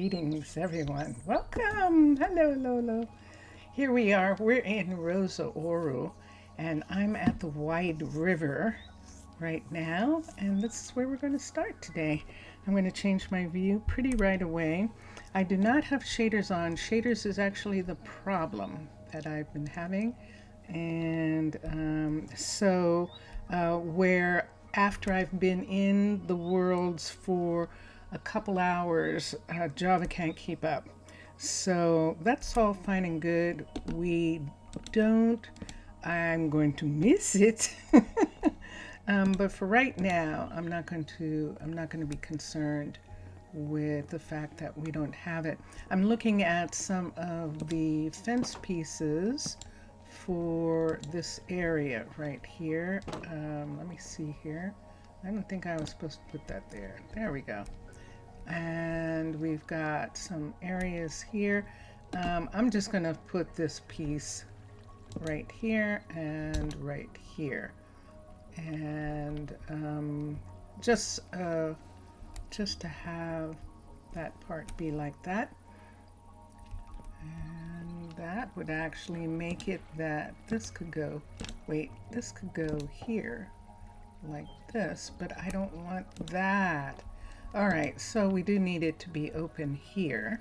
Greetings, everyone. Welcome. Hello, hello, hello. Here we are. We're in Rosa Ouro, and I'm at the Wide River right now, and this is where we're going to start today. I'm going to change my view pretty right away. I do not have shaders on. Shaders is actually the problem that I've been having, and where after I've been in the worlds for a couple hours, Java can't keep up. So that's all fine and good. I'm going to miss it. But for right now, I'm not going to be concerned with the fact that we don't have it. I'm looking at some of the fence pieces for this area right here. Let me see here. I don't think I was supposed to put that there. There we go. And we've got some areas here. I'm just going to put this piece right here and right here, and just to have that part be like that. And that would actually make it that this could go, this could go here like this, but I don't want that. All right, so we do need it to be open here.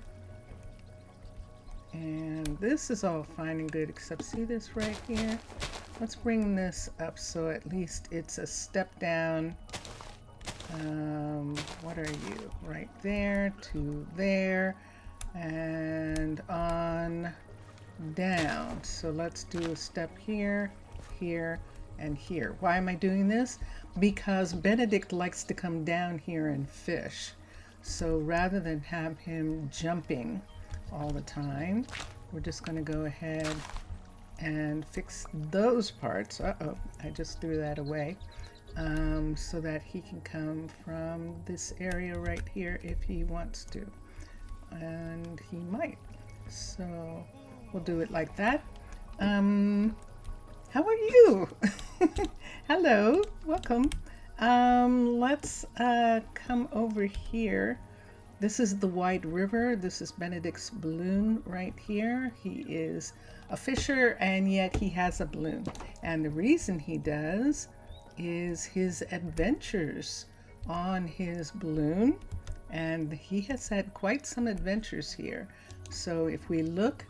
And this is all fine and good, except see this right here? Let's bring this up so at least it's a step down. What are you? Right there to there and on down. So let's do a step here, here, and here. Why am I doing this? Because Benedict likes to come down here and fish. So rather than have him jumping all the time, we're just going to go ahead and fix those parts. Uh-oh, I just threw that away. So that he can come from this area right here if he wants to. And he might. So we'll do it like that. How are you? Hello, welcome. Let's come over here. This is the Wide River. This is Benedict's balloon right here. He is a fisher and yet he has a balloon. And the reason he does is his adventures on his balloon. And he has had quite some adventures here. So if we look,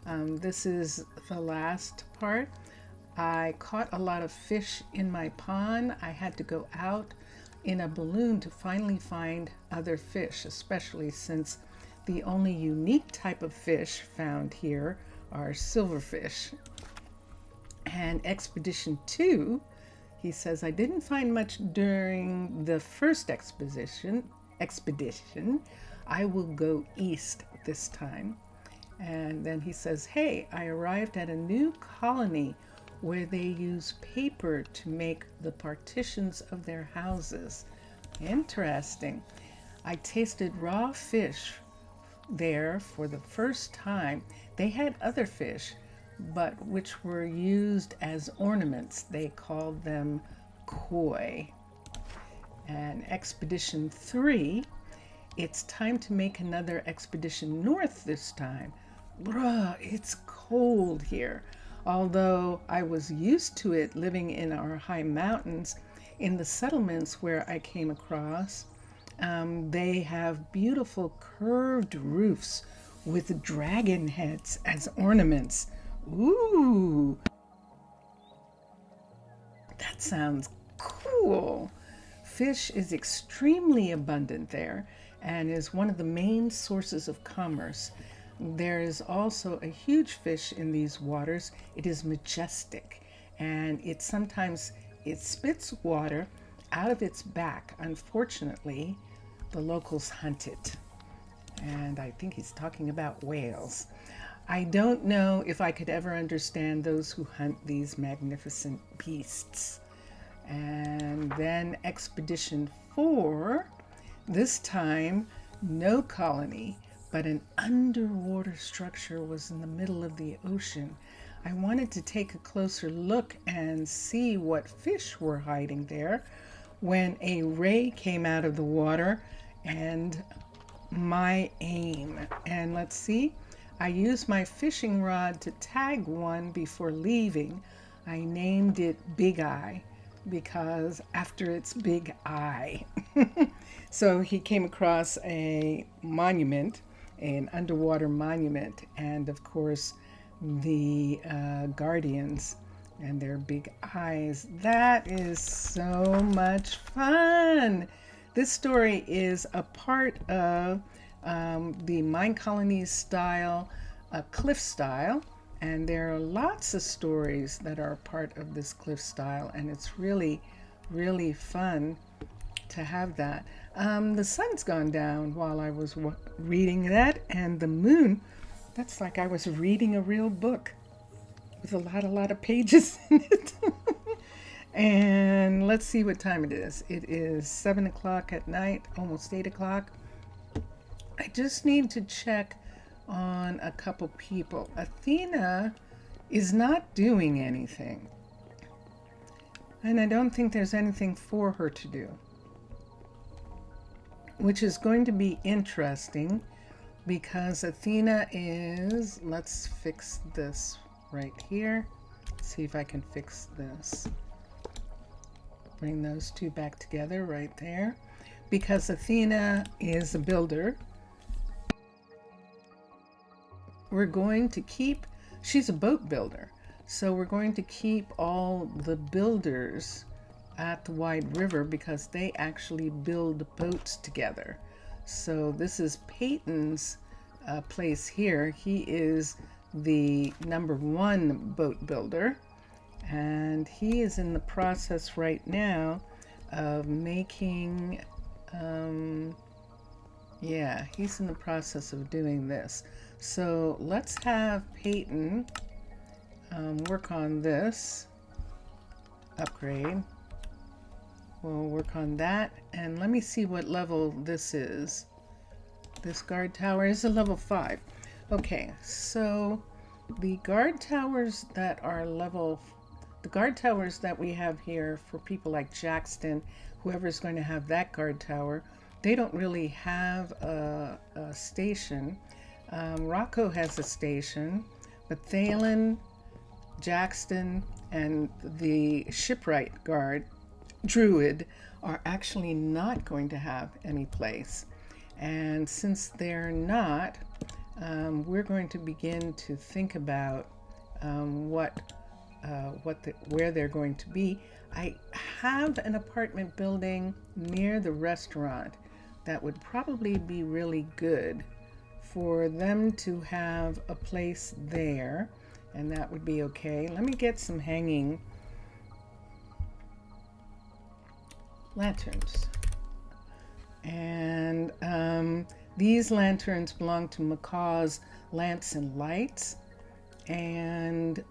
this is the last part. I caught a lot of fish in my pond. I had to go out in a balloon to finally find other fish, especially since the only unique type of fish found here are silverfish. And Expedition 2, he says, I didn't find much during the first expedition. I will go east this time. And then he says, hey, I arrived at a new colony where they use paper to make the partitions of their houses. Interesting. I tasted raw fish there for the first time. They had other fish, but which were used as ornaments. They called them koi. And Expedition 3, it's time to make another expedition north this time. Bruh, it's cold here. Although I was used to it living in our high mountains, in the settlements where I came across, they have beautiful curved roofs with dragon heads as ornaments. Ooh, that sounds cool. Fish is extremely abundant there and is one of the main sources of commerce. There is also a huge fish in these waters. It is majestic, and it spits water out of its back. Unfortunately, the locals hunt it. And I think he's talking about whales. I don't know if I could ever understand those who hunt these magnificent beasts. And then Expedition 4, this time, no colony, but an underwater structure was in the middle of the ocean. I wanted to take a closer look and see what fish were hiding there when a ray came out of the water and my aim. And let's see, I used my fishing rod to tag one before leaving. I named it Big Eye because after its big eye. So he came across a monument, an underwater monument, and of course the guardians and their big eyes. That is so much fun. This story is a part of the Minecolonies style, cliff style, and there are lots of stories that are a part of this cliff style, and it's really, really fun to have that. The sun's gone down while I was reading that, and the moon, that's like I was reading a real book with a lot of pages in it. And let's see what time it is. It is 7 o'clock at night, almost 8 o'clock. I just need to check on a couple people. Athena is not doing anything, and I don't think there's anything for her to do, which is going to be interesting because Athena is, let's fix this right here. See if I can fix this. Bring those two back together right there. Because Athena is a builder, we're going to keep, she's a boat builder, so we're going to keep all the builders at the Wide River because they actually build boats together. So this is Peyton's place here. He is the #1 boat builder, and he is in the process right now of making, yeah, he's in the process of doing this. So let's have Peyton work on this upgrade. We'll work on that, and let me see what level this is. This guard tower is a level 5. Okay, so the guard towers that are the guard towers that we have here for people like Jackson, whoever's going to have that guard tower, they don't really have a station. Rocco has a station, but Thalen, Jackson, and the shipwright guard, Druid, are actually not going to have any place. And since they're not, we're going to begin to think about where they're going to be. I have an apartment building near the restaurant that would probably be really good for them to have a place there, and that would be okay. Let me get some hanging lanterns. And these lanterns belong to Macaw's Lamps and Lights. And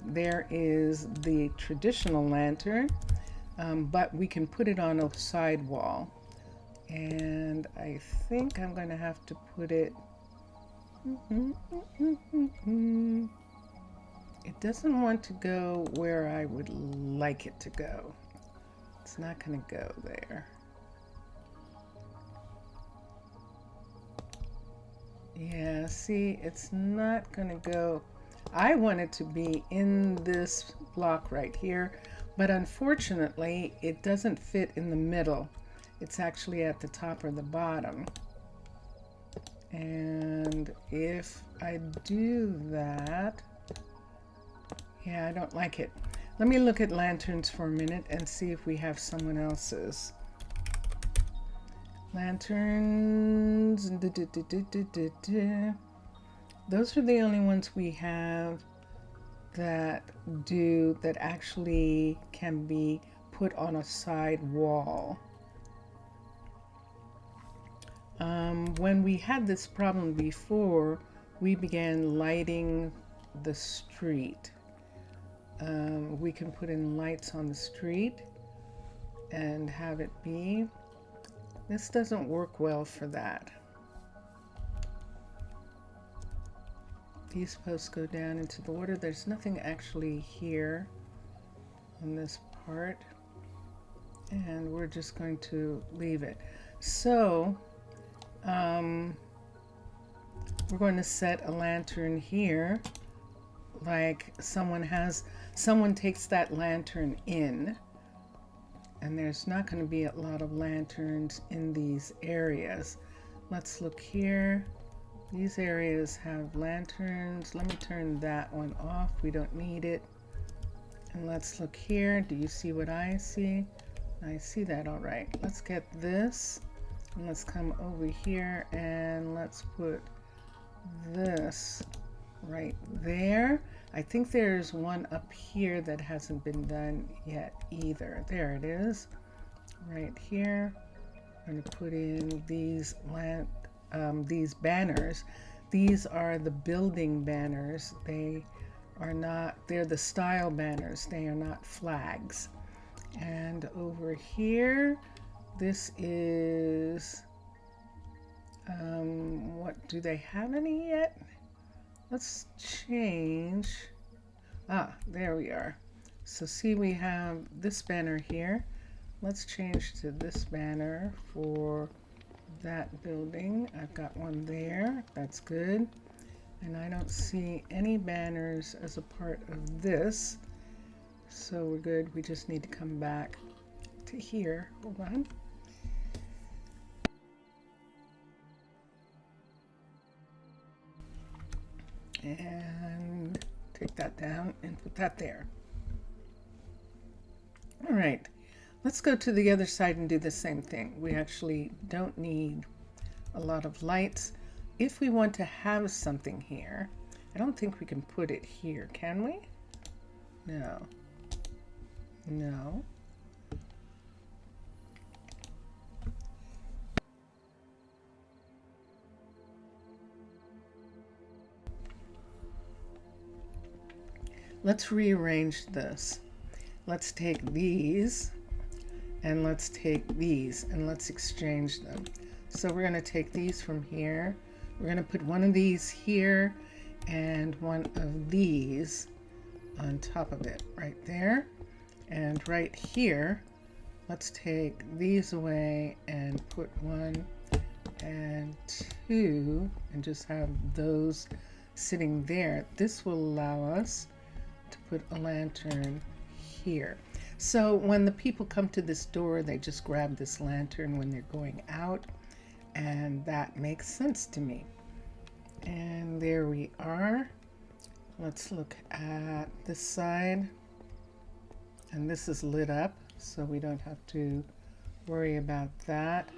there is the traditional lantern, but we can put it on a side wall. And I think I'm going to have to put it... It doesn't want to go where I would like it to go. It's not going to go there. Yeah, see, it's not going to go. I want it to be in this block right here, but unfortunately, it doesn't fit in the middle. It's actually at the top or the bottom. And if I do that, yeah, I don't like it. Let me look at lanterns for a minute and see if we have someone else's. Lanterns. Those are the only ones we have that actually can be put on a side wall. When we had this problem before, we began lighting the street. We can put in lights on the street and have it be. This doesn't work well for that. These posts go down into the water. There's nothing actually here on this part, and we're just going to leave it. So We're going to set a lantern here, like someone takes that lantern in, and there's not going to be a lot of lanterns in these areas. Let's look here. These areas have lanterns. Let me turn that one off. We don't need it. And let's look here. Do you see what I see? I see that all right. Let's get this. And let's come over here and let's put this right there. I think there's one up here that hasn't been done yet either. There it is. Right here. I'm going to put in these banners. These are the building banners. They're the style banners. They are not flags. And over here, this is, what, do they have any yet? Let's change. There we are. So see, we have this banner here. Let's change to this banner for that building. I've got one there. That's good. And I don't see any banners as a part of this. So we're good. We just need to come back to here. Hold on. And take that down and put that there. All right. Let's go to the other side and do the same thing. We actually don't need a lot of lights. If we want to have something here, I don't think we can put it here, can we? No. No. Let's rearrange this. Let's take these and let's take these and let's exchange them. So we're going to take these from here. We're going to put one of these here and one of these on top of it right there. And right here, let's take these away and put 1 and 2 and just have those sitting there. This will allow us to put a lantern here. So when the people come to this door, they just grab this lantern when they're going out, and that makes sense to me. And there we are. Let's look at this side. And this is lit up, so we don't have to worry about that.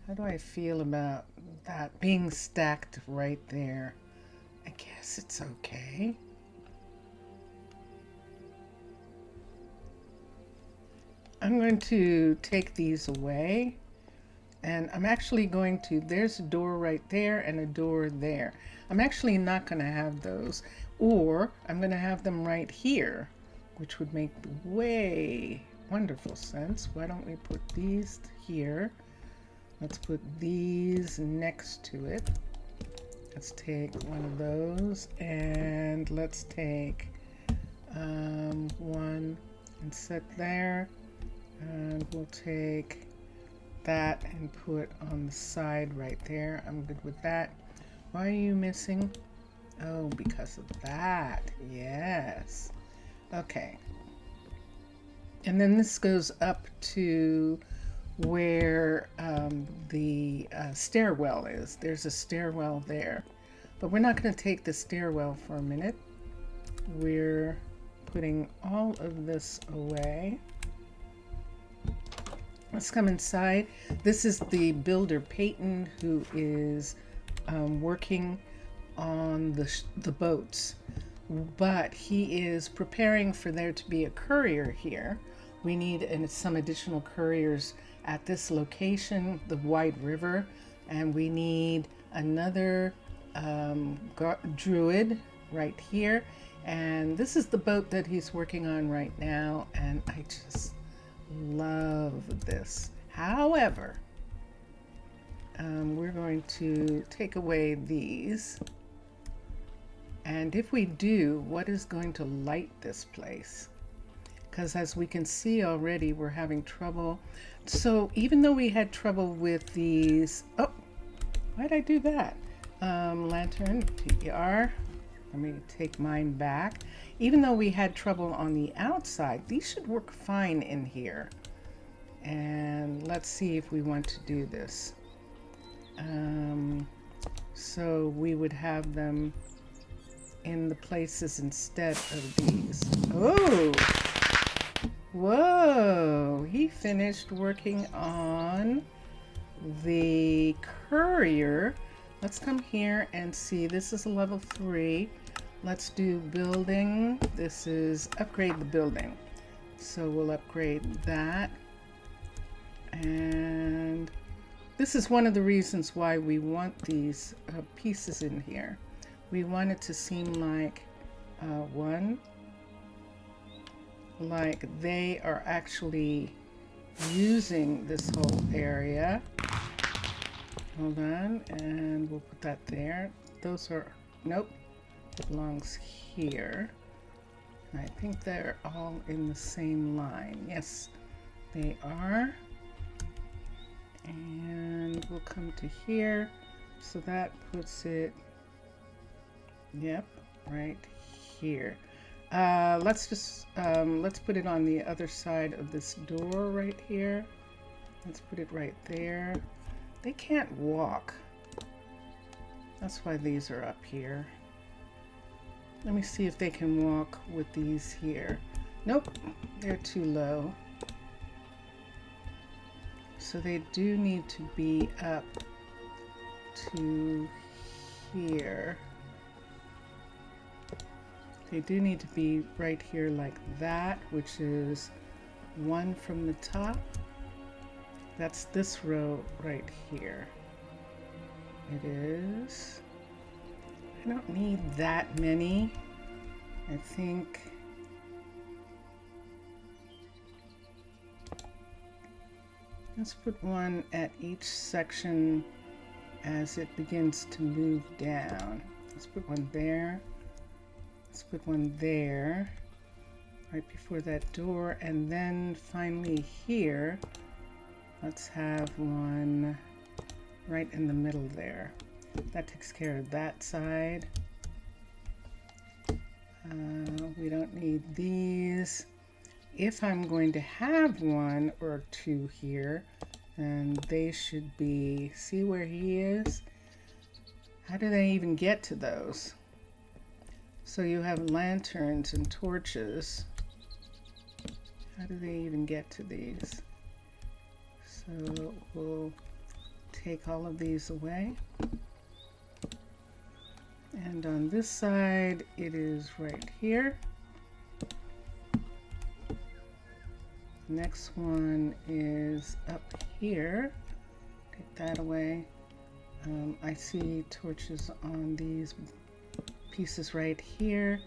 How do I feel about that being stacked right there? I guess it's okay. I'm going to take these away, and I'm actually going to, there's a door right there and a door there. I'm actually not going to have those, or I'm going to have them right here, which would make way wonderful sense. Why don't we put these here? Let's put these next to it. Let's take one of those, and let's take one and set there. And we'll take that and put on the side right there. I'm good with that. Why are you missing? Oh, because of that. Yes. Okay. And then this goes up to where the stairwell is. There's a stairwell there. But we're not going to take the stairwell for a minute. We're putting all of this away. Let's come inside. This is the builder Peyton, who is working on the boats, but he is preparing for there to be a courier here. We need some additional couriers at this location, the White River, and we need another druid right here. And this is the boat that he's working on right now, and I just love this. However, we're going to take away these, and if we do, what is going to light this place? Because as we can see already, we're having trouble. So even though we had trouble with these, oh, Why'd I do that? Lantern, PER. Let me take mine back. Even though we had trouble on the outside, these should work fine in here. And let's see if we want to do this. So we would have them in the places instead of these. Oh! Whoa! He finished working on the courier. Let's come here and see. This is a level 3. Let's do building. This is upgrade the building. So we'll upgrade that. And this is one of the reasons why we want these pieces in here. We want it to seem like like they are actually using this whole area. Hold on, and we'll put that there. Those are, nope, it belongs here. I think they're all in the same line. Yes, they are. And we'll come to here. So that puts it, yep, right here. Let's put it on the other side of this door right here. Let's put it right there. They can't walk. That's why these are up here. Let me see if they can walk with these here. Nope, they're too low. So they do need to be up to here. They do need to be right here like that, which is one from the top. That's this row right here. It is. I don't need that many. I think let's put one at each section as it begins to move down. Let's put one there. Let's put one there, right before that door, and then finally here, let's have one right in the middle there. That takes care of that side. We don't need these. If I'm going to have one or two here, then they should be, see where he is? How do they even get to those? So you have lanterns and torches. How do they even get to these? So we'll take all of these away. And on this side, it is right here. Next one is up here. Take that away. I see torches on these pieces right here,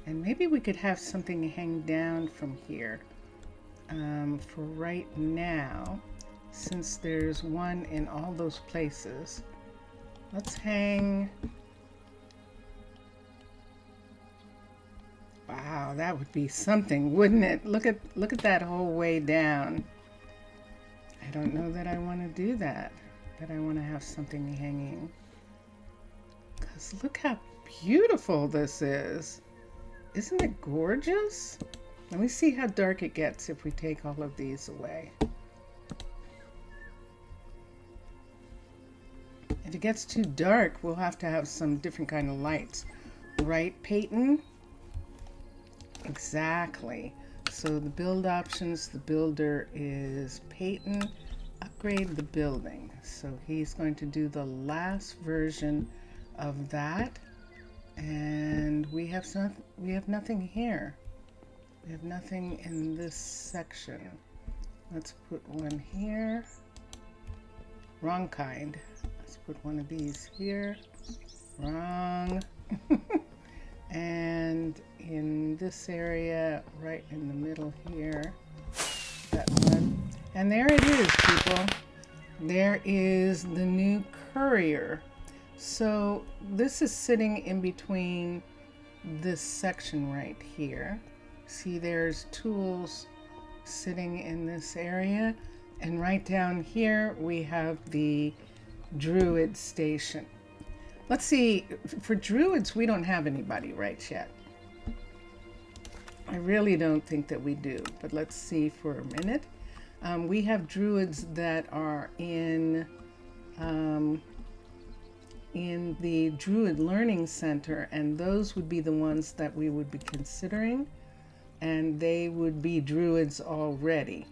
and maybe we could have something hang down from here. For right now, since there's one in all those places, let's hang. Wow, that would be something, wouldn't it? Look at that whole way down. I don't know that I want to do that, but I want to have something hanging. Because look how beautiful this is. Isn't it gorgeous? Let me see how dark it gets if we take all of these away. If it gets too dark, we'll have to have some different kind of lights. Right, Peyton? Exactly. So the build options, the builder is Peyton. Upgrade the building. So he's going to do the last version of that. And we have nothing here. We have nothing in this section. Let's put one here. Wrong kind. Let's put one of these here. Wrong. And in this area, right in the middle here, that one. And there it is, people. There is the new courier. So this is sitting in between this section right here. See, there's tools sitting in this area. And right down here, we have the Druid Station. Let's see, for Druids, we don't have anybody right yet. I really don't think that we do, but let's see for a minute. We have Druids that are in the Druid Learning Center, and those would be the ones that we would be considering, and they would be Druids already.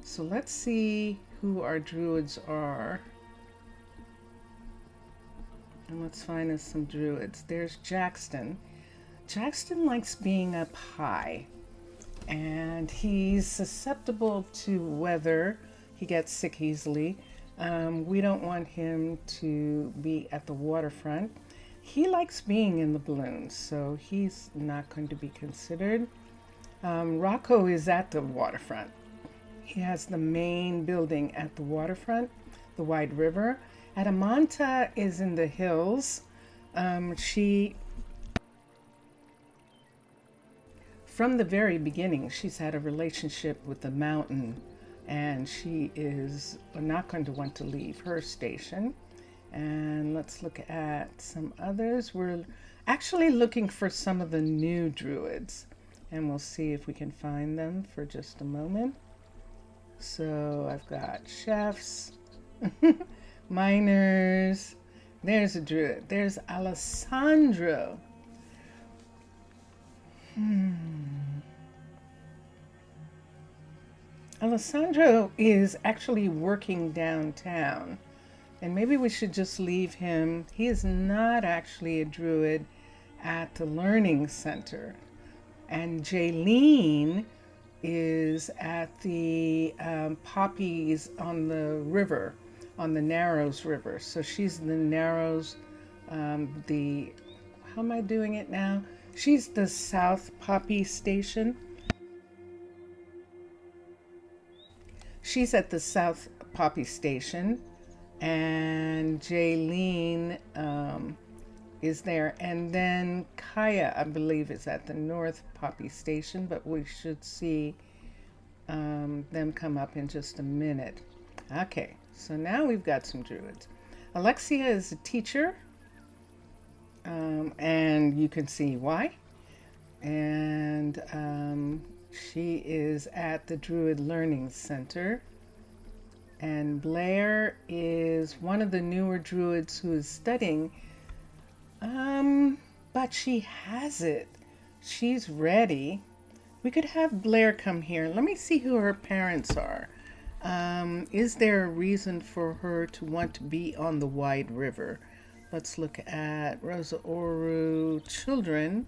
So let's see who our Druids are. And let's find us some Druids. There's Jackson. Jackson likes being up high, and he's susceptible to weather. He gets sick easily. We don't want him to be at the waterfront. He likes being in the balloons, so he's not going to be considered. Rocco is at the waterfront. He has the main building at the waterfront, the Wide River. Adamanta is in the hills. From the very beginning, she's had a relationship with the mountain, and she is not going to want to leave her station. And let's look at some others. We're actually looking for some of the new Druids, and we'll see if we can find them for just a moment. So I've got chefs, miners. There's a Druid. There's Alessandro. Alessandro is actually working downtown, and maybe we should just leave him. He is not actually a Druid at the Learning Center. And Jaylene is at the poppies on the river, on the Narrows River. So she's in the Narrows, how am I doing it now? She's the South Poppy Station. She's at the South Poppy Station, and Jaylene is there. And then Kaya, I believe, is at the North Poppy Station, but we should see them come up in just a minute. Okay, so now we've got some Druids. Alexia is a teacher, and you can see why. And she is at the Druid Learning Center. And Blair is one of the newer Druids who is studying. But she has it. She's ready. We could have Blair come here. Let me see who her parents are. Is there a reason for her to want to be on the Wide River? Let's look at Rosa Ouro children,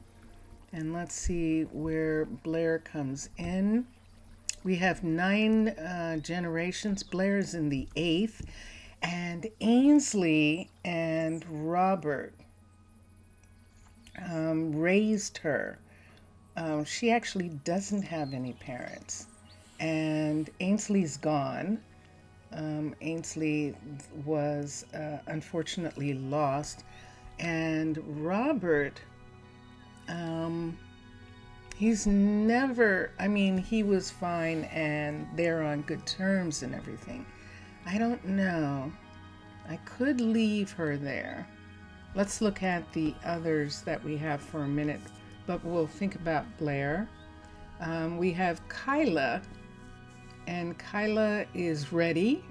and let's see where Blair comes in. We have 9 generations. Blair is in the 8th, and Ainsley and Robert raised her. She actually doesn't have any parents, and Ainsley's gone. Ainsley was unfortunately lost, and Robert, he's never, he was fine and they're on good terms and everything. I don't know. I could leave her there. Let's look at the others that we have for a minute, but we'll think about Blair. We have Kyla, and Kyla is ready.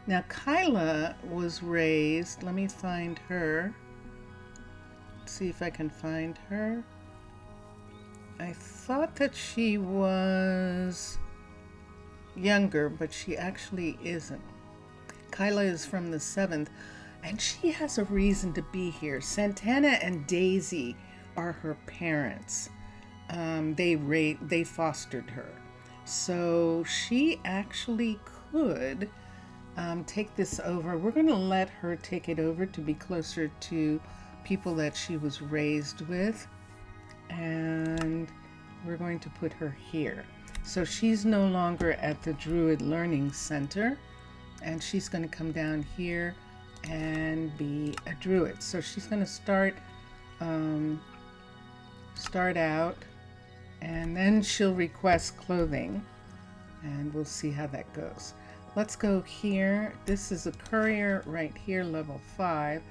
Now Kyla was raised, let me find her. Let's see if I can find her. I thought that she was younger, but she actually isn't. Kyla is from the 7th, and she has a reason to be here. Santana and Daisy are her parents. They fostered her. So she actually could take this over. We're going to let her take it over to be closer to people that she was raised with. And we're going to put her here. So she's no longer at the Druid Learning Center, and she's going to come down here and be a Druid. So she's going to start out, and then she'll request clothing. and we'll see how that goes. Let's go here. This is a courier right here, level 5.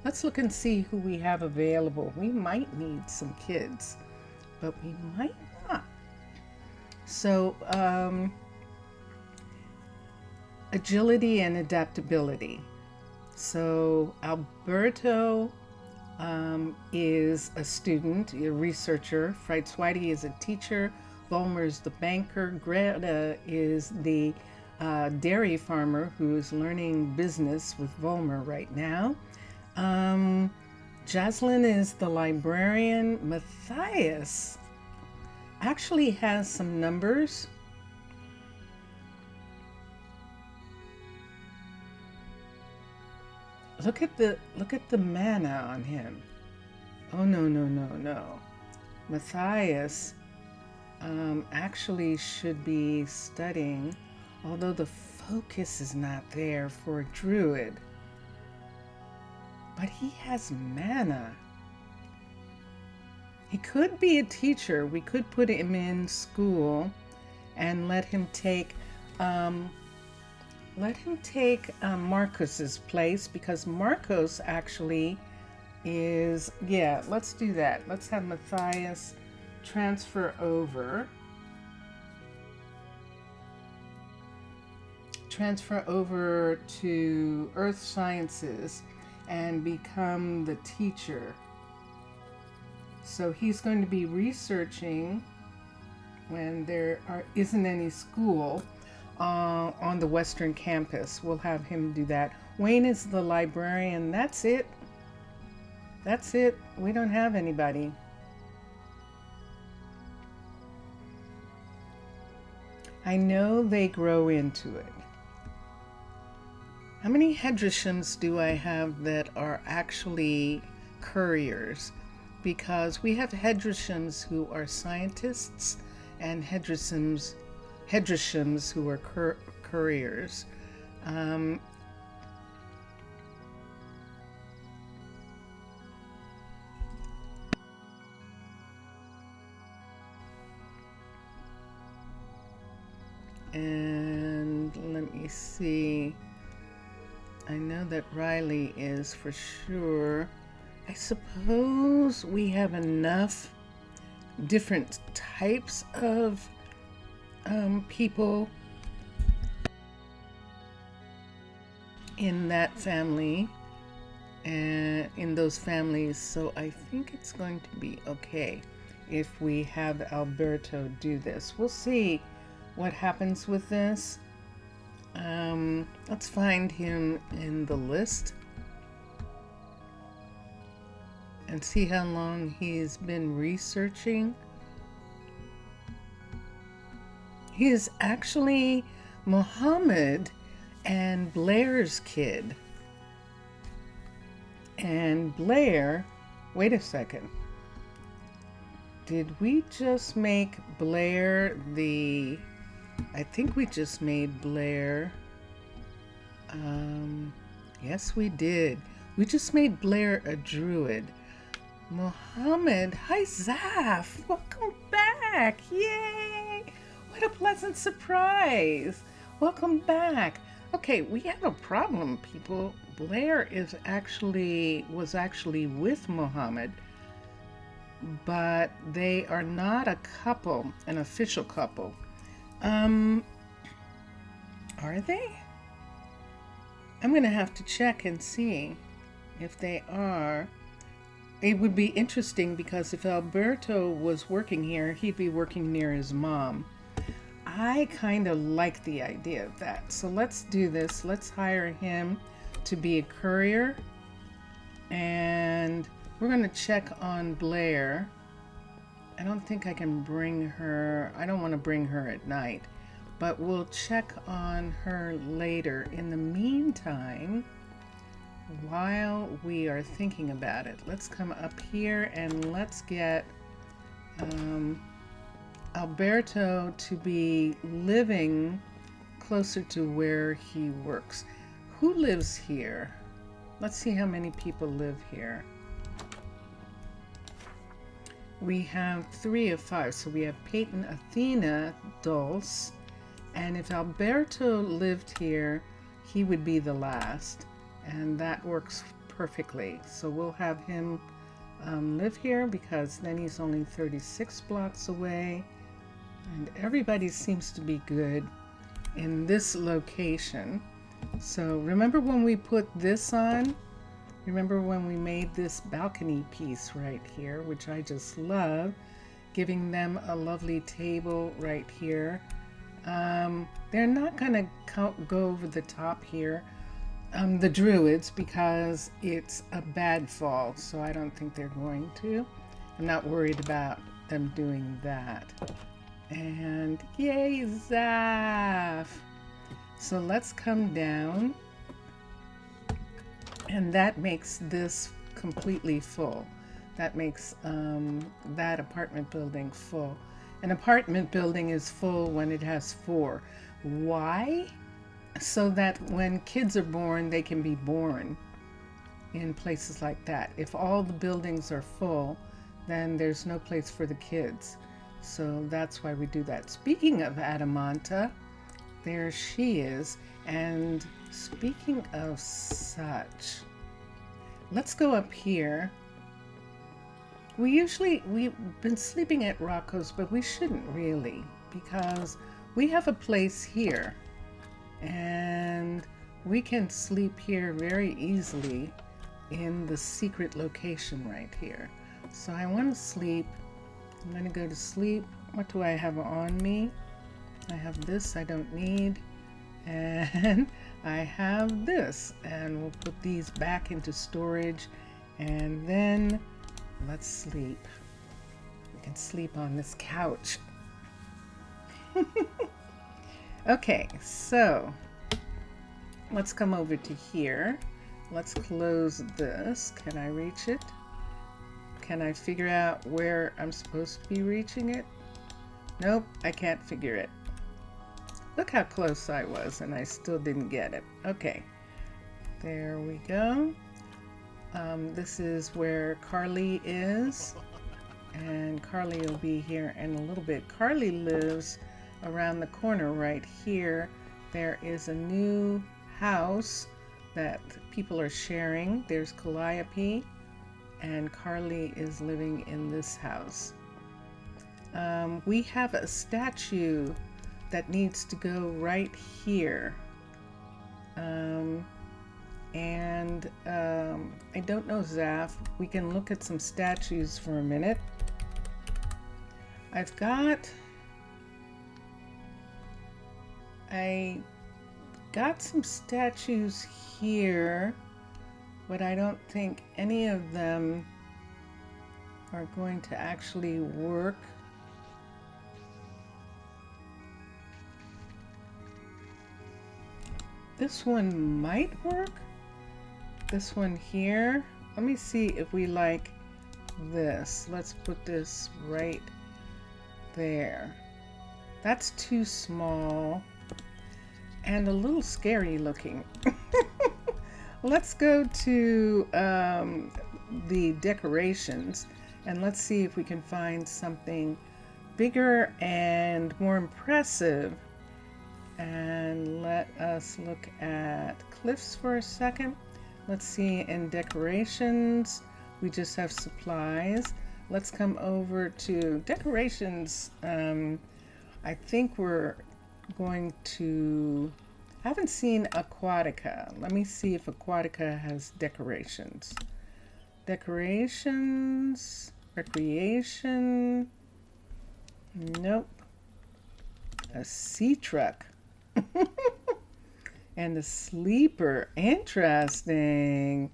Let's look and see who we have available. We might need some kids, but we might not. So, agility and adaptability. So Alberto is a student, a researcher. Freitsweide is a teacher. Volmer is the banker. Greta is the dairy farmer who's learning business with Volmer right now. Jaslyn is the librarian. Matthias actually has some numbers. Look at the mana on him. Oh no. Matthias actually should be studying, although the focus is not there for a druid. But he has mana. He could be a teacher. We could put him in school and let him take Marcos's place, because Marcos actually is, yeah, let's do that. Let's have Matthias transfer over to Earth Sciences and become the teacher. So he's going to be researching when there isn't any school on the Western campus. We'll have him do that. Wayne is the librarian. That's it. We don't have anybody. I know they grow into it. How many Hedrishams do I have that are actually couriers? Because we have Hedrishams who are scientists and Hedrishams who are couriers. And let me see. I know that Riley is for sure. I suppose we have enough different types of people in that family and in those families, so I think it's going to be okay if we have Alberto do this. We'll see what happens with this. Let's find him in the list and see how long he's been researching. He is actually Mohammed and Blair's kid. And Blair, wait a second. Did we just make Blair I think we just made Blair. Yes, we did. We just made Blair a druid. Mohammed, hi Zaf, welcome back. Yay! What a pleasant surprise. Welcome back. Okay, we have a problem, people. Blair was actually with Mohammed, but they are not a couple, an official couple. Are they? I'm gonna have to check and see if they are. It would be interesting because if Alberto was working here, he'd be working near his mom. I kind of like the idea of that. So let's do this. Let's hire him to be a courier. And we're going to check on Blair. I don't think I can bring her. I don't want to bring her at night. But we'll check on her later. In the meantime, while we are thinking about it, let's come up here and let's get Alberto to be living closer to where he works. Who lives here? Let's see how many people live here. We have 3 of 5. So we have Peyton, Athena, Dulce, And if Alberto lived here, he would be the last. And that works perfectly. So we'll have him live here because then he's only 36 blocks away. And everybody seems to be good in this location. So remember when we put this on? Remember when we made this balcony piece right here, which I just love, giving them a lovely table right here. They're not gonna go over the top here, the Druids, because it's a bad fall, so I don't think they're going to. I'm not worried about them doing that. And yay, Zaf! So let's come down, and that makes this completely full. That makes that apartment building full. An apartment building is full when it has 4. Why? So that when kids are born, they can be born in places like that. If all the buildings are full, then there's no place for the kids. So that's why we do that. Speaking of Adamanta, there she is. And speaking of such, let's go up here. We've been sleeping at Rocco's, but we shouldn't really, because we have a place here and we can sleep here very easily in the secret location right here. So I want to sleep. I'm going to go to sleep. What do I have on me? I have this I don't need, and I have this, and we'll put these back into storage, and then let's sleep. We can sleep on this couch. Okay, so let's come over to here. Let's close this. Can I reach it? Can I figure out where I'm supposed to be reaching it? Nope, I can't figure it. Look how close I was, and I still didn't get it. Okay, there we go. This is where Carly is, and Carly will be here in a little bit. Carly lives around the corner right here. There is a new house that people are sharing. There's Calliope, and Carly is living in this house. We have a statue that needs to go right here. I don't know, Zaf. We can look at some statues for a minute. I got some statues here, but I don't think any of them are going to actually work. This one might work. This one here. Let me see if we like this. Let's put this right there. That's too small and a little scary looking. Let's go to the decorations and let's see if we can find something bigger and more impressive. And let us look at cliffs for a second. Let's see, in decorations, we just have supplies. Let's come over to decorations. I think we're going to, I haven't seen Aquatica. Let me see if Aquatica has decorations. Decorations, recreation, nope. A sea truck. And a sleeper. Interesting.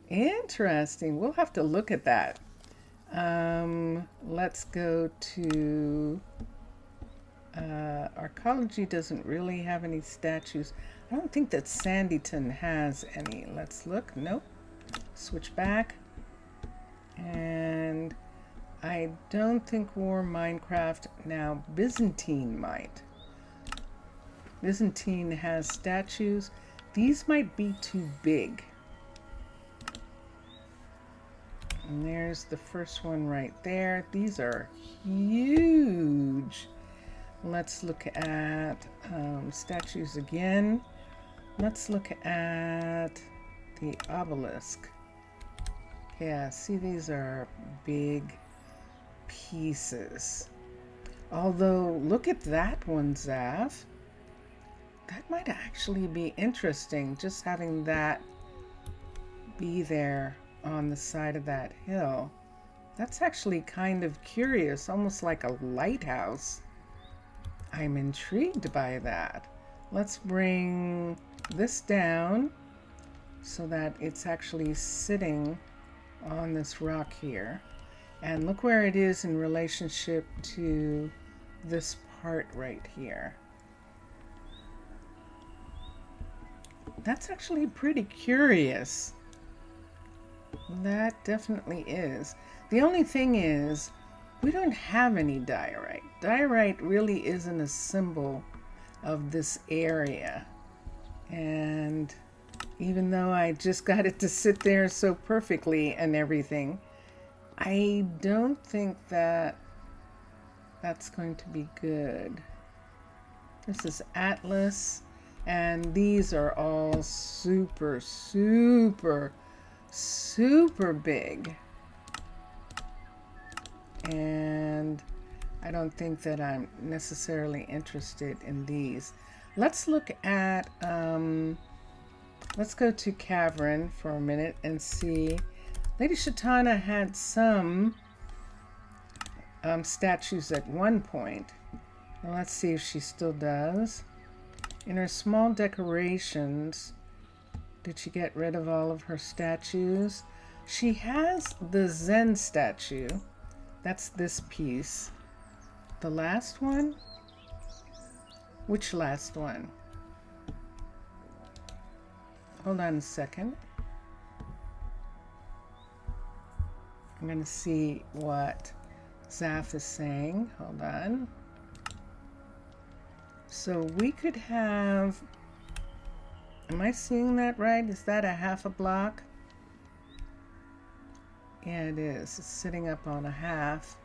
Interesting. We'll have to look at that. Let's go to archaeology doesn't really have any statues. I don't think that Sanditon has any. Let's look. Nope. Switch back. And I don't think War Minecraft now. Byzantine might. Byzantine has statues. These might be too big. And there's the first one right there. These are huge. Let's look at statues again. Let's look at the obelisk. Yeah, see, these are big pieces. Although, look at that one, Zaf. That might actually be interesting, just having that be there on the side of that hill. That's actually kind of curious, almost like a lighthouse. I'm intrigued by that. Let's bring this down so that it's actually sitting on this rock here. And look where it is in relationship to this part right here. That's actually pretty curious. That definitely is. The only thing is, we don't have any diorite. Diorite really isn't a symbol of this area. And even though I just got it to sit there so perfectly and everything, I don't think that that's going to be good. This is Atlas, and these are all super, super, super big. And I don't think that I'm necessarily interested in these. Let's look at, let's go to Cavern for a minute and see. Lady Shatana had some statues at one point. Well, let's see if she still does. In her small decorations, did she get rid of all of her statues? She has the Zen statue. That's this piece. The last one? Which last one? Hold on a second. I'm going to see what Zaf is saying. Hold on. So we could have, am I seeing that right? Is that a half a block? Yeah, it is. It's sitting up on a half.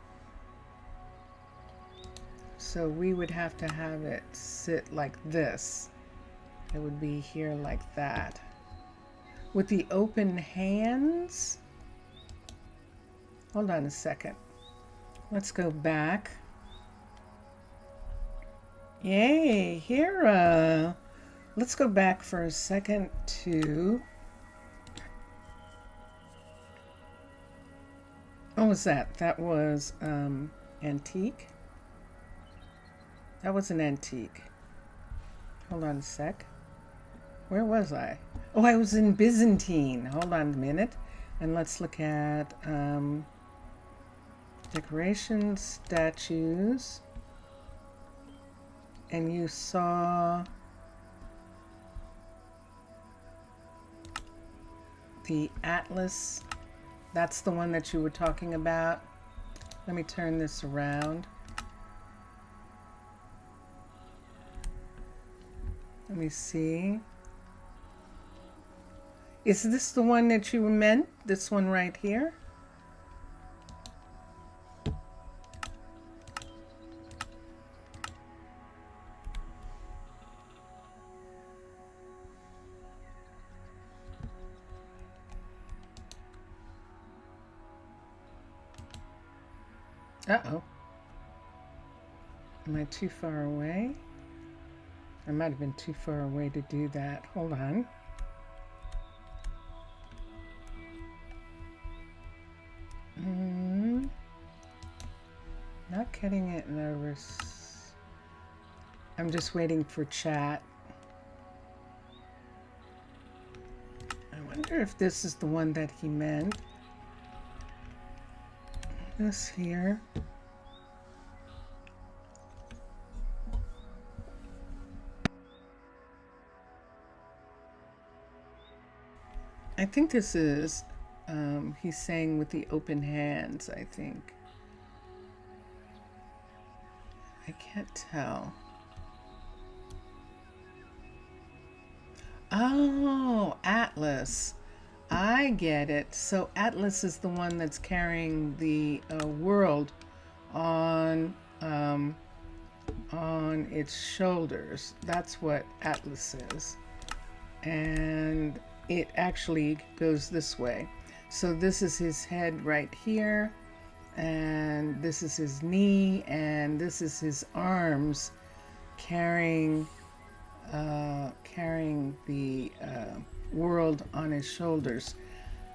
So we would have to have it sit like this. It would be here like that. With the open hands, hold on a second. Let's go back. Yay, Hera. Let's go back for a second to, what was that? That was antique. That was an antique. Hold on a sec. Where was I? Oh, I was in Byzantine. Hold on a minute. And let's look at decorations, statues. And you saw the Atlas. That's the one that you were talking about. Let me turn this around. Let me see. Is this the one that you meant? This one right here? Uh-oh. Am I too far away? I might have been too far away to do that. Hold on. Not getting it nervous. I'm just waiting for chat. I wonder if this is the one that he meant. This here. I think this is, he's saying with the open hands, I think. I can't tell. Oh, Atlas. I get it. So Atlas is the one that's carrying the world on on its shoulders. That's what Atlas says. And it actually goes this way. So this is his head right here, and this is his knee, and this is his arms carrying the world on his shoulders.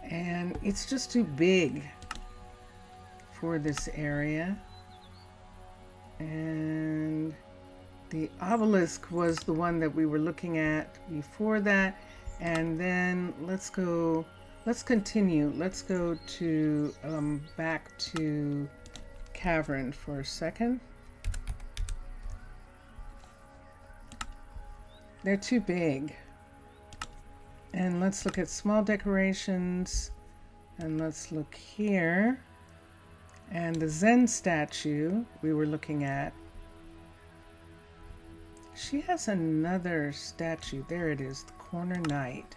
And it's just too big for this area. And the obelisk was the one that we were looking at before that. And then let's continue. Let's go to back to cavern for a second. They're too big. And let's look at small decorations. And let's look here. And the Zen statue we were looking at. She has another statue. There it is, the Corner Knight.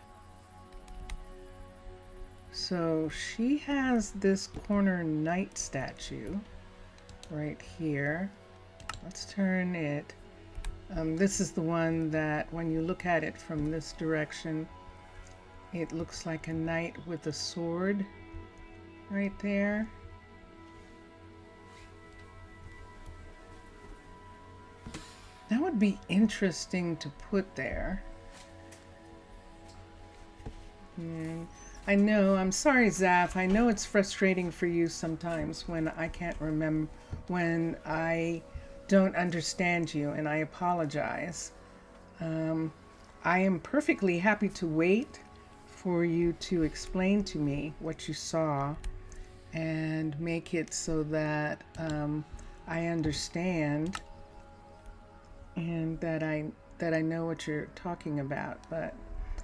So she has this Corner Knight statue right here. Let's turn it. This is the one that when you look at it from this direction, it looks like a knight with a sword right there. That would be interesting to put there. I know, I'm sorry, Zaf. I know it's frustrating for you sometimes when I can't remember, when I don't understand you, and I apologize. I am perfectly happy to wait for you to explain to me what you saw and make it so that I understand and that I know what you're talking about. But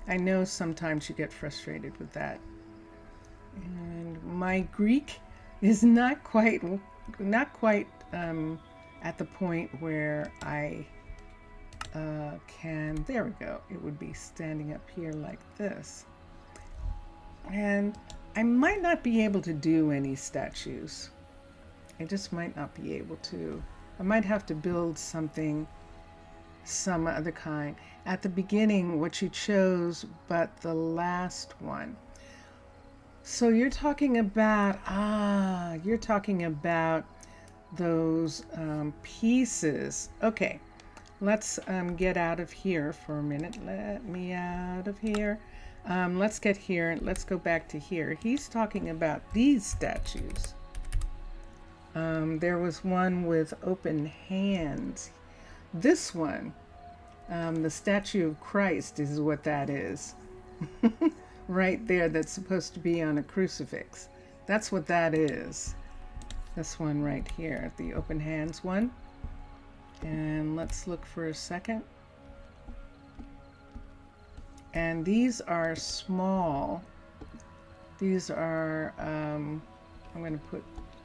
I know sometimes you get frustrated with that. And my Greek is not quite at the point where I can, there we go, it would be standing up here like this. And I might not be able to do any statues. I just might not be able to. I might have to build something, some other kind. At the beginning, what you chose, but the last one. So you're talking about, you're talking about those pieces. Okay, let's get out of here for a minute. Let me out of here. Let's get here. Let's go back to here. He's talking about these statues. There was one with open hands. This one, the statue of Christ is what that is. Right there, that's supposed to be on a crucifix. That's what that is. This one right here, the open hands one. And let's look for a second. And these are small. These are, I'm going to put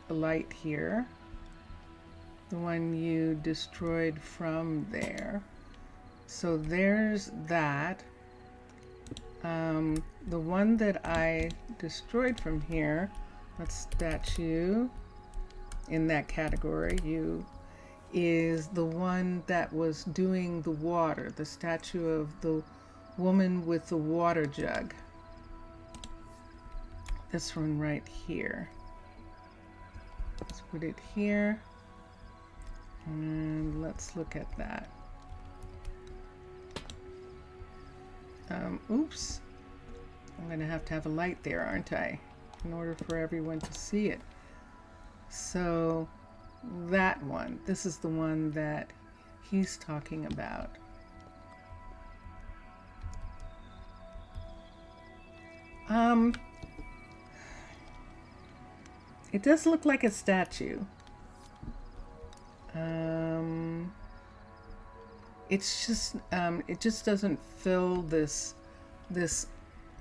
the light here. The one you destroyed from there. So there's that. The one that I destroyed from here, that statue in that category, is the one that was doing the water, the statue of the woman with the water jug. This one right here. Let's put it here. And let's look at that. Oops. I'm going to have a light there, aren't I? In order for everyone to see it. So that one, this is the one that he's talking about. It does look like a statue. It's just, it just doesn't fill this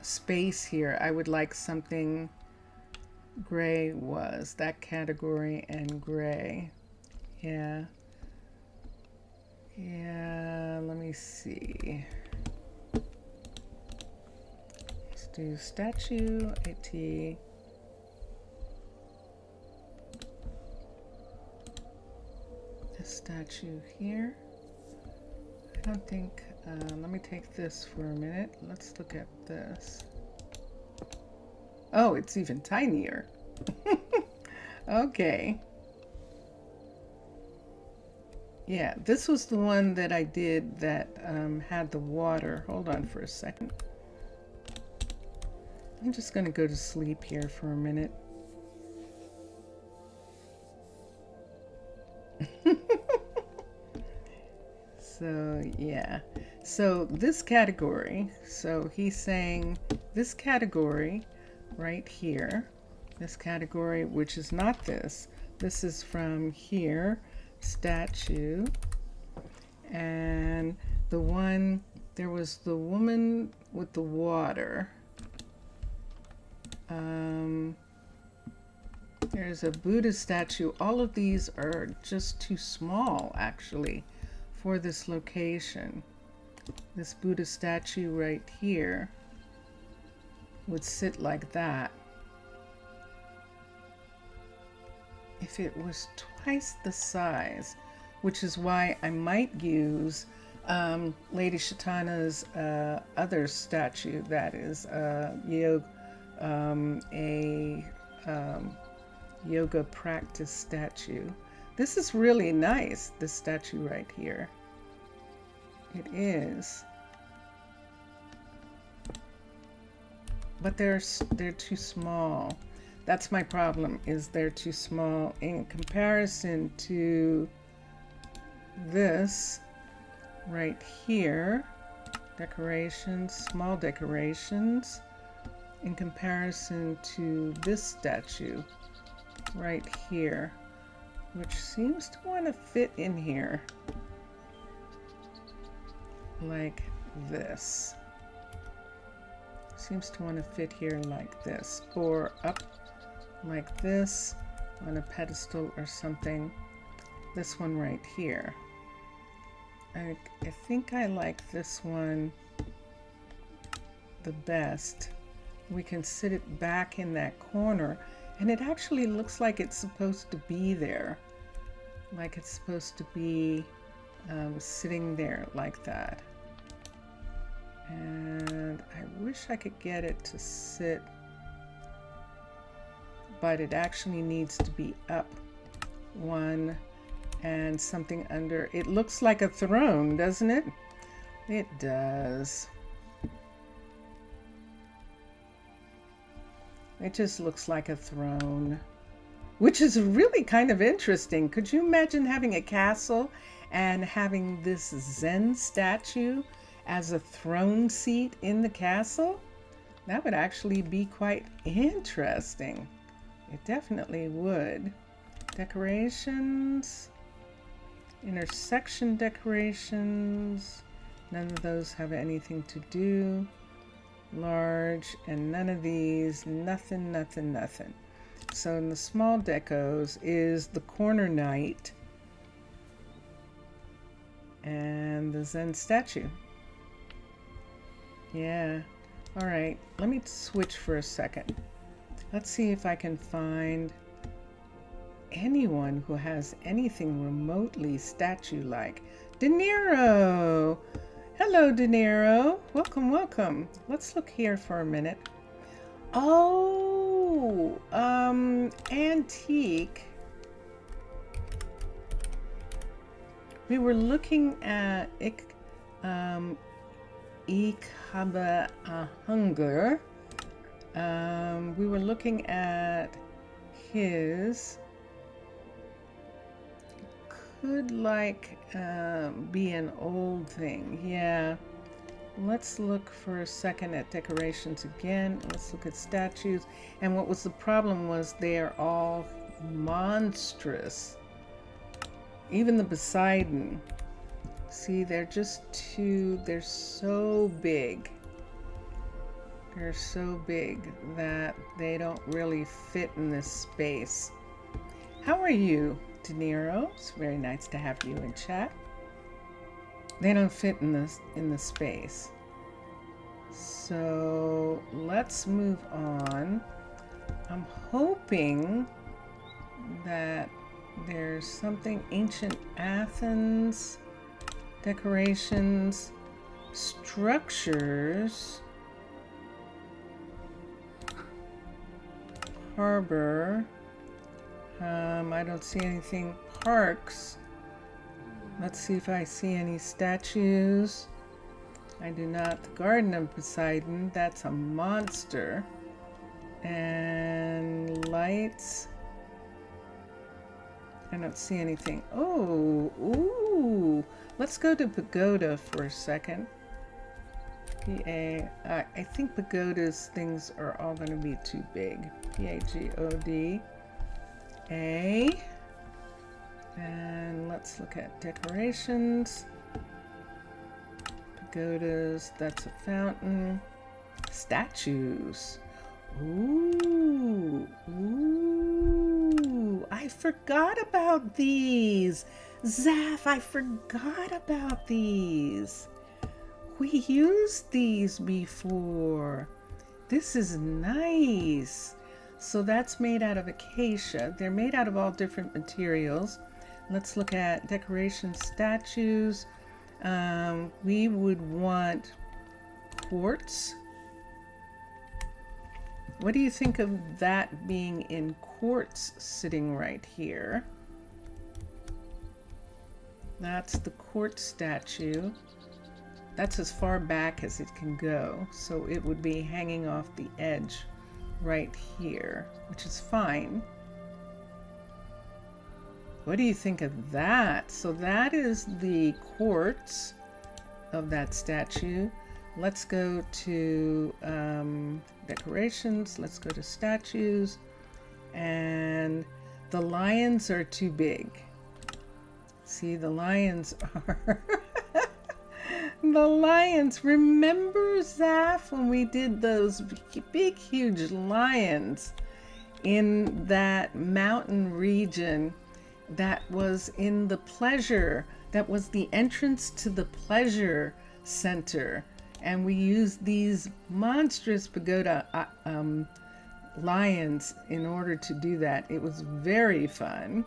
space here. I would like something gray was that category and gray. Yeah. Let me see. Let's do statue AT. statue here. I don't think, let me take this for a minute. Let's look at this. Oh, it's even tinier. Okay. Yeah, this was the one that I did that had the water. Hold on for a second. I'm just going to go to sleep here for a minute. So, yeah. So this category, so he's saying this category right here, this category, which is not this. This is from here, statue. And the one, there was the woman with the water. There's a Buddha statue. All of these are just too small, actually, for this location. This Buddha statue right here would sit like that. If it was twice the size, which is why I might use Lady Chaitana's other statue, that is a yoga practice statue. This is really nice, this statue right here. It is. But they're too small. That's my problem, is they're too small in comparison to this right here. Decorations, small decorations, in comparison to this statue right here, which seems to want to fit in here like this. Seems to want to fit here like this, or up like this on a pedestal or something. This one right here. I think I like this one the best. We can sit it back in that corner, and it actually looks like it's supposed to be there. Like it's supposed to be sitting there like that. And I wish I could get it to sit, but it actually needs to be up one and something under. It looks like a throne, doesn't it? It does. It just looks like a throne, which is really kind of interesting. Could you imagine having a castle and having this Zen statue as a throne seat in the castle? That would actually be quite interesting. It definitely would. Decorations, intersection decorations, none of those have anything to do. Large, and none of these, nothing, nothing, nothing. So in the small decos is the corner knight and the Zen statue. Yeah. All right, let me switch for a second. Let's see if I can find anyone who has anything remotely statue-like. De Niro! Hello, De Niro. Welcome, welcome. Let's look here for a minute. Oh, antique. We were looking at Ikaba Hunger. We were looking at his. Could like be an old thing. Yeah. Let's look for a second at decorations again. Let's look at statues. And what was the problem was they're all monstrous. Even the Poseidon. See, they're so big. They're so big that they don't really fit in this space. How are you, De Niro? It's very nice to have you in chat. They don't fit in the space. So let's move on. I'm hoping that There's something ancient Athens, decorations, structures, harbor. I don't see anything. Parks. Let's see if I see any statues. I do not. The Garden of Poseidon, that's a monster. And lights. I don't see anything. Oh, ooh. Let's go to pagoda for a second. I think pagoda's things are all going to be too big. Pagoda. And let's look at decorations. Pagodas, that's a fountain. Statues. Ooh, ooh, I forgot about these. Zaf, I forgot about these. We used these before. This is nice. So that's made out of acacia. They're made out of all different materials. Let's look at decoration statues. We would want quartz. What do you think of that being in quartz sitting right here? That's the quartz statue. That's as far back as it can go. So it would be hanging off the edge right here, which is fine. What do you think of that? So that is the quartz of that statue. Let's go to decorations. Let's go to statues. And the lions are too big. See, the lions are... The lions. Remember, Zaf, when we did those big, huge lions in that mountain region that was in the pleasure, that was the entrance to the pleasure center. And we used these monstrous pagoda lions in order to do that. It was very fun.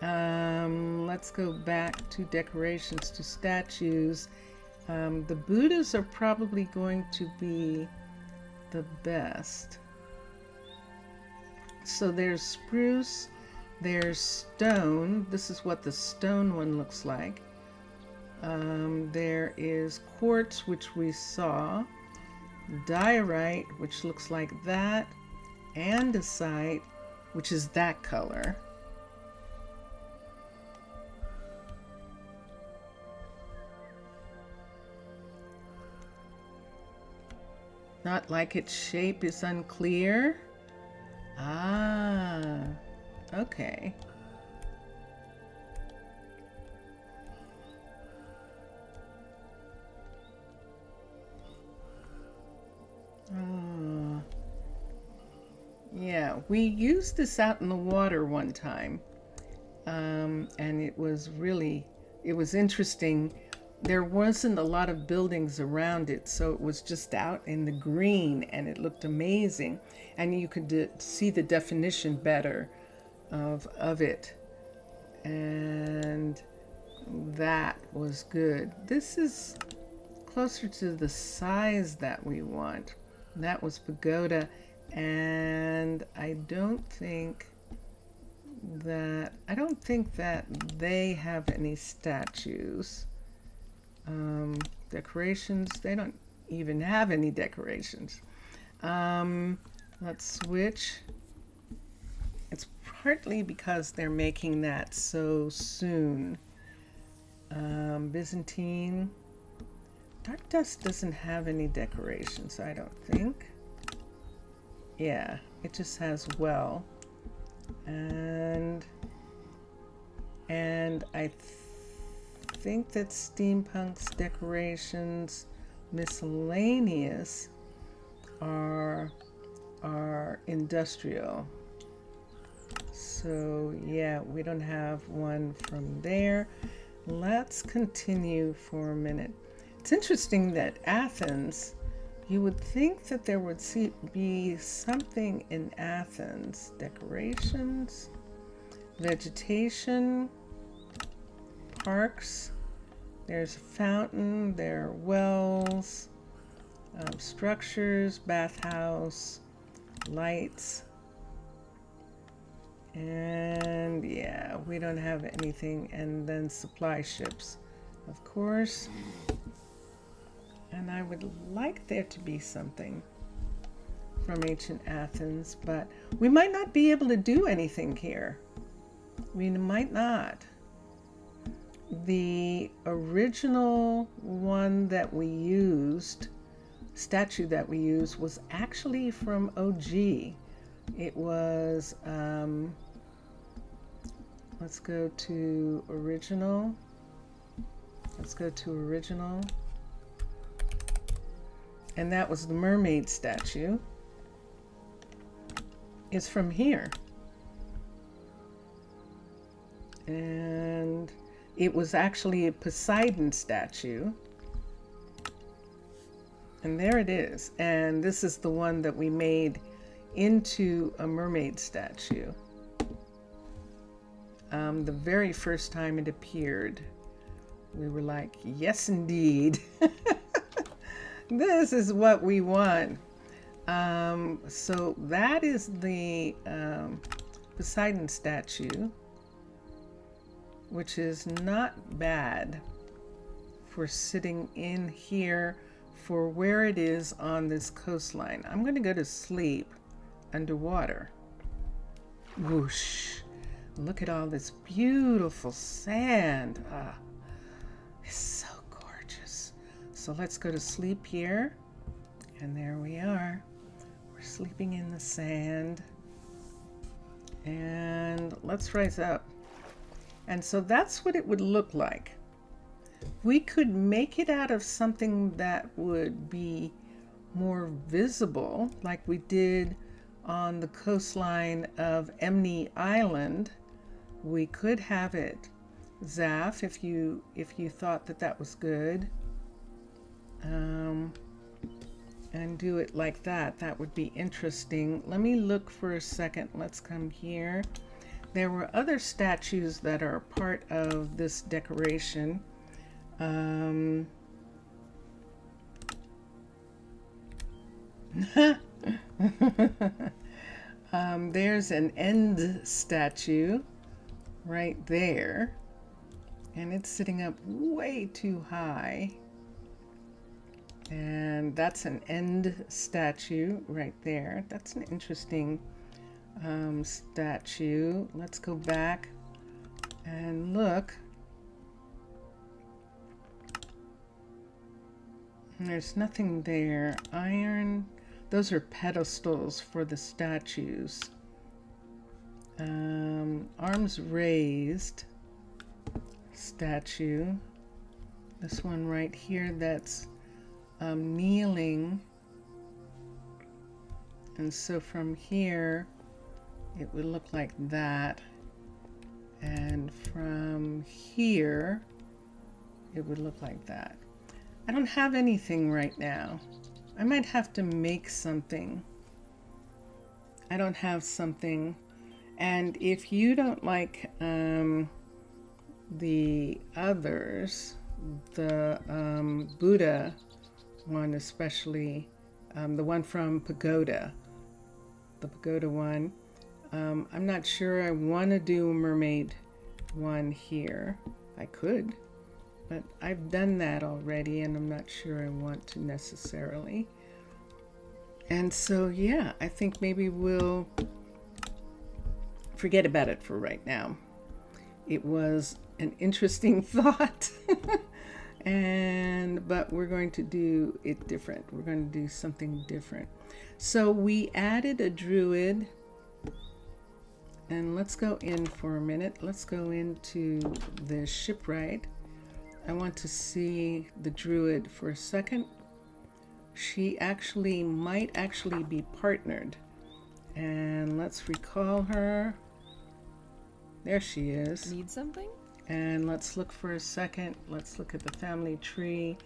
Let's go back to decorations, to statues. The Buddhas are probably going to be the best. So there's spruce, there's stone. This is what the stone one looks like. There is quartz, which we saw, diorite, which looks like that, andesite, which is that color. Not like its shape is unclear. Ah, okay. Oh, yeah, we used this out in the water one time. And it was interesting. There wasn't a lot of buildings around it, so it was just out in the green, and it looked amazing. And you could see the definition better of it. And that was good. This is closer to the size that we want. That was pagoda, and I don't think that they have any statues. Decorations, they don't even have any decorations. Let's switch. It's partly because they're making that so soon. Byzantine. Dark dust doesn't have any decorations, I don't think. Yeah, it just has well. And I think that steampunk's decorations, miscellaneous, are industrial. So yeah, we don't have one from there. Let's continue for a minute. It's interesting that Athens, you would think that there would be something in Athens. Decorations, vegetation, parks. There's a fountain, there are wells, structures, bathhouse, lights. And yeah, we don't have anything. And then supply ships, of course. And I would like there to be something from ancient Athens, but we might not be able to do anything here. We might not. The original one that we used, statue that we used, was actually from OG. It was, let's go to original. Let's go to original. And that was the mermaid statue. It's from here. And it was actually a Poseidon statue. And there it is. And this is the one that we made into a mermaid statue. The very first time it appeared, we were like, yes, indeed. This is what we want. So that is the Poseidon statue, which is not bad for sitting in here for where it is on this coastline. I'm going to go to sleep underwater. Whoosh. Look at all this beautiful sand. Ah, it's so gorgeous. So let's go to sleep here. And there we are. We're sleeping in the sand. And let's rise up. And so that's what it would look like. We could make it out of something that would be more visible, like we did on the coastline of Emney Island. We could have it Zaf if you thought that that was good, and do it like that. That would be interesting. Let me look for a second. Let's come here. There were other statues that are part of this decoration. There's an end statue right there, and it's sitting up way too high. And that's an end statue right there. That's an interesting statue. Let's go back and look. There's nothing there. Iron, those are pedestals for the statues. Arms raised statue. This one right here, that's kneeling. And so from here, it would look like that. And from here, it would look like that. I don't have anything right now. I might have to make something. I don't have something. And if you don't like the others, the Buddha one especially, the one from Pagoda, the Pagoda one, I'm not sure I want to do a mermaid one here. I could, but I've done that already and I'm not sure I want to necessarily. And so yeah, I think maybe we'll forget about it for right now. It was an interesting thought. But we're going to do it different. We're going to do something different. So we added a druid, and let's go in for a minute. Let's go into the shipwright. I want to see the druid for a second. She might actually be partnered. And let's recall her. There she is. Need something? And let's look for a second. Let's look at the family tree.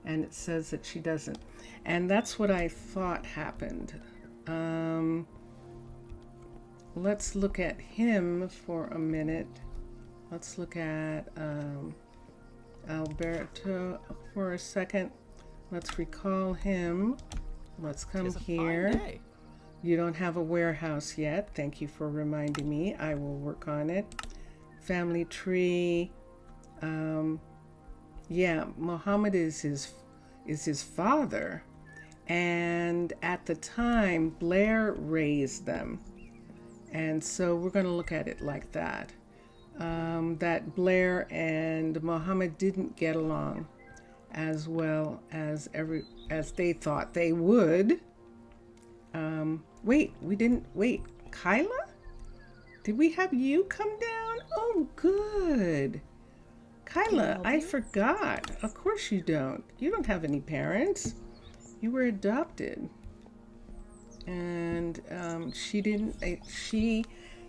And it says that she doesn't. And that's what I thought happened. let's look at him for a minute. Let's look at Alberto for a second. Let's recall him. Let's come here. You don't have a warehouse yet. Thank you for reminding me. I will work on it. Family tree. Yeah, Muhammad is his father. And at the time, Blair raised them. And so we're going to look at it like that. That Blair and Muhammad didn't get along as well as they thought they would. Wait, Kyla? Did we have you come down? Oh, good. Kyla, I forgot. Of course you don't. You don't have any parents. You were adopted. And she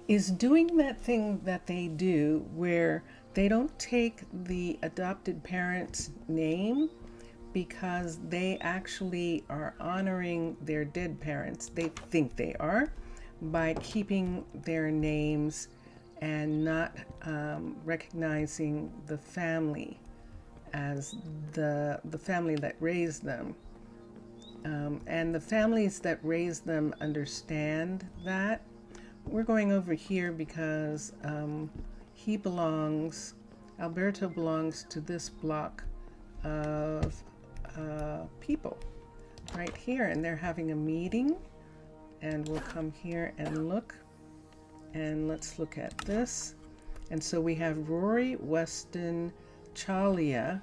is doing that thing that they do where they don't take the adopted parent's name because they actually are honoring their dead parents. They think they are, by keeping their names and not recognizing the family as the family that raised them. And the families that raised them understand that. We're going over here because Alberto belongs to this block of people right here, and they're having a meeting, and we'll come here and look, and let's look at this. And so we have Rory, Weston, Chalia,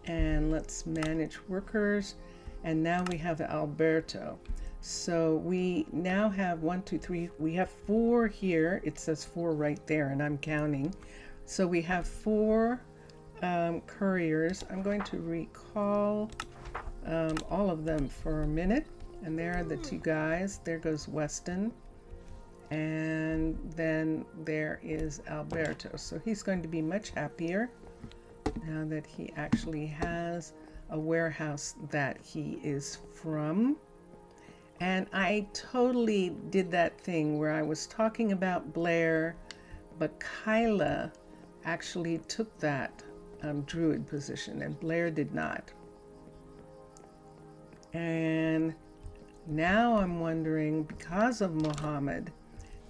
and let's manage workers, and now we have Alberto. So we now have 1, 2, 3, we have 4 here. It says 4 right there, and I'm counting. So we have 4 couriers. I'm going to recall all of them for a minute. And there are the 2 guys. There goes Weston. And then there is Alberto. So he's going to be much happier now that he actually has a warehouse that he is from. And I totally did that thing where I was talking about Blair, but Kyla actually took that druid position, and Blair did not. And now I'm wondering, because of Muhammad,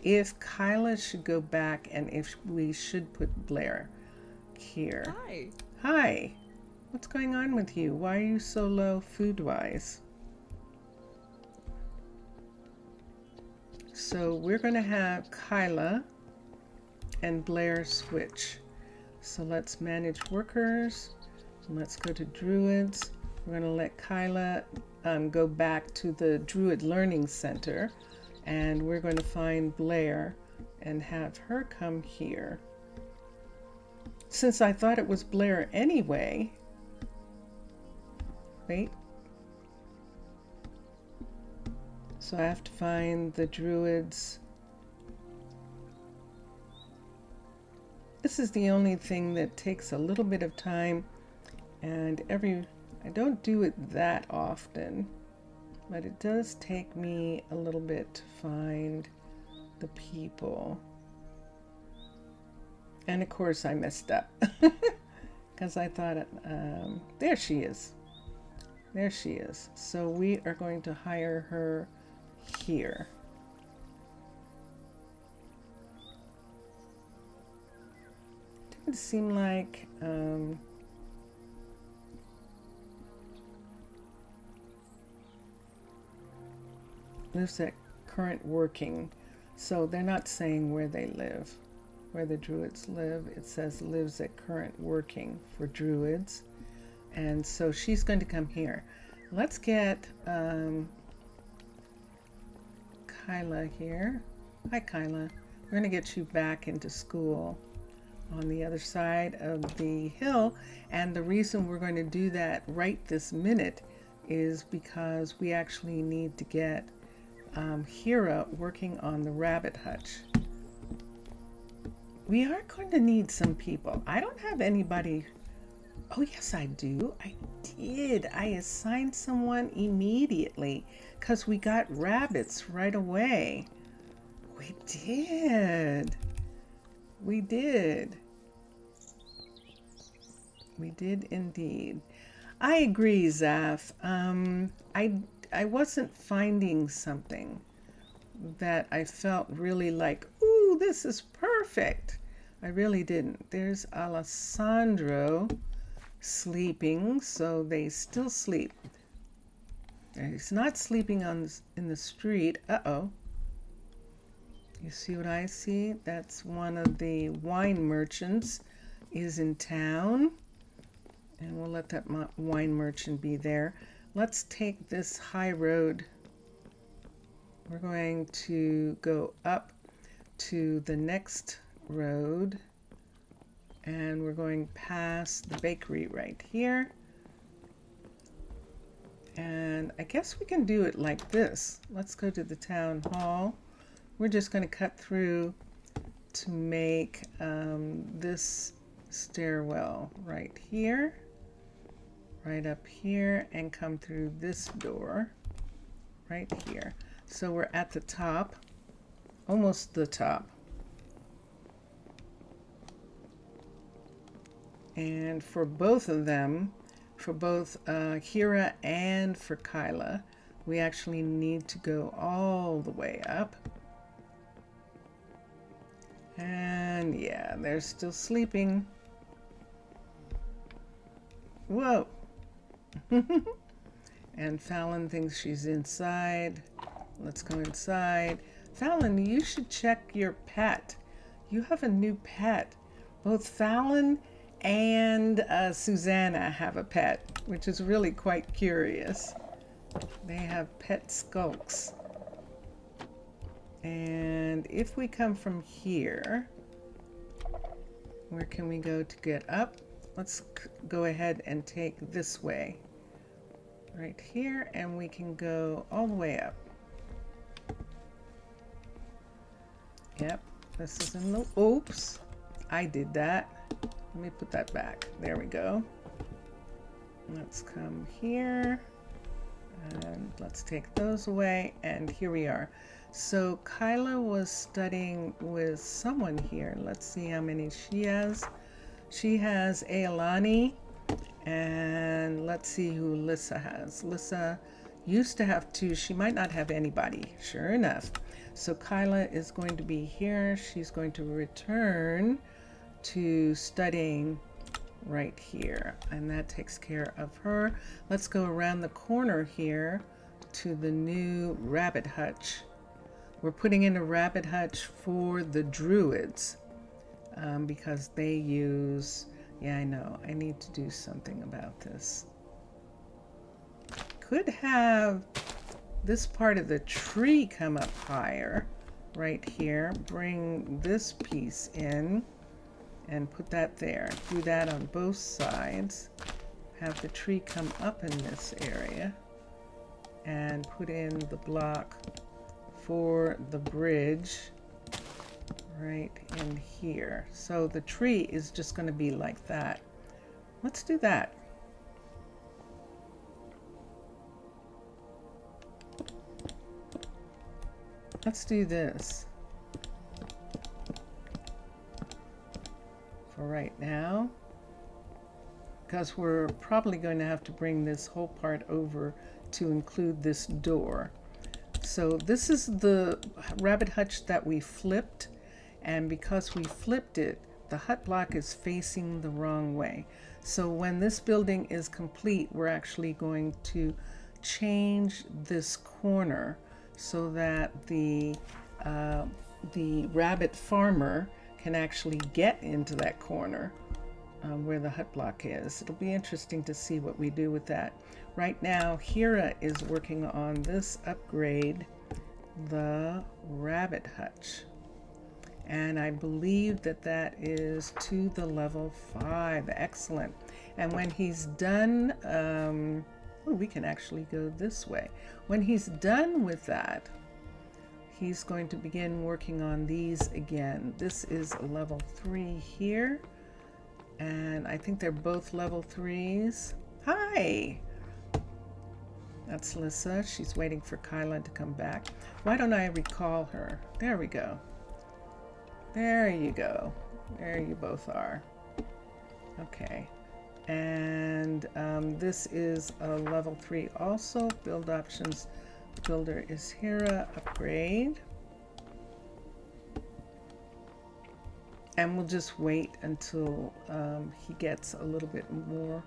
if Kyla should go back and if we should put Blair here. Hi. What's going on with you? Why are you so low food-wise? So we're going to have Kyla and Blair switch. So let's manage workers. Let's go to druids. We're going to let Kyla go back to the Druid Learning Center, and we're going to find Blair and have her come here. Since I thought it was Blair anyway. Wait. So I have to find the druids. This is the only thing that takes a little bit of time, and I don't do it that often, but it does take me a little bit to find the people. And of course I messed up because I thought, there she is. There she is. So we are going to hire her here. Didn't seem like lives at current working. So they're not saying where they live, where the druids live. It says lives at current working for druids. And so she's going to come here. Let's get Kyla here. Hi, Kyla. We're going to get you back into school on the other side of the hill. And the reason we're going to do that right this minute is because we actually need to get Hira working on the rabbit hutch. We are going to need some people. I don't have anybody. Oh, yes, I do. I did. I assigned someone immediately because we got rabbits right away. We did. We did. We did indeed. I agree, Zaf. I wasn't finding something that I felt really like, ooh, this is perfect. I really didn't. There's Alessandro sleeping, so they still sleep. He's not sleeping in the street. Uh-oh. You see what I see? That's one of the wine merchants is in town. And we'll let that wine merchant be there. Let's take this high road. We're going to go up to the next road. And we're going past the bakery right here. And I guess we can do it like this. Let's go to the town hall. We're just going to cut through to make this stairwell right here, right up here, and come through this door right here. So we're at the top, almost the top. And for both of them, for both Hira and for Kyla, we actually need to go all the way up. And yeah, they're still sleeping. Whoa. And Fallon thinks she's inside. Let's go inside. Fallon, you should check your pet. You have a new pet. Both Fallon and Susanna have a pet, which is really quite curious. They have pet skulks. And if we come from here, where can we go to get up? Let's go ahead and take this way. Right here, and we can go all the way up. Yep, this is in the, oops, I did that. Let me put that back. There we go. Let's come here, and let's take those away, and here we are. So Kyla was studying with someone here. Let's see how many she has. She has Ailani, and let's see who Lissa has. Lissa used to have 2. She might not have anybody, sure enough. So Kyla is going to be here. She's going to return to studying right here, and that takes care of her. Let's go around the corner here to the new rabbit hutch. We're putting in a rabbit hutch for the druids because they use, yeah, I know, I need to do something about this. Could have this part of the tree come up higher right here. Bring this piece in and put that there. Do that on both sides. Have the tree come up in this area and put in the block for the bridge right in here. So the tree is just going to be like that. Let's do that. Let's do this for right now, because we're probably going to have to bring this whole part over to include this door. So this is the rabbit hutch that we flipped, and because we flipped it, the hut block is facing the wrong way. So when this building is complete, we're actually going to change this corner so that the rabbit farmer can actually get into that corner where the hut block is. It'll be interesting to see what we do with that. Right now, Hira is working on this upgrade, the rabbit hutch. And I believe that that is to the level 5. Excellent. And when he's done, oh, we can actually go this way. When he's done with that, he's going to begin working on these again. This is level 3 here. And I think they're both level 3s. Hi! That's Lissa. She's waiting for Kyla to come back. Why don't I recall her? There we go. There you go. There you both are. Okay. And this is a level 3 also. Build options. Builder is Hera. Upgrade. And we'll just wait until he gets a little bit more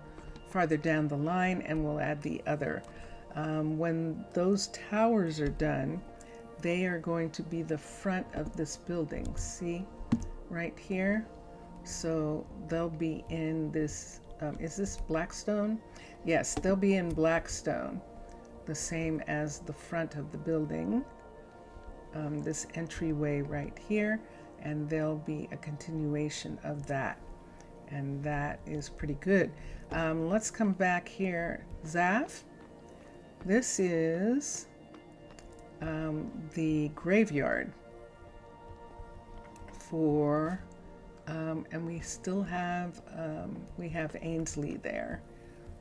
farther down the line, and we'll add the other. When those towers are done, they are going to be the front of this building. See, right here? So they'll be in this, is this Blackstone? Yes, they'll be in Blackstone, the same as the front of the building. This entryway right here, and there'll be a continuation of that. And that is pretty good. Let's come back here. Zaf, this is the graveyard for, and we still have, we have Ainsley there.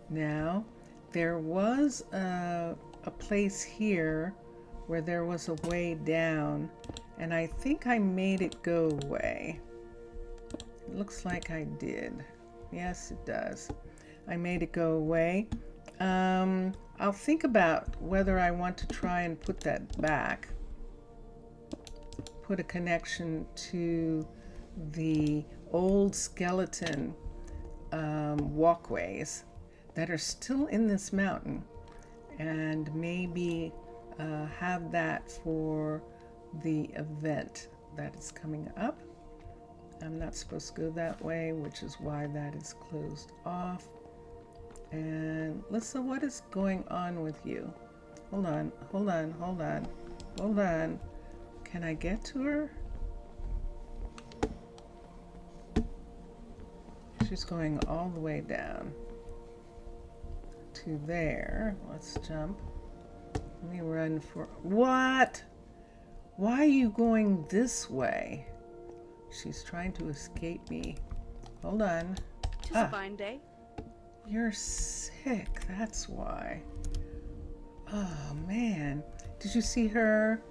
Now, there was a place here where there was a way down, and I think I made it go away. It looks like I did. Yes, it does. I made it go away. I'll think about whether I want to try and put that back. Put a connection to the old skeleton walkways that are still in this mountain, and maybe have that for the event that is coming up. I'm not supposed to go that way, which is why that is closed off. And Lissa, what is going on with you? Hold on, hold on, hold on, hold on. Can I get to her? She's going all the way down to there. Let's jump. Let me run for, what? Why are you going this way? She's trying to escape me. Hold on. Just a fine day. You're sick, that's why. Oh man. Did you see her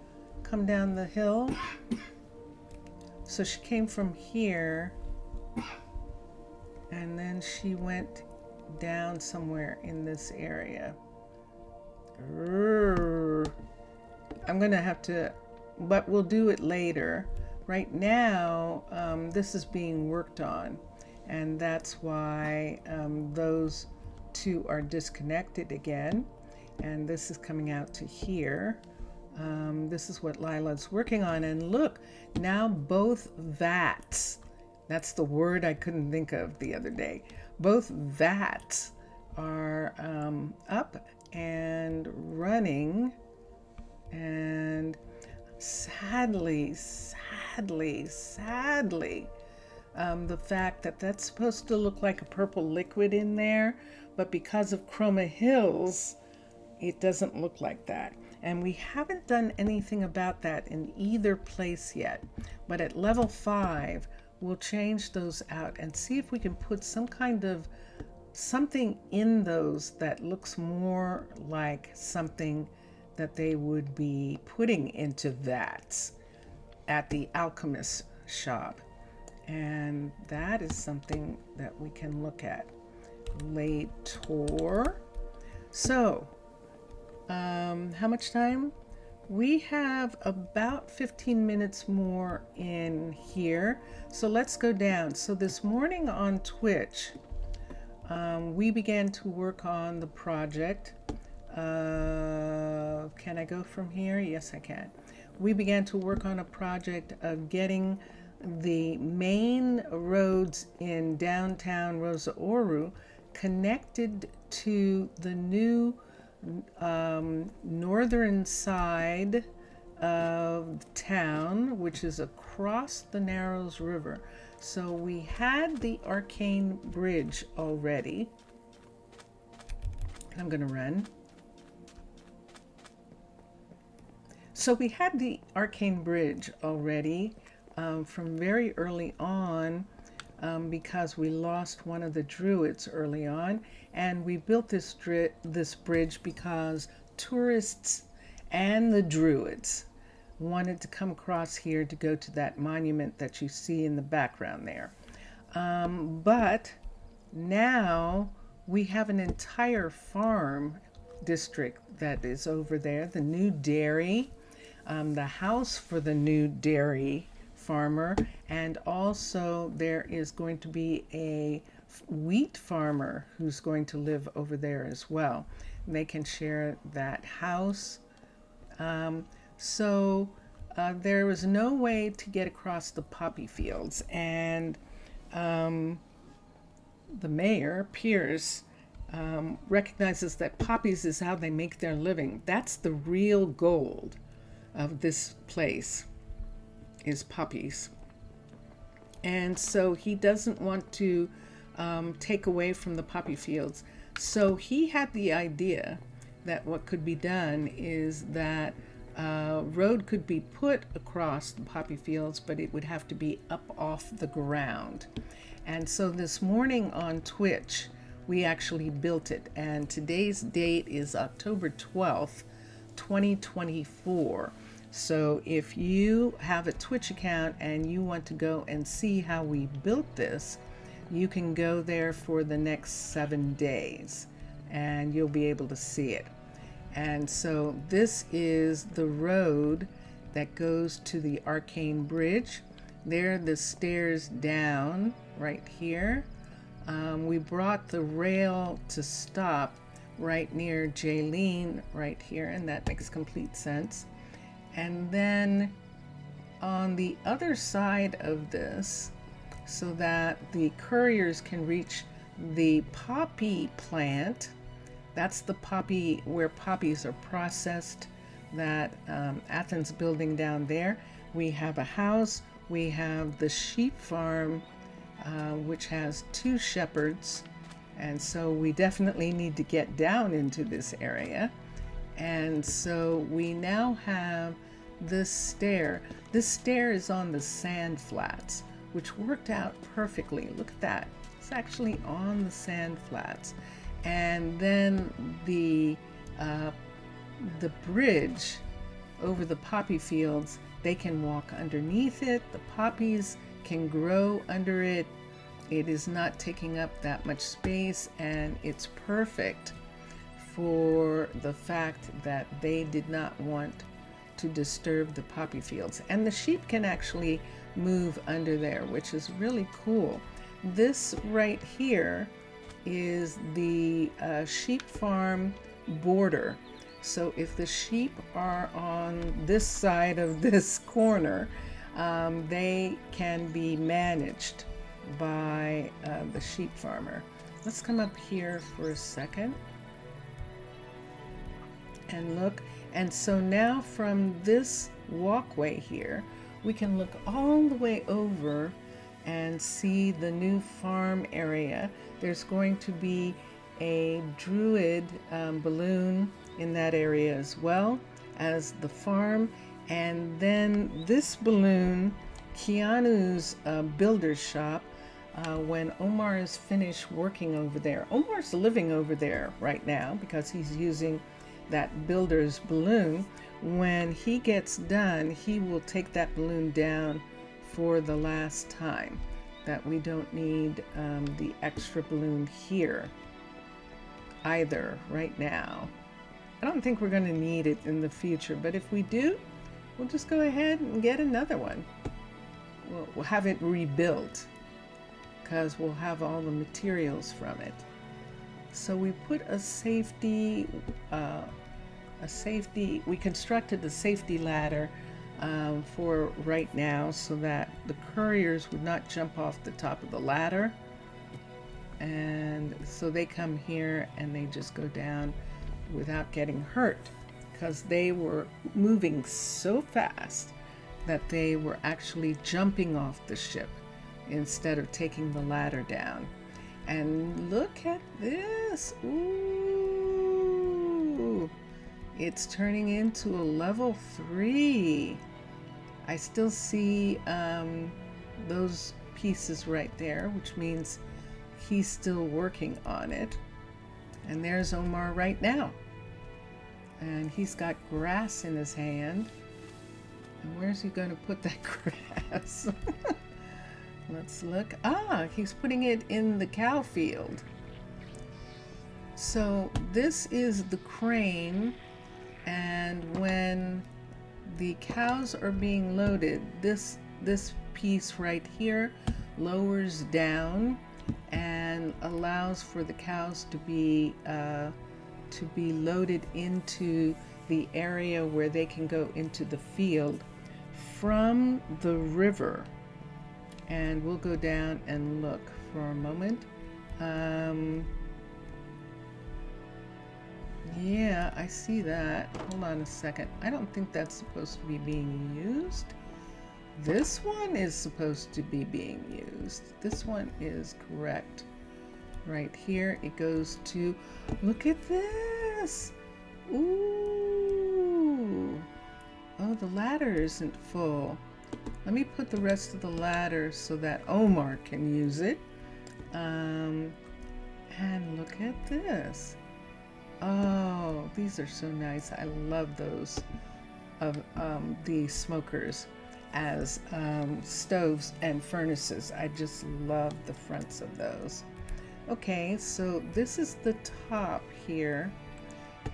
come down the hill? So she came from here, and then she went down somewhere in this area. I'm gonna have to, but we'll do it later. Right now, this is being worked on, and that's why those two are disconnected again, and this is coming out to here. This is what Lila's working on, and look, now both vats, that's the word I couldn't think of the other day, both vats are up and running, and sadly, the fact that that's supposed to look like a purple liquid in there, but because of Chroma Hills, it doesn't look like that. And we haven't done anything about that in either place yet. But at level 5, we'll change those out and see if we can put some kind of something in those that looks more like something that they would be putting into vats at the alchemist shop. And that is something that we can look at later. So, how much time? We have about 15 minutes more in here. So let's go down. So this morning on Twitch, we began to work on the project. Can I go from here? Yes, I can. We began to work on a project of getting the main roads in downtown Rosa Ouro connected to the new northern side of town, which is across the Narrows River. So we had the arcane bridge already. I'm going to run. So we had the arcane bridge already from very early on, because we lost one of the druids early on, and we built this bridge because tourists and the Druids wanted to come across here to go to that monument that you see in the background there. But now we have an entire farm district that is over there, the new dairy, the house for the new dairy farmer, and also there is going to be a wheat farmer who's going to live over there as well. And they can share that house. So there was no way to get across the poppy fields, and the mayor, Pierce, recognizes that poppies is how they make their living. That's the real gold of this place, is poppies. And so he doesn't want to take away from the poppy fields. So he had the idea that what could be done is that a road could be put across the poppy fields, but it would have to be up off the ground. And so this morning on Twitch, we actually built it. And today's date is October 12th, 2024. So if you have a Twitch account and you want to go and see how we built this, you can go there for the next 7 days and you'll be able to see it. And so this is the road that goes to the Arcane Bridge. There are the stairs down right here. We brought the rail to stop right near Jaylene right here, and that makes complete sense. And then on the other side of this, so that the couriers can reach the poppy plant, that's the poppy where poppies are processed, that Athens building down there. We have a house, we have the sheep farm, which has 2 shepherds, and so we definitely need to get down into this area. And so we now have this stair. This stair is on the sand flats, which worked out perfectly. Look at that. It's actually on the sand flats. And then the bridge over the poppy fields, they can walk underneath it. The poppies can grow under it. It is not taking up that much space, and it's perfect for the fact that they did not want to disturb the poppy fields. And the sheep can actually move under there, which is really cool. This right here is the sheep farm border. So if the sheep are on this side of this corner, they can be managed by the sheep farmer. Let's come up here for a second and look. And so now from this walkway here, we can look all the way over and see the new farm area. There's going to be a druid balloon in that area as well as the farm. And then this balloon, Keanu's builder's shop, when Omar is finished working over there. Omar's living over there right now because he's using that builder's balloon. When he gets done, he will take that balloon down for the last time, that we don't need the extra balloon here either right now. I don't think we're going to need it in the future, but if we do, we'll just go ahead and get another one. We'll have it rebuilt because we'll have all the materials from it. So we put a safety, we constructed the safety ladder for right now so that the couriers would not jump off the top of the ladder. And so they come here and they just go down without getting hurt, because they were moving so fast that they were actually jumping off the ship instead of taking the ladder down. And look at this. Ooh, it's turning into a level 3. I still see those pieces right there, which means he's still working on it. And there's Omar right now. And he's got grass in his hand. And where's he going to put that grass? Let's look. Ah, he's putting it in the cow field. So this is the crane, and when the cows are being loaded, this piece right here lowers down and allows for the cows to be loaded into the area where they can go into the field from the river. And we'll go down and look for a moment. Yeah, I see that. Hold on a second. I don't think that's supposed to be being used. This one is supposed to be being used. This one is correct. Right here, it goes to, look at this. Ooh. Oh, the ladder isn't full. Let me put the rest of the ladder so that Omar can use it. And look at this. Oh, these are so nice. I love those of the smokers as stoves and furnaces. I just love the fronts of those. Okay, so this is the top here.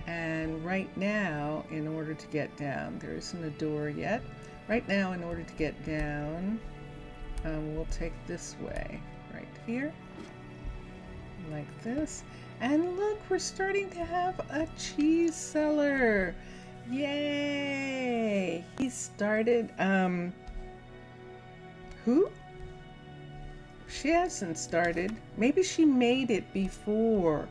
And right now, in order to get down, there isn't a door yet. Right now, in order to get down, we'll take this way, right here, like this. And look, we're starting to have a cheese cellar. Yay! He started, who? She hasn't started. Maybe she made it before.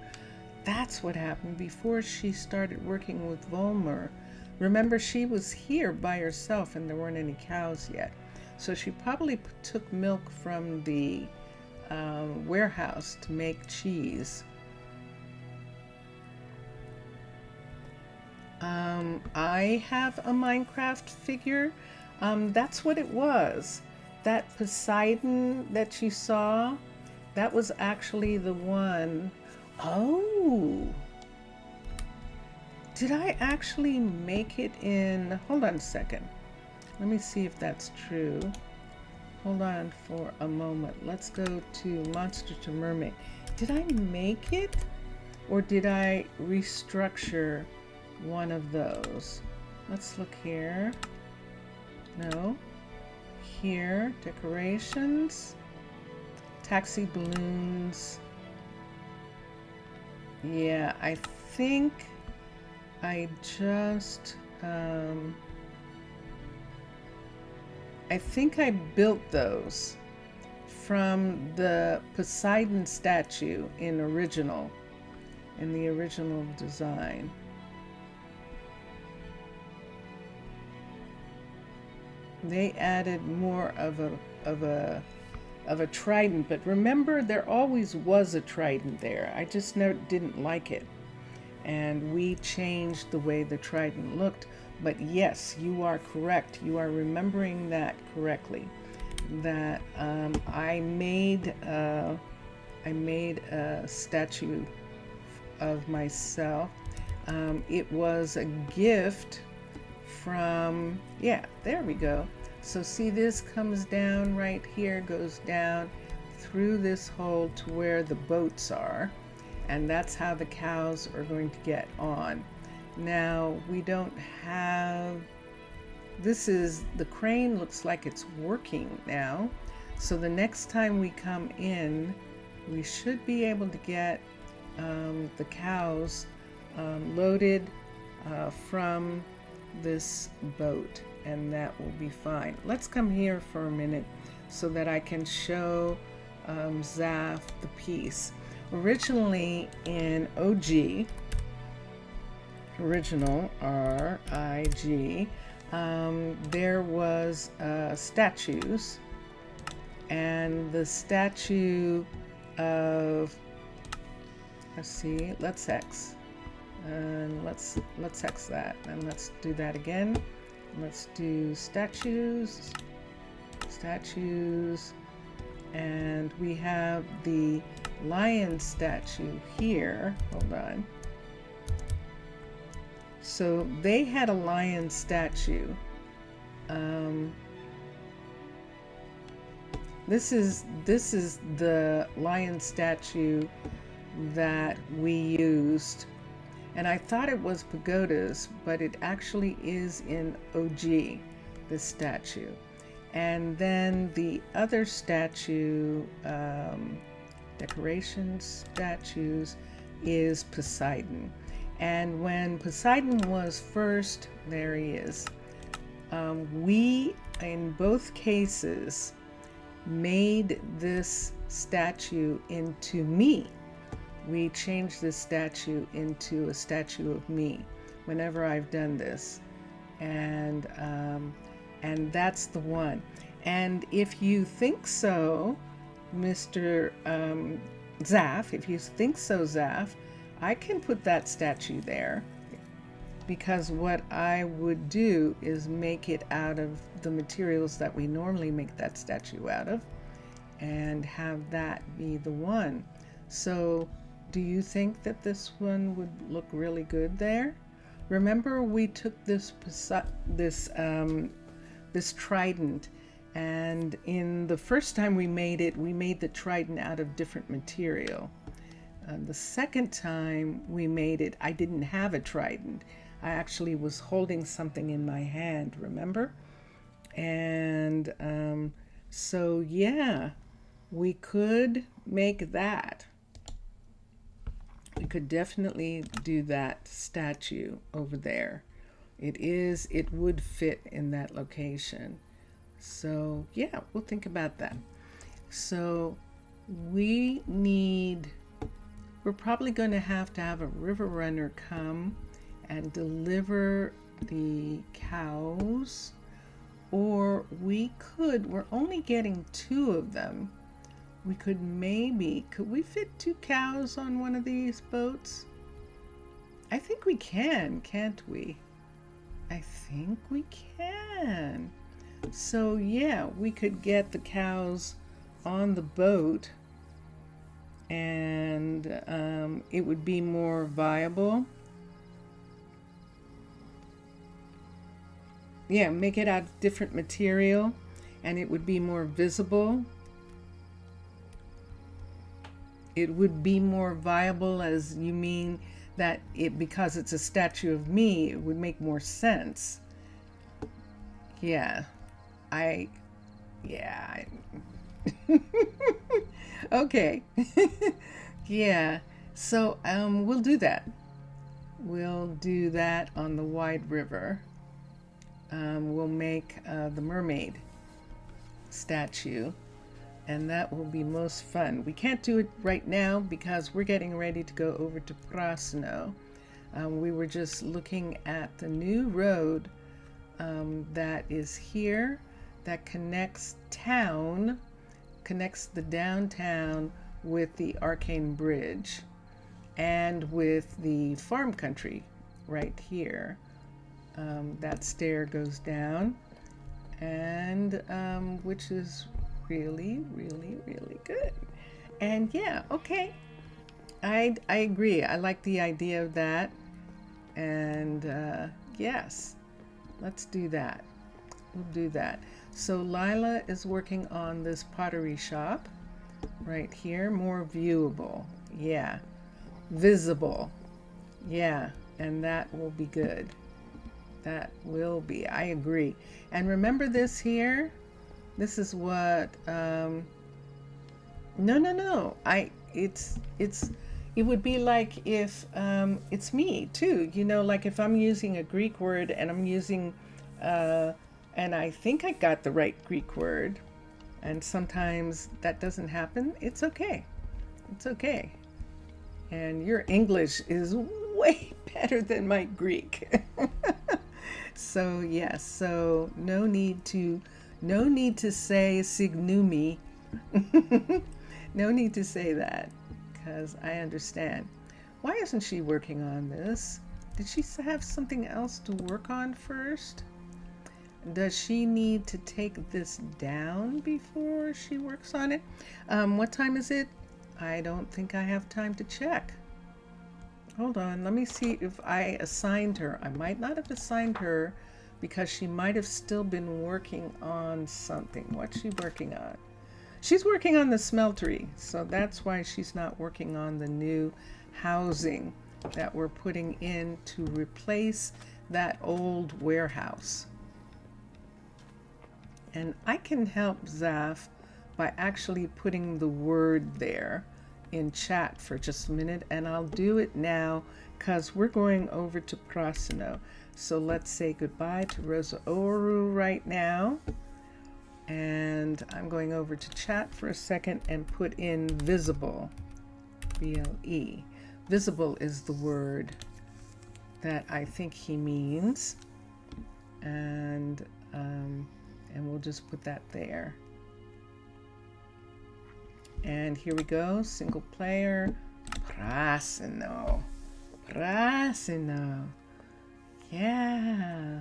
That's what happened before she started working with Volmer. Remember, she was here by herself and there weren't any cows yet. So she probably took milk from the warehouse to make cheese. I have a Minecraft figure. That's what it was. That Poseidon that you saw, that was actually the one. Oh, did I actually make it in? Hold on a second. Let me see if that's true. Hold on for a moment. Let's go to Monster to Mermaid. Did I make it? Or did I restructure one of those? Let's look here. No. Here, decorations, taxi balloons. Yeah, I think I just, I think I built those from the Poseidon statue in the original design. They added more of a trident, but remember, there always was a trident there. I just didn't like it, and we changed the way the trident looked. But yes, you are correct. You are remembering that correctly. That I made a statue of myself. It was a gift from, yeah, there we go. So see, this comes down right here, goes down through this hole to where the boats are, and that's how the cows are going to get on. Now, we don't have, the crane looks like it's working now. So the next time we come in, we should be able to get the cows loaded from this boat, and that will be fine. Let's come here for a minute so that I can show Zaf the piece. Originally in OG, original RIG, there was statues, and the statue of, let's see, let's X. And let's X that, and let's do that again. Let's do statues, and we have the lion statue here. Hold on. So they had a lion statue. Um, this is the lion statue that we used, and I thought it was pagodas, but it actually is in OG, this statue. And then the other statue, decoration statues, is Poseidon. And when Poseidon was first, there he is. We, in both cases, made this statue into me. We changed this statue into a statue of me whenever I've done this. And that's the one. And if you think so, Mr. Zaf, if you think so, Zaf, I can put that statue there, because what I would do is make it out of the materials that we normally make that statue out of, and have that be the one. So do you think that this one would look really good there? Remember, we took this trident, and in the first time we made it, we made the trident out of different material. The second time we made it, I didn't have a trident. I actually was holding something in my hand, remember? And so yeah, we could make that. We could definitely do that statue over there. It would fit in that location. So yeah, we'll think about that. So we're probably going to have a river runner come and deliver the cows, or we're only getting 2 of them. Could we fit 2 cows on one of these boats? I think we can, can't we? I think we can. So yeah, we could get the cows on the boat, and it would be more viable. Yeah, make it out of different material, and it would be more visible. It would be more viable, as you mean that because it's a statue of me, it would make more sense. Yeah, okay. Yeah, so we'll do that. We'll do that on the wide river. We'll make the mermaid statue, and that will be most fun. We can't do it right now because we're getting ready to go over to Prasino. We were just looking at the new road that is here, that connects the downtown with the Arcane Bridge and with the farm country right here. That stair goes down, and which is really, really, really good. And yeah, okay, I agree. I like the idea of that, and yes, let's do that. We'll do that. So Lila is working on this pottery shop right here. More viewable, yeah, visible, yeah, and that will be good. That will be, I agree. And remember this here? This is what, no. It would be like if, it's me too, like if I'm using a Greek word and I'm using, and I think I got the right Greek word, and sometimes that doesn't happen, it's okay. It's okay. And your English is way better than my Greek. So yes, so no need to say signumi. No need to say that, because I understand. Why isn't she working on this? Did she have something else to work on first? Does she need to take this down before she works on it? What time is it? I don't think I have time to check. Hold on, let me see if I assigned her. I might not have assigned her because she might have still been working on something. What's she working on? She's working on the smeltery, so that's why she's not working on the new housing that we're putting in to replace that old warehouse. And I can help Zaf by actually putting the word there in chat for just a minute, and I'll do it now because we're going over to Prasino. So let's say goodbye to Rosa Ouro right now, and I'm going over to chat for a second and put in visible, VLE. Visible is the word that I think he means, and we'll just put that there. And here we go, single player, Prasino. Prasino. Yeah.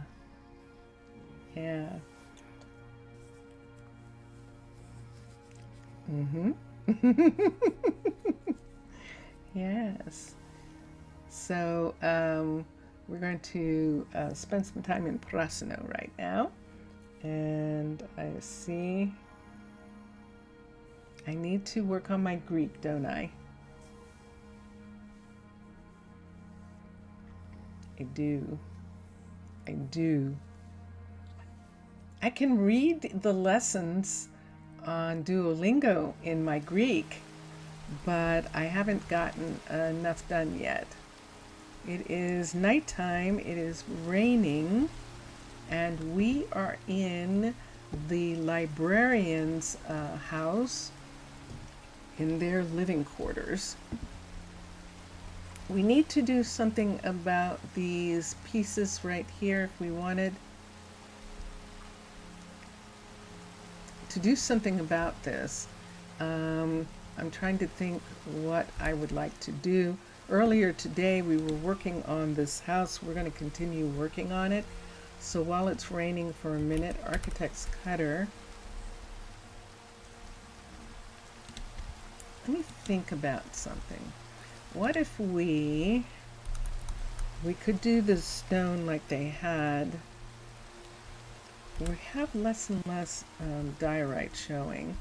Yeah. Yes. So we're going to spend some time in Prasino right now. And I see I need to work on my Greek, don't I? I do. I do. I can read the lessons on Duolingo in my Greek, but I haven't gotten enough done yet. It is nighttime, it is raining, and we are in the librarians' house in their living quarters. We need to do something about these pieces right here if we wanted to do something about this. I'm trying to think what I would like to do. Earlier today we were working on this house. We're going to continue working on it. So while it's raining for a minute, Architect's Cutter. Let me think about something. What if we could do the stone like they had. We have less and less diorite showing.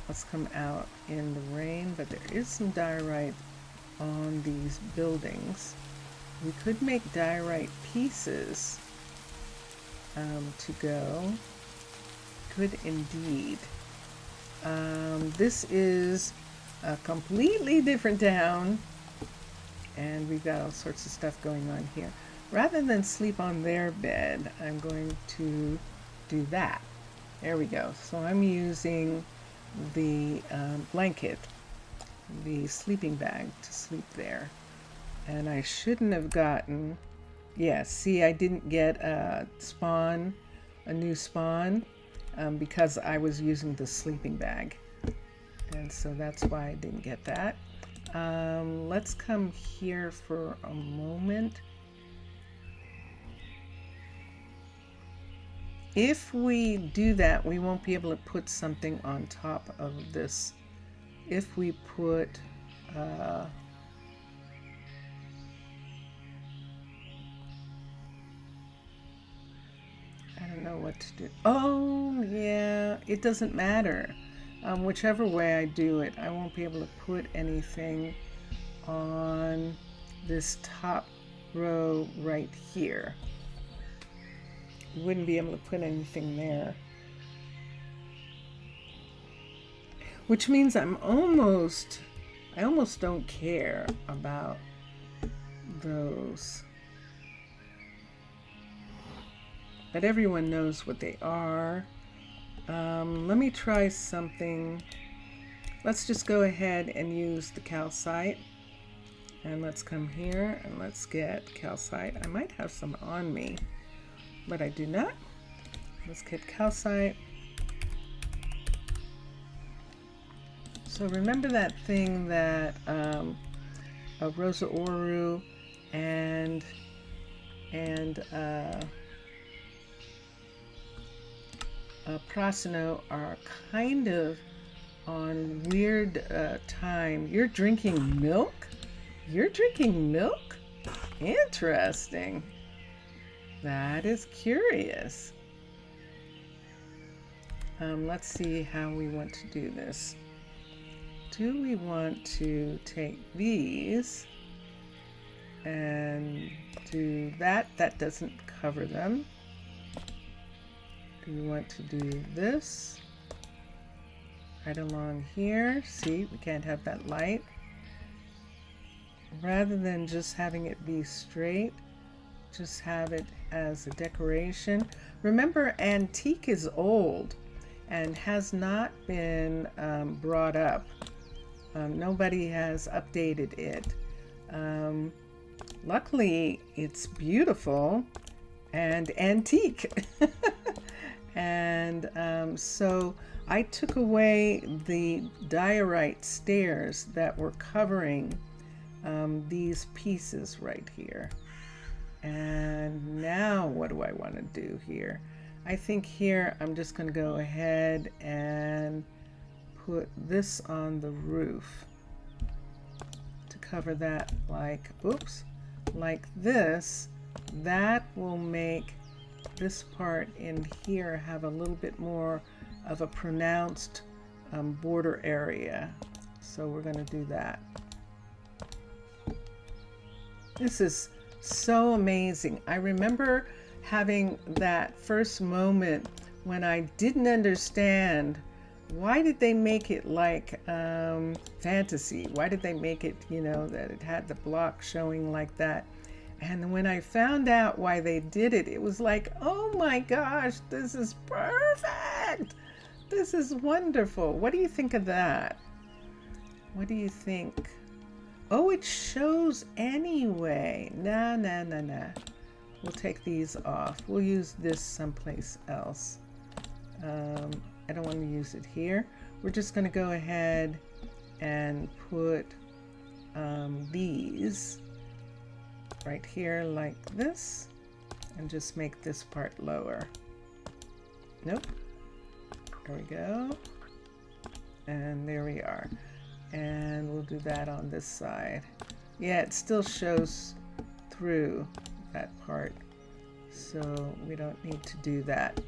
Let's come out in the rain, but there is some diorite on these buildings. We could make diorite pieces to go. Could indeed. This is a completely different town, and we've got all sorts of stuff going on here. Rather than sleep on their bed, I'm going to do that. There we go. So I'm using the blanket, the sleeping bag, to sleep there. And I shouldn't have gotten, yeah, see, I didn't get a new spawn, because I was using the sleeping bag. And so that's why I didn't get that. Let's come here for a moment. If we do that, we won't be able to put something on top of this. If we put I don't know what to do. Oh, yeah, it doesn't matter. Whichever way I do it, I won't be able to put anything on this top row right here. Wouldn't be able to put anything there. Which means I almost don't care about those. But everyone knows what they are. Let me try something. Let's just go ahead and use the calcite. And let's come here and let's get calcite. I might have some on me, but I do not. Let's get calcite. So remember that thing that Rosa Ouro and Prasino are kind of on weird time. You're drinking milk? You're drinking milk? Interesting. That is curious. Let's see how we want to do this. Do we want to take these and do that? That doesn't cover them. Do we want to do this right along here? See, we can't have that light. Rather than just having it be straight, just have it as a decoration. Remember, antique is old and has not been brought up. Nobody has updated it. Luckily, it's beautiful and antique. And so I took away the diorite stairs that were covering these pieces right here. And now what do I want to do here? I think here I'm just going to go ahead and put this on the roof to cover that, like, oops, like this. That will make this part in here have a little bit more of a pronounced border area. So we're going to do that. This is so amazing. I remember having that first moment when I didn't understand, why did they make it like fantasy? Why did they make it, you know, that it had the block showing like that? And when I found out why they did it, it was like, oh my gosh, this is perfect. This is wonderful. What do you think of that? What do you think? Oh, it shows anyway. Nah. We'll take these off. We'll use this someplace else. I don't want to use it here. We're just going to go ahead and put these right here like this and just make this part lower. Nope. There we go. And there we are. And we'll do that on this side. Yeah, it still shows through that part, so we don't need to do that.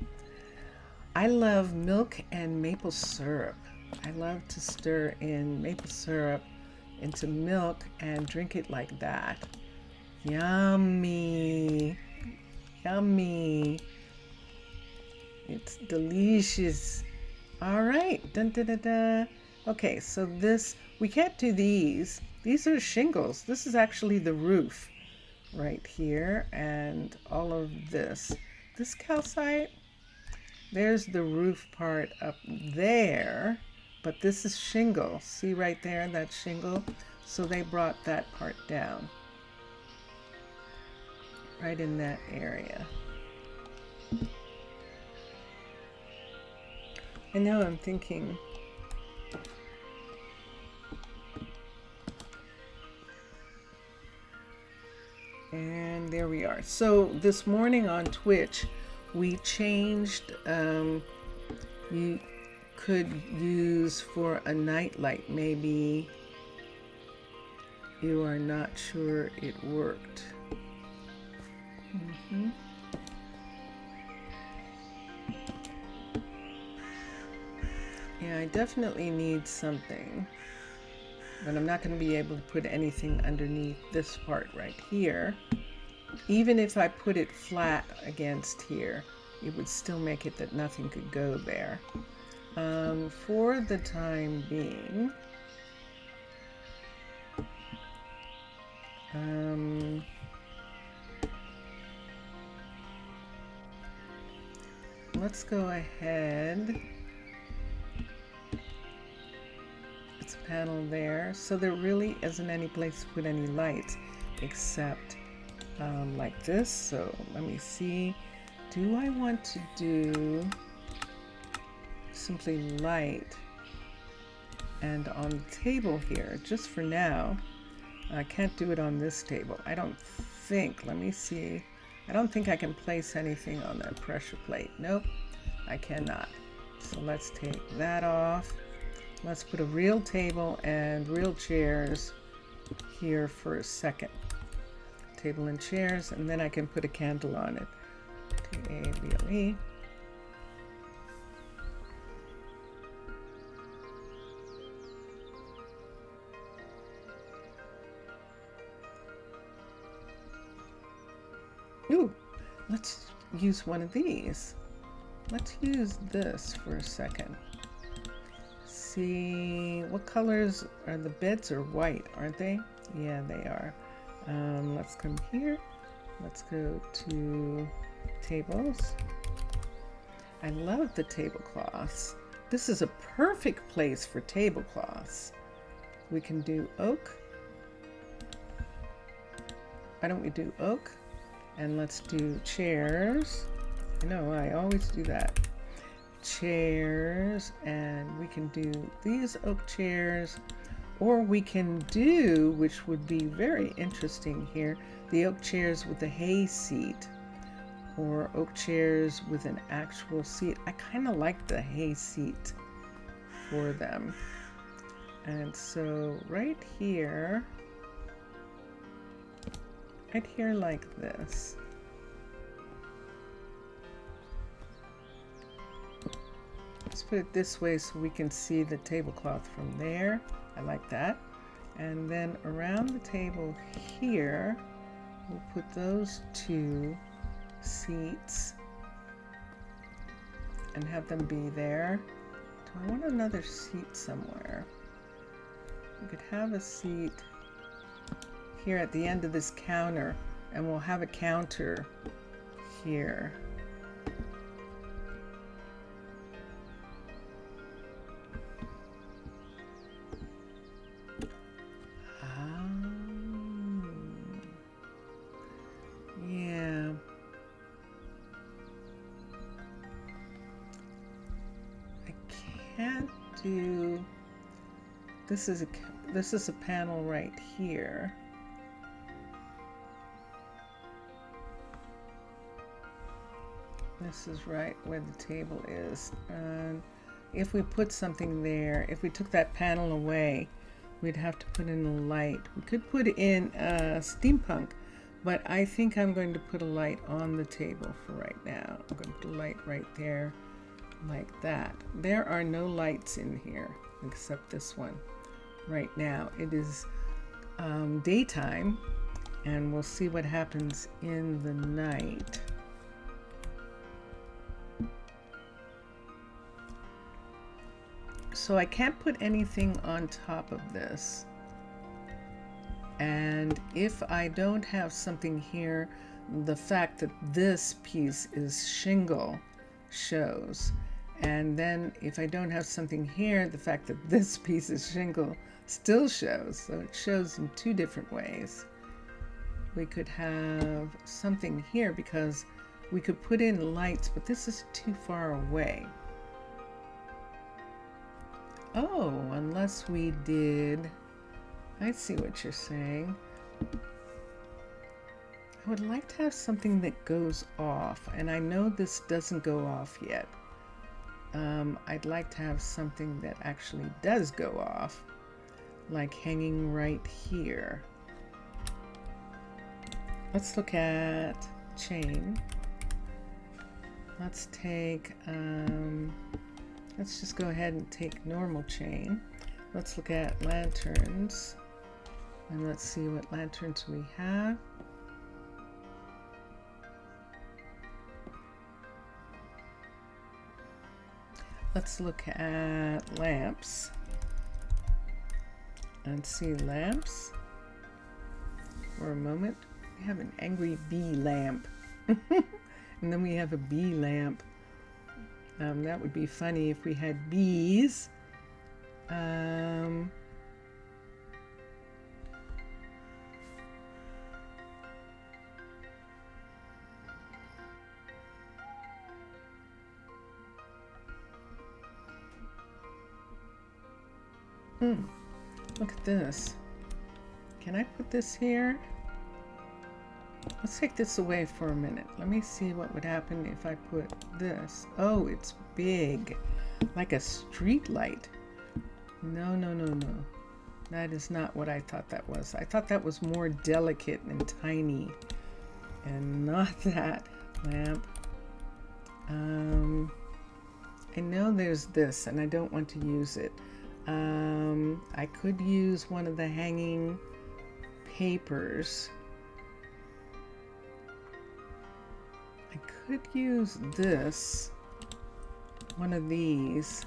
I love milk and maple syrup. I love to stir in maple syrup into milk and drink it like that. Yummy, yummy. It's delicious. All right, dun, dun, dun, dun. Okay, so this, we can't do these. These are shingles. This is actually the roof right here, and all of this. This calcite, there's the roof part up there, but this is shingle. See right there, that shingle? So they brought that part down. Right in that area. I know, I'm thinking, and there we are. So this morning on Twitch, we changed, you could use for a night light. Maybe you are not sure it worked. Yeah, I definitely need something, but I'm not going to be able to put anything underneath this part right here. Even if I put it flat against here, it would still make it that nothing could go there. For the time being, let's go ahead. It's a panel there, so there really isn't any place to put any lights except like this. So let me see. Do I want to do simply light and on the table here, just for now? I can't do it on this table, I don't think. Let me see. I don't think I can place anything on that pressure plate. Nope, I cannot. So let's take that off. Let's put a real table and real chairs here for a second. Table and chairs, and then I can put a candle on it. Table. Ooh, let's use one of these. Let's use this for a second. See, what colors are the beds? Are white, aren't they? Yeah, they are. Let's come here. Let's go to tables. I love the tablecloths. This is a perfect place for tablecloths. We can do oak. Why don't we do oak? And let's do chairs. I know, I always do that. Chairs, and we can do these oak chairs, or we can do, which would be very interesting here, the oak chairs with a hay seat, or oak chairs with an actual seat. I kind of like the hay seat for them. And so right here like this. Let's put it this way so we can see the tablecloth from there. I like that. And then around the table here, we'll put those two seats and have them be there. Do I want another seat somewhere? We could have a seat here at the end of this counter, and we'll have a counter here. Yeah. I can't do. This is a panel right here. This is right where the table is. And if we put something there, if we took that panel away, we'd have to put in a light. We could put in steampunk, but I think I'm going to put a light on the table for right now. I'm going to put a light right there, like that. There are no lights in here except this one. Right now it is daytime, and we'll see what happens in the night. So I can't put anything on top of this. And if I don't have something here, the fact that this piece is shingle shows. And then if I don't have something here, the fact that this piece is shingle still shows. So it shows in two different ways. We could have something here because we could put in lights, but this is too far away. Oh, unless we did, I see what you're saying. I would like to have something that goes off, and I know this doesn't go off yet. I'd like to have something that actually does go off, like hanging right here. Let's look at chain. Let's take, let's just go ahead and take normal chain. Let's look at lanterns, and let's see what lanterns we have. Let's look at lamps and see lamps for a moment. We have an angry bee lamp. And then we have a bee lamp. That would be funny if we had bees. Look at this. Can I put this here? Let's take this away for a minute. Let me see what would happen if I put this. Oh, it's big, like a street light. No, no, no, no. That is not what I thought that was. I thought that was more delicate and tiny, and not that lamp. I know there's this, and I don't want to use it. I could use one of the hanging papers. I could use this, one of these,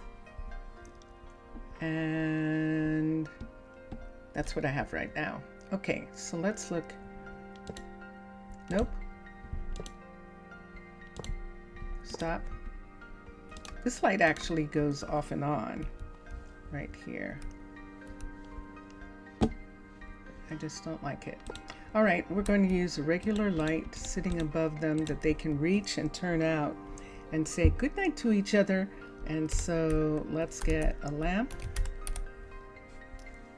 and that's what I have right now. Okay, so let's look. Nope. Stop. This light actually goes off and on right here. I just don't like it. All right, we're going to use a regular light sitting above them that they can reach and turn out and say good night to each other. And so let's get a lamp,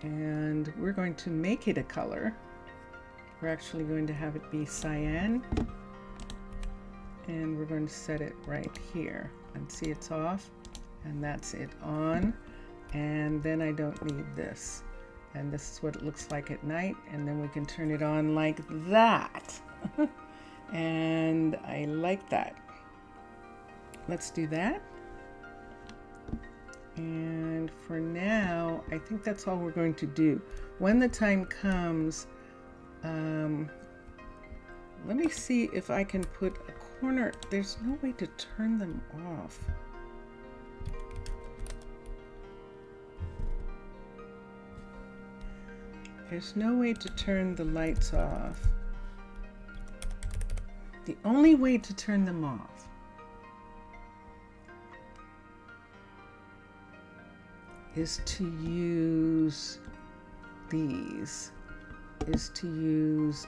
and we're going to make it a color. We're actually going to have it be cyan, and we're going to set it right here. And see, it's off, and that's it on. And then I don't need this. And this is what it looks like at night, and then we can turn it on like that. And I like that. Let's do that. And for now, I think that's all we're going to do. When the time comes, let me see if I can put a corner. There's no way to turn them off. There's no way to turn the lights off. The only way to turn them off is to use these, is to use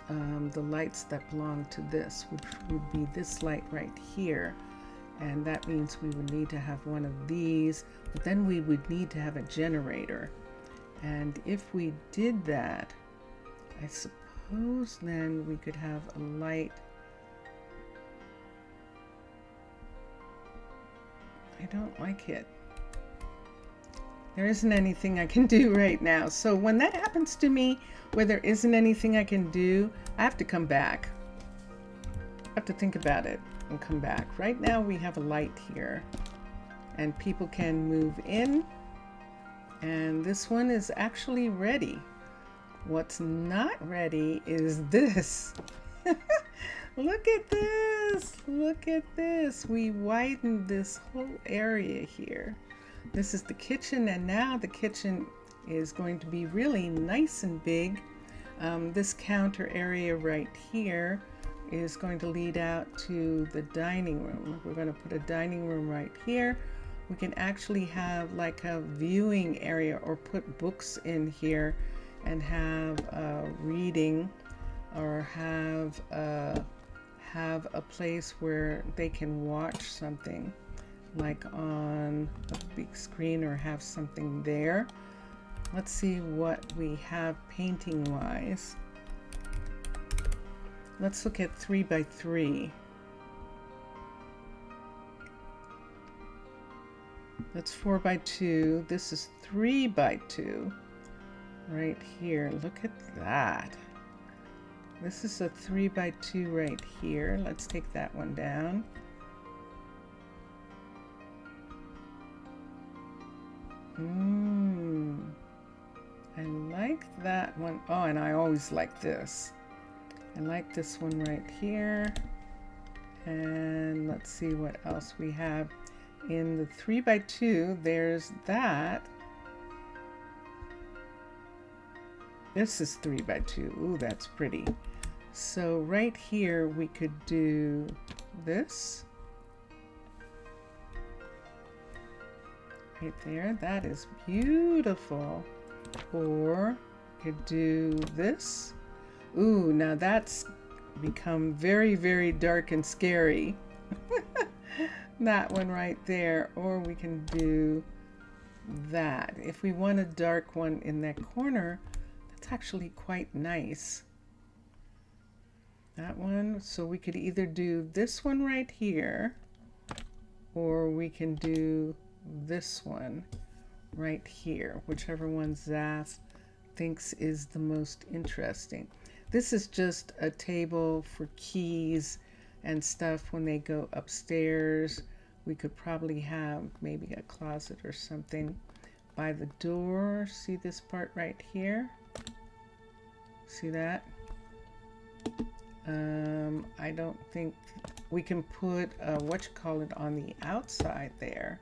the lights that belong to this, which would be this light right here. And that means we would need to have one of these, but then we would need to have a generator. And if we did that, I suppose then we could have a light. I don't like it. There isn't anything I can do right now. So when that happens to me, where there isn't anything I can do, I have to come back. I have to think about it and come back. Right now we have a light here, and people can move in. And this one is actually ready. What's not ready is this. Look at this. Look at this. We widened this whole area here. This is the kitchen, and now the kitchen is going to be really nice and big. This counter area right here is going to lead out to the dining room. We're going to put a dining room right here. We can actually have like a viewing area, or put books in here and have reading, or have a place where they can watch something like on a big screen, or have something there. Let's see what we have painting wise. Let's look at 3 by 3. That's 4 by 2. This is 3 by 2 right here. Look at that. This is a 3 by 2 right here. Let's take that one down. I like that one. Oh, and I always like this. I like this one right here. And let's see what else we have. In the 3 by 2, there's that. This is 3 by 2. Ooh, that's pretty. So right here we could do this. Right there. That is beautiful. Or we could do this. Ooh, now that's become very, very dark and scary. That one right there. Or we can do that. If we want a dark one in that corner, that's actually quite nice. That one. So we could either do this one right here, or we can do this one right here, whichever one Zaf thinks is the most interesting. This is just a table for keys and stuff when they go upstairs. We could probably have maybe a closet or something by the door. See this part right here? See that? I don't think we can put whatchamacallit on the outside there.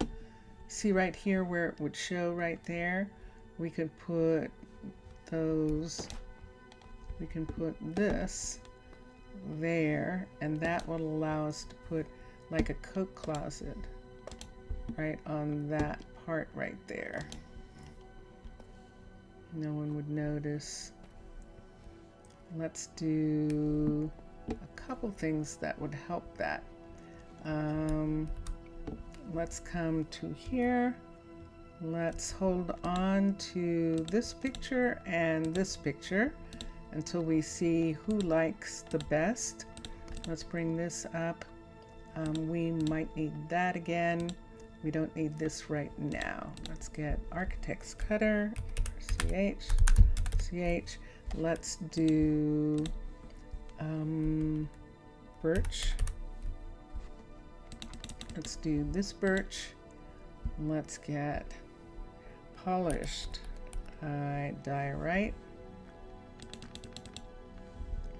See right here where it would show right there? We could put those, we can put this there, and that will allow us to put like a coat closet right on that part right there. No one would notice. Let's do a couple things that would help that. Let's come to here. Let's hold on to this picture and this picture until we see who likes the best. Let's bring this up. We might need that again. We don't need this right now. Let's get Architect's Cutter, CH. Let's do birch. Let's do this birch. Let's get polished diorite.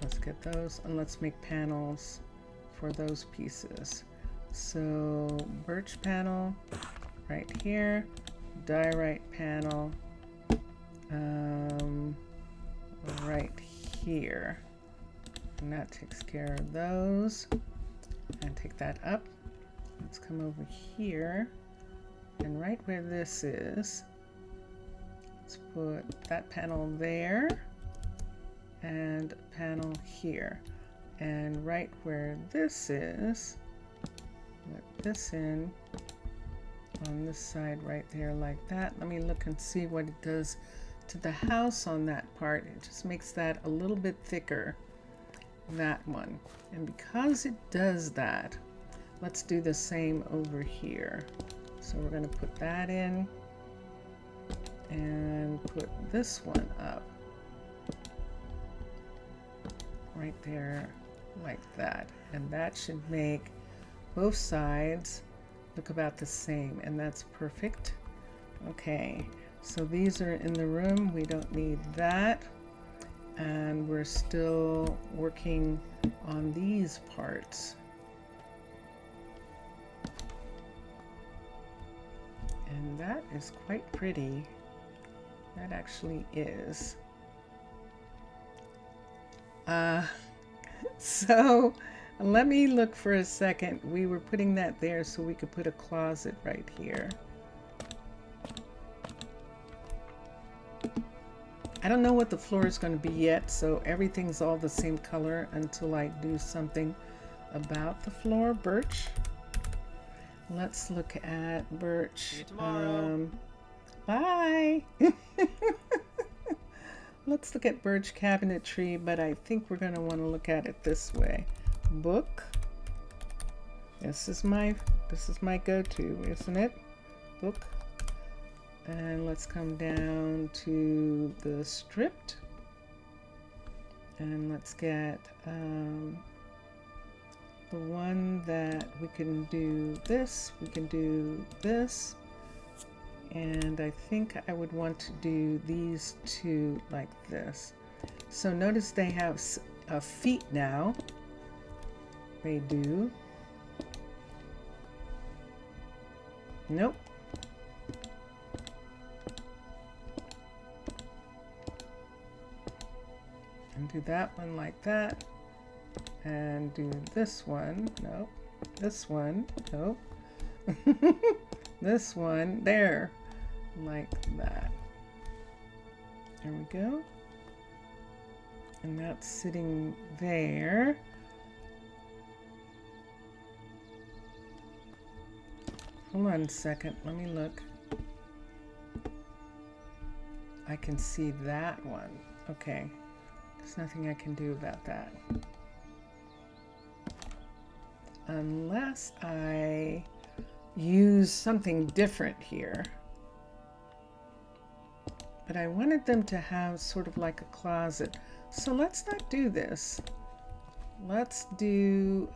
Let's get those, and let's make panels for those pieces. So birch panel right here, diorite panel right here, and that takes care of those. And take that up. Let's come over here, and right where this is, let's put that panel there and a panel here, and right where this is, put this in on this side right there like that. Let me look and see what it does to the house on that part. It just makes that a little bit thicker, that one. And because it does that, let's do the same over here. So we're going to put that in and put this one up right there like that, and that should make both sides look about the same, and that's perfect. Okay, so these are in the room. We don't need that, and we're still working on these parts. And that is quite pretty. That actually is. So let me look for a second. We were putting that there so we could put a closet right here. I don't know what the floor is going to be yet, so everything's all the same color until I do something about the floor. Birch. Let's look at birch. See you tomorrow. Bye. Let's look at birch cabinetry, but I think we're going to want to look at it this way. Book. This is my go-to, isn't it? Book. And let's come down to the stripped. And let's get the one that we can do this, we can do this, and I think I would want to do these two like this. So notice they have feet now. They do. Nope. And do that one like that. And do this one, nope. This one, nope. This one, there, like that. There we go. And that's sitting there. Hold on a second, let me look. I can see that one. Okay, there's nothing I can do about that. Unless I use something different here. but I wanted them to have sort of like a closet. So let's not do this. Let's do,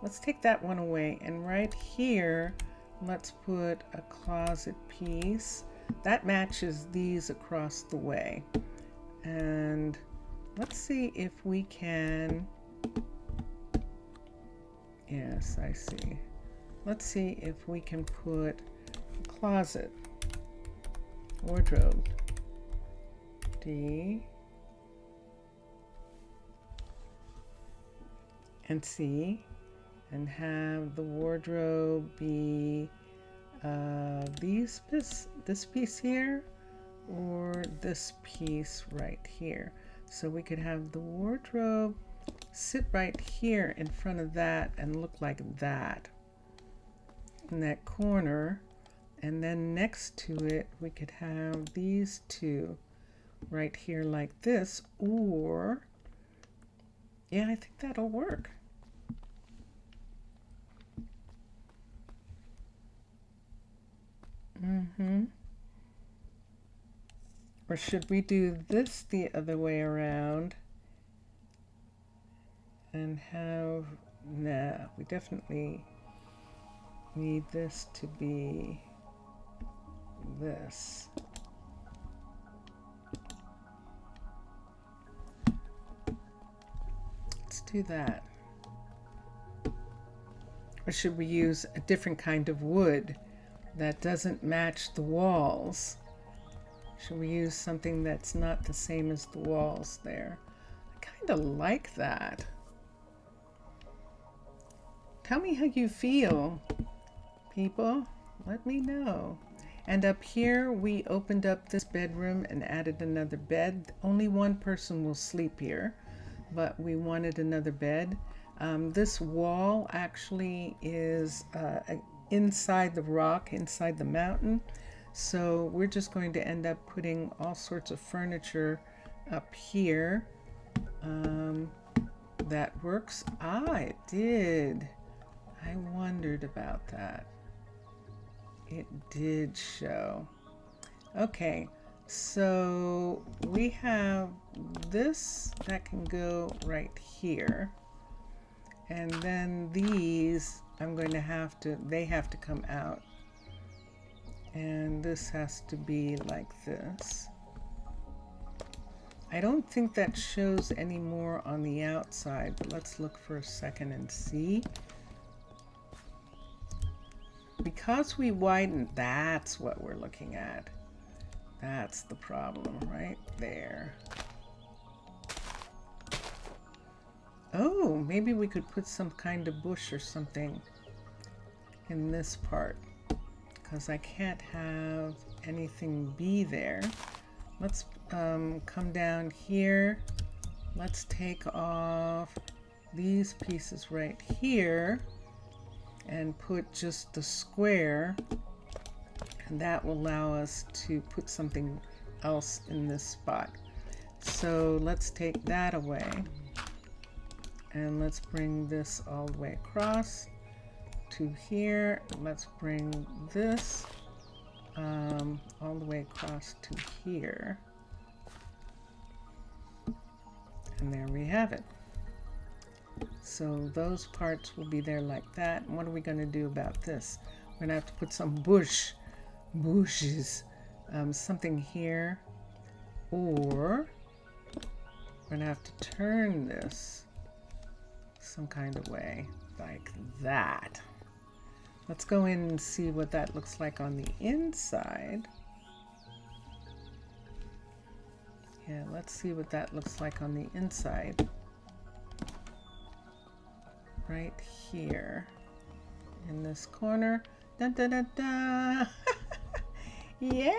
let's take that one away, and right here, let's put a closet piece. That matches these across the way. And let's see if we can, yes, I see. Let's see if we can put a closet, wardrobe, D, and C, and have the wardrobe be this piece here, or this piece right here. So we could have the wardrobe sit right here in front of that and look like that in that corner, and then next to it we could have these two right here like this, or yeah, I think that'll work. Or should we do this the other way around and have, nah, we definitely need this to be this. Let's do that. Or should we use a different kind of wood that doesn't match the walls? Should we use something that's not the same as the walls there? I kind of like that. Tell me how you feel, people. Let me know. And up here, we opened up this bedroom and added another bed. Only one person will sleep here, but we wanted another bed. This wall actually is inside the rock, inside the mountain. So we're just going to end up putting all sorts of furniture up here. That works. Ah, it did. I wondered about that. It did show. Okay, so we have this that can go right here. And then these, I'm going to have to, they have to come out. And this has to be like this. I don't think that shows any more on the outside, but let's look for a second and see. Because we widened, that's what we're looking at. That's the problem right there. Oh, maybe we could put some kind of bush or something in this part, because I can't have anything be there. Let's come down here. Let's take off these pieces right here and put just the square, and that will allow us to put something else in this spot. So let's take that away, and let's bring this all the way across to here. Let's bring this all the way across to here, and there we have it. So those parts will be there like that. And what are we going to do about this? We're going to have to put some bushes, something here, or we're going to have to turn this some kind of way like that. Let's go in and see what that looks like on the inside. Yeah, let's see what that looks like on the inside. Right here in this corner. Dun, dun, dun, dun. Yay!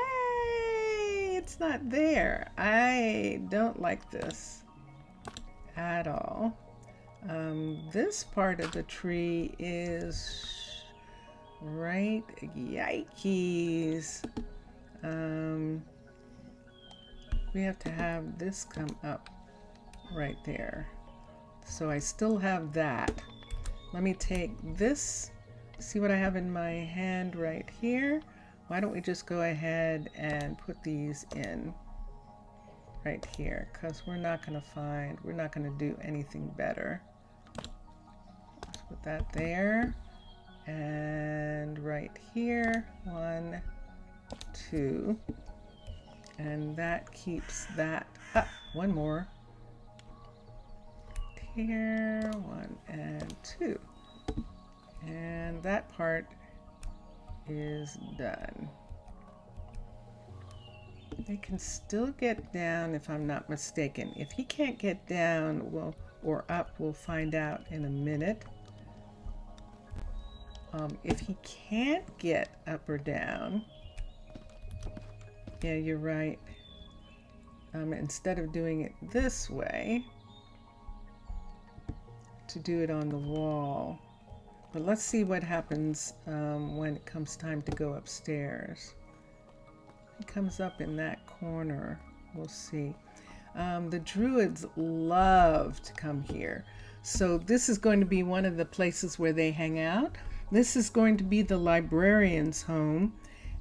It's not there. I don't like this at all. This part of the tree is right. Yikes. We have to have this come up right there. So I still have that. Let me take this, see what I have in my hand right here. why don't we just go ahead and put these in right here, because we're not going to do anything better. Let's put that there, and right here, 1, 2, and that keeps that up. One more here, 1 and 2, and that part is done. They can still get down if I'm not mistaken. If he can't get down, or up, we'll find out in a minute. If he can't get up or down, yeah, you're right. Instead of doing it this way, to do it on the wall. But let's see what happens when it comes time to go upstairs. It comes up in that corner. We'll see. The Druids love to come here. So this is going to be one of the places where they hang out. This is going to be the librarians' home.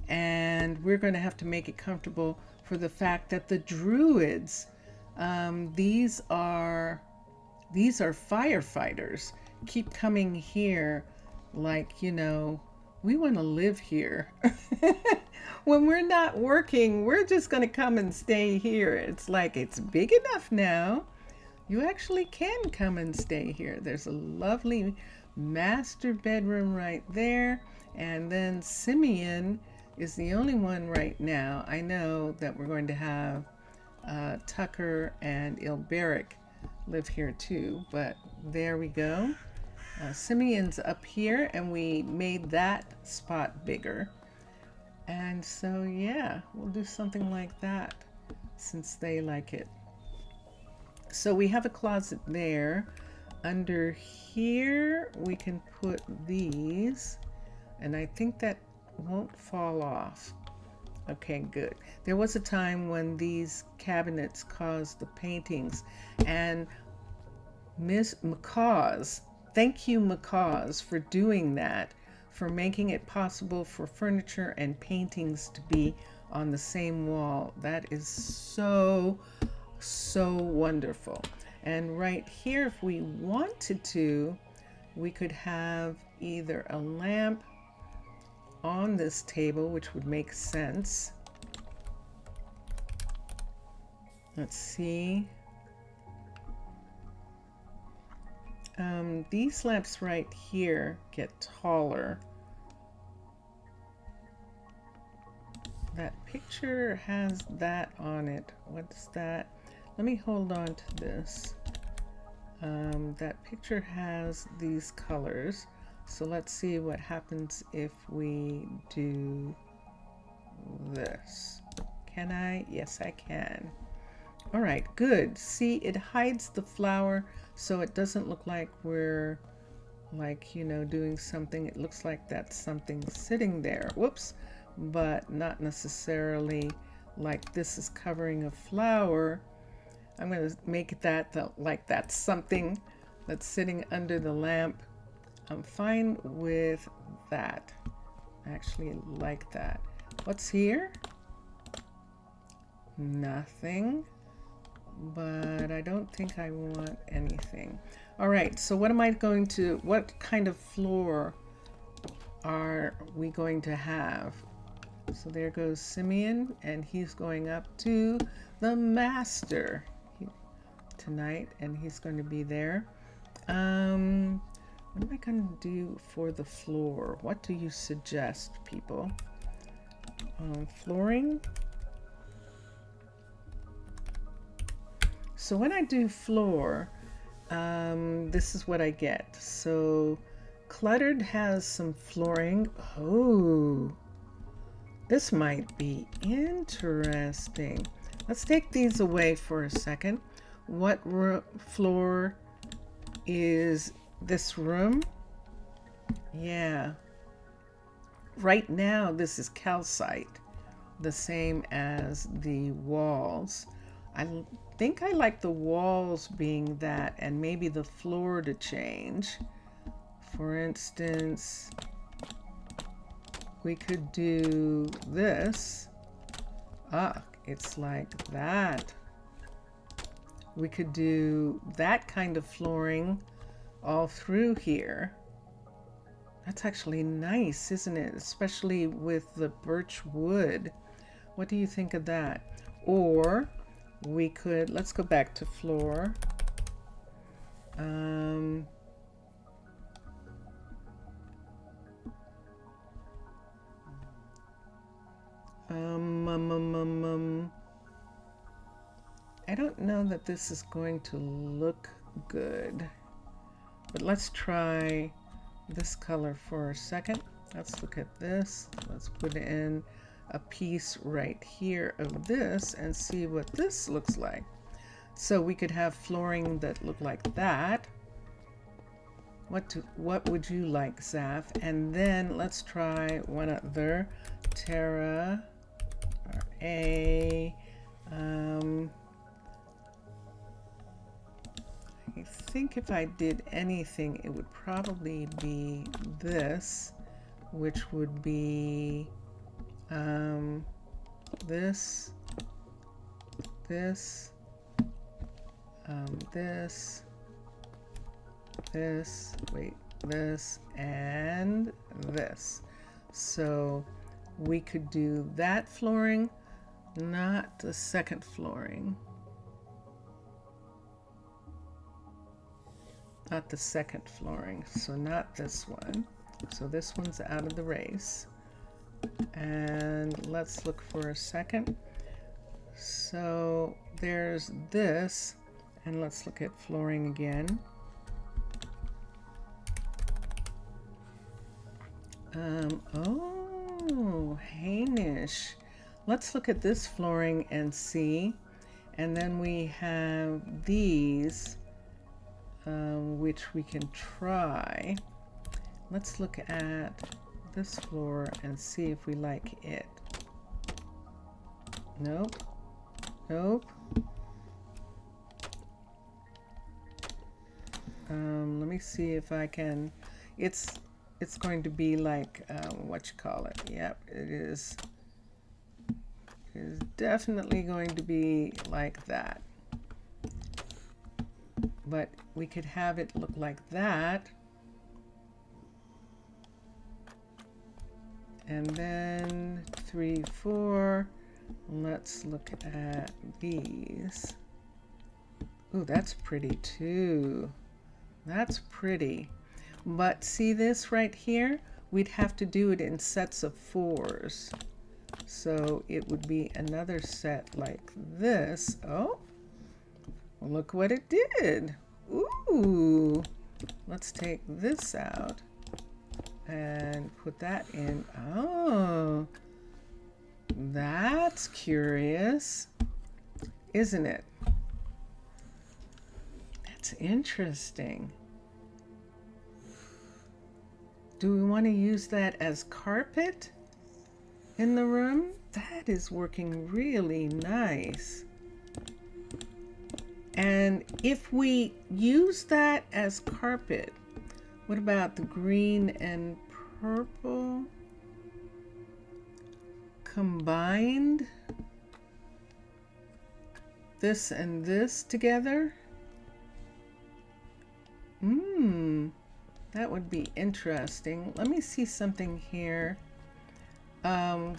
And we're going to have to make it comfortable for the fact that the Druids, these are firefighters, keep coming here like, you know, we want to live here. When we're not working, we're just going to come and stay here. It's like, it's big enough now. You actually can come and stay here. There's a lovely master bedroom right there. And then Simeon is the only one right now. I know that we're going to have Tucker and Ilberic live here too, but there we go. Simeon's up here, and we made that spot bigger. And so, yeah, we'll do something like that since they like it. So we have a closet there. Under here, we can put these, and I think that won't fall off. Okay, good. There was a time when these cabinets caused the paintings, and Miss McCaws, thank you McCaws for doing that, for making it possible for furniture and paintings to be on the same wall. That is so, so wonderful. And right here, if we wanted to, we could have either a lamp on this table, which would make sense. Let's see. These lamps right here get taller. That picture has that on it. What's that? Let me hold on to this. That picture has these colors. So let's see what happens if we do this. Can I? Yes, I can. All right, good. See, it hides the flower so it doesn't look like we're like, you know, doing something. It looks like that's something sitting there. Whoops. But not necessarily like this is covering a flower. I'm going to make that like that's something that's sitting under the lamp. I'm fine with that. I actually like that. What's here? Nothing. But I don't think I want anything. All right, so what kind of floor are we going to have? So there goes Simeon, and he's going up to the master tonight, and he's going to be there. What am I going to do for the floor? What do you suggest, people? Flooring? So when I do floor, this is what I get. So Cluttered has some flooring. Oh, this might be interesting. Let's take these away for a second. What floor is this room? Yeah. Right now, this is calcite, the same as the walls. I think I like the walls being that, and maybe the floor to change. For instance, We could do this. Ah, it's like that. We could do that kind of flooring all through here. That's actually nice, isn't it? Especially with the birch wood. What do you think of that? Or we could, let's go back to floor. I don't know that this is going to look good, but let's try this color for a second. Let's look at this. Let's put in a piece right here of this and see what this looks like. So we could have flooring that look like that. What would you like, Zaf? And then let's try one other. Terra, A. I think if I did anything, it would probably be this, which would be this, this, this, and this. So we could do that flooring, not the second flooring. Not the second flooring, so not this one. So this one's out of the race. And let's look for a second. So there's this, and let's look at flooring again. Oh, Hainish. Let's look at this flooring and see. And then we have these, which we can try. Let's look at this floor and see if we like it. Nope. Nope. Let me see if I can. It's going to be like what you call it. Yep, it is. It is definitely going to be like that. But we could have it look like that. And then 3, 4. Let's look at these. Ooh, that's pretty too. That's pretty. But see this right here? We'd have to do it in sets of 4s. So it would be another set like this. Oh, look what it did. Ooh, let's take this out and put that in. Oh, that's curious, isn't it? That's interesting. Do we want to use that as carpet in the room? That is working really nice. And if we use that as carpet, what about the green and purple combined? This and this together? That would be interesting. Let me see something here. Let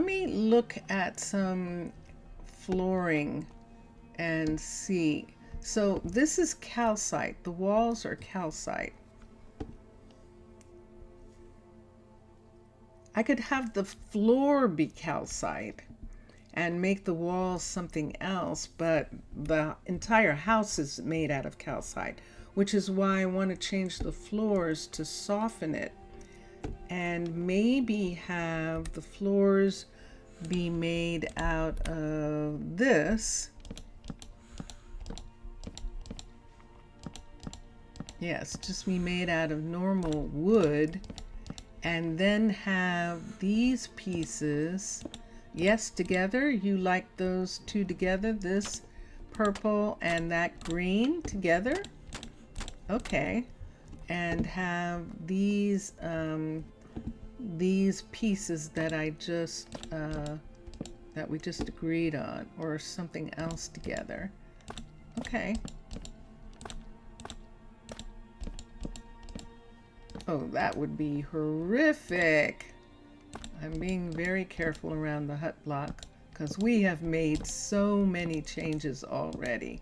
me look at some flooring and see. So this is calcite. The walls are calcite. I could have the floor be calcite and make the walls something else, but the entire house is made out of calcite, which is why I want to change the floors to soften it and maybe have the floors be made out of this. Yes, just be made out of normal wood, and then have these pieces, yes, together. You like those two together, this purple and that green together? Okay, and have these pieces that that we just agreed on, or something else together. Okay. Oh, that would be horrific. I'm being very careful around the hut block because we have made so many changes already.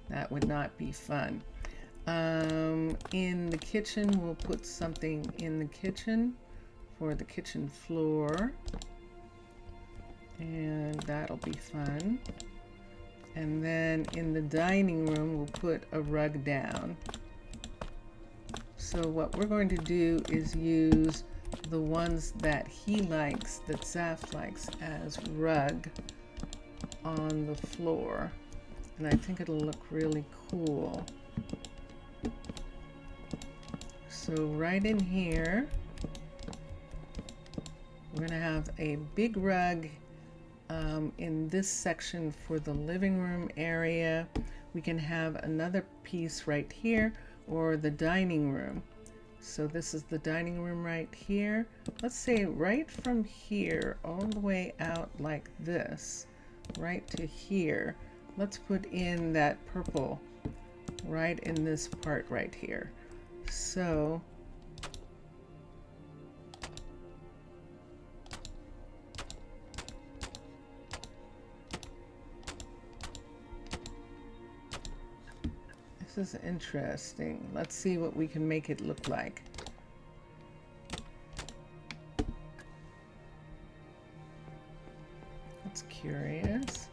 That would not be fun. In the kitchen, we'll put something in the kitchen for the kitchen floor. And that'll be fun. And then in the dining room, we'll put a rug down. So what we're going to do is use the ones that he likes, that Zaf likes, as rug on the floor. And I think it'll look really cool. So right in here, we're going to have a big rug in this section for the living room area. We can have another piece right here, or the dining room. So this is the dining room right here. Let's say right from here all the way out like this, right to here. Let's put in that purple right in this part right here. So this is interesting. Let's see what we can make it look like. That's curious.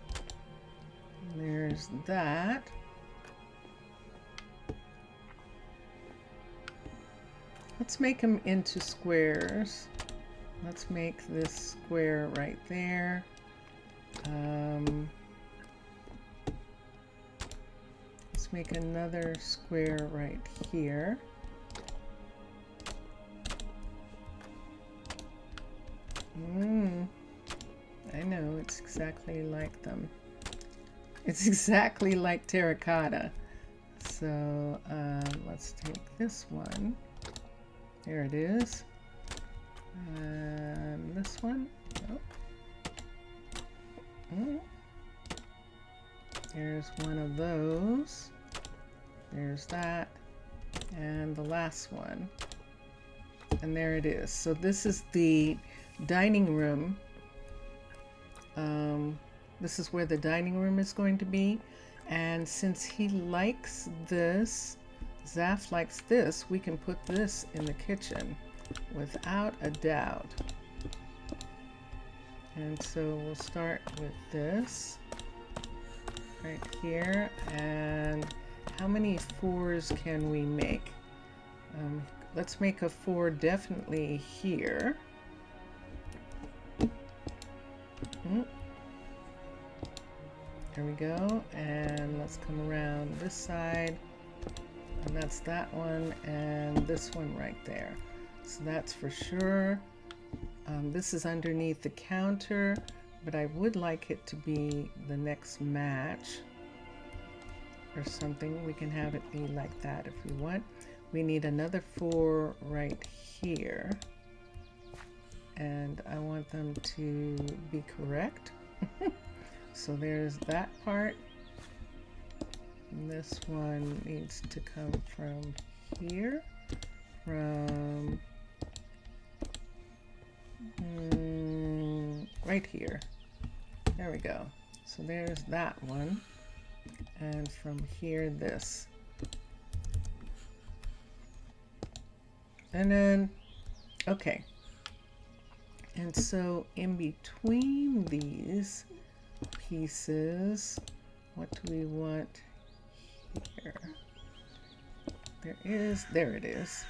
There's that. Let's make them into squares. Let's make this square right there. Let's make another square right here. I know, it's exactly like them. It's exactly like terracotta. So let's take this one. There it is. And this one. Oh. There's one of those. There's that. And the last one. And there it is. So this is the dining room. This is where the dining room is going to be. And since he likes this, Zaf likes this, we can put this in the kitchen without a doubt. And so we'll start with this right here. And how many 4s can we make? Let's make a 4 definitely here. There we go. And let's come around this side. And that's that one and this one right there. So that's for sure. This is underneath the counter, but I would like it to be the next match or something. We can have it be like that if we want. We need another 4 right here. And I want them to be correct. So there's that part. And this one needs to come from here, from right here. There we go. So there's that one. And from here, this. And then, okay. And so in between these pieces, what do we want here? There it is.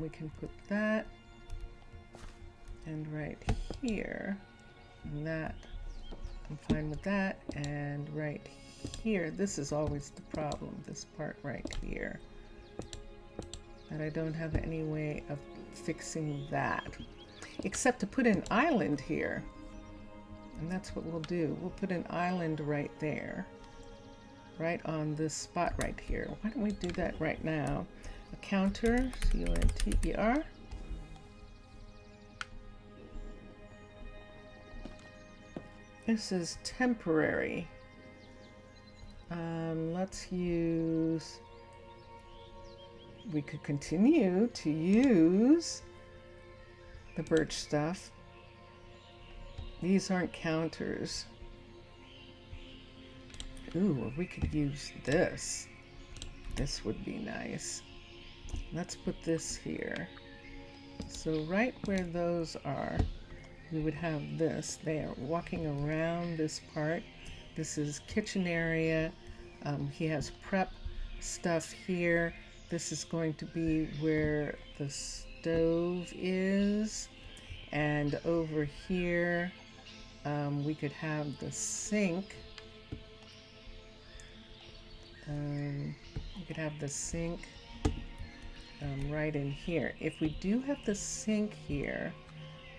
We can put that, and right here, and that, I'm fine with that, and right here, this is always the problem, this part right here, that I don't have any way of fixing that, except to put an island here. And that's what we'll do. We'll put an island right there. right on this spot right here. Why don't we do that right now? A counter, C-O-N-T-E-R. This is temporary. Let's use, we could continue to use the birch stuff. These aren't counters. Ooh, we could use this. This would be nice. Let's put this here. So right where those are, we would have this. They are walking around this part. This is kitchen area. He has prep stuff here. This is going to be where the stove is. And over here, we could have the sink. We could have the sink right in here. If we do have the sink here,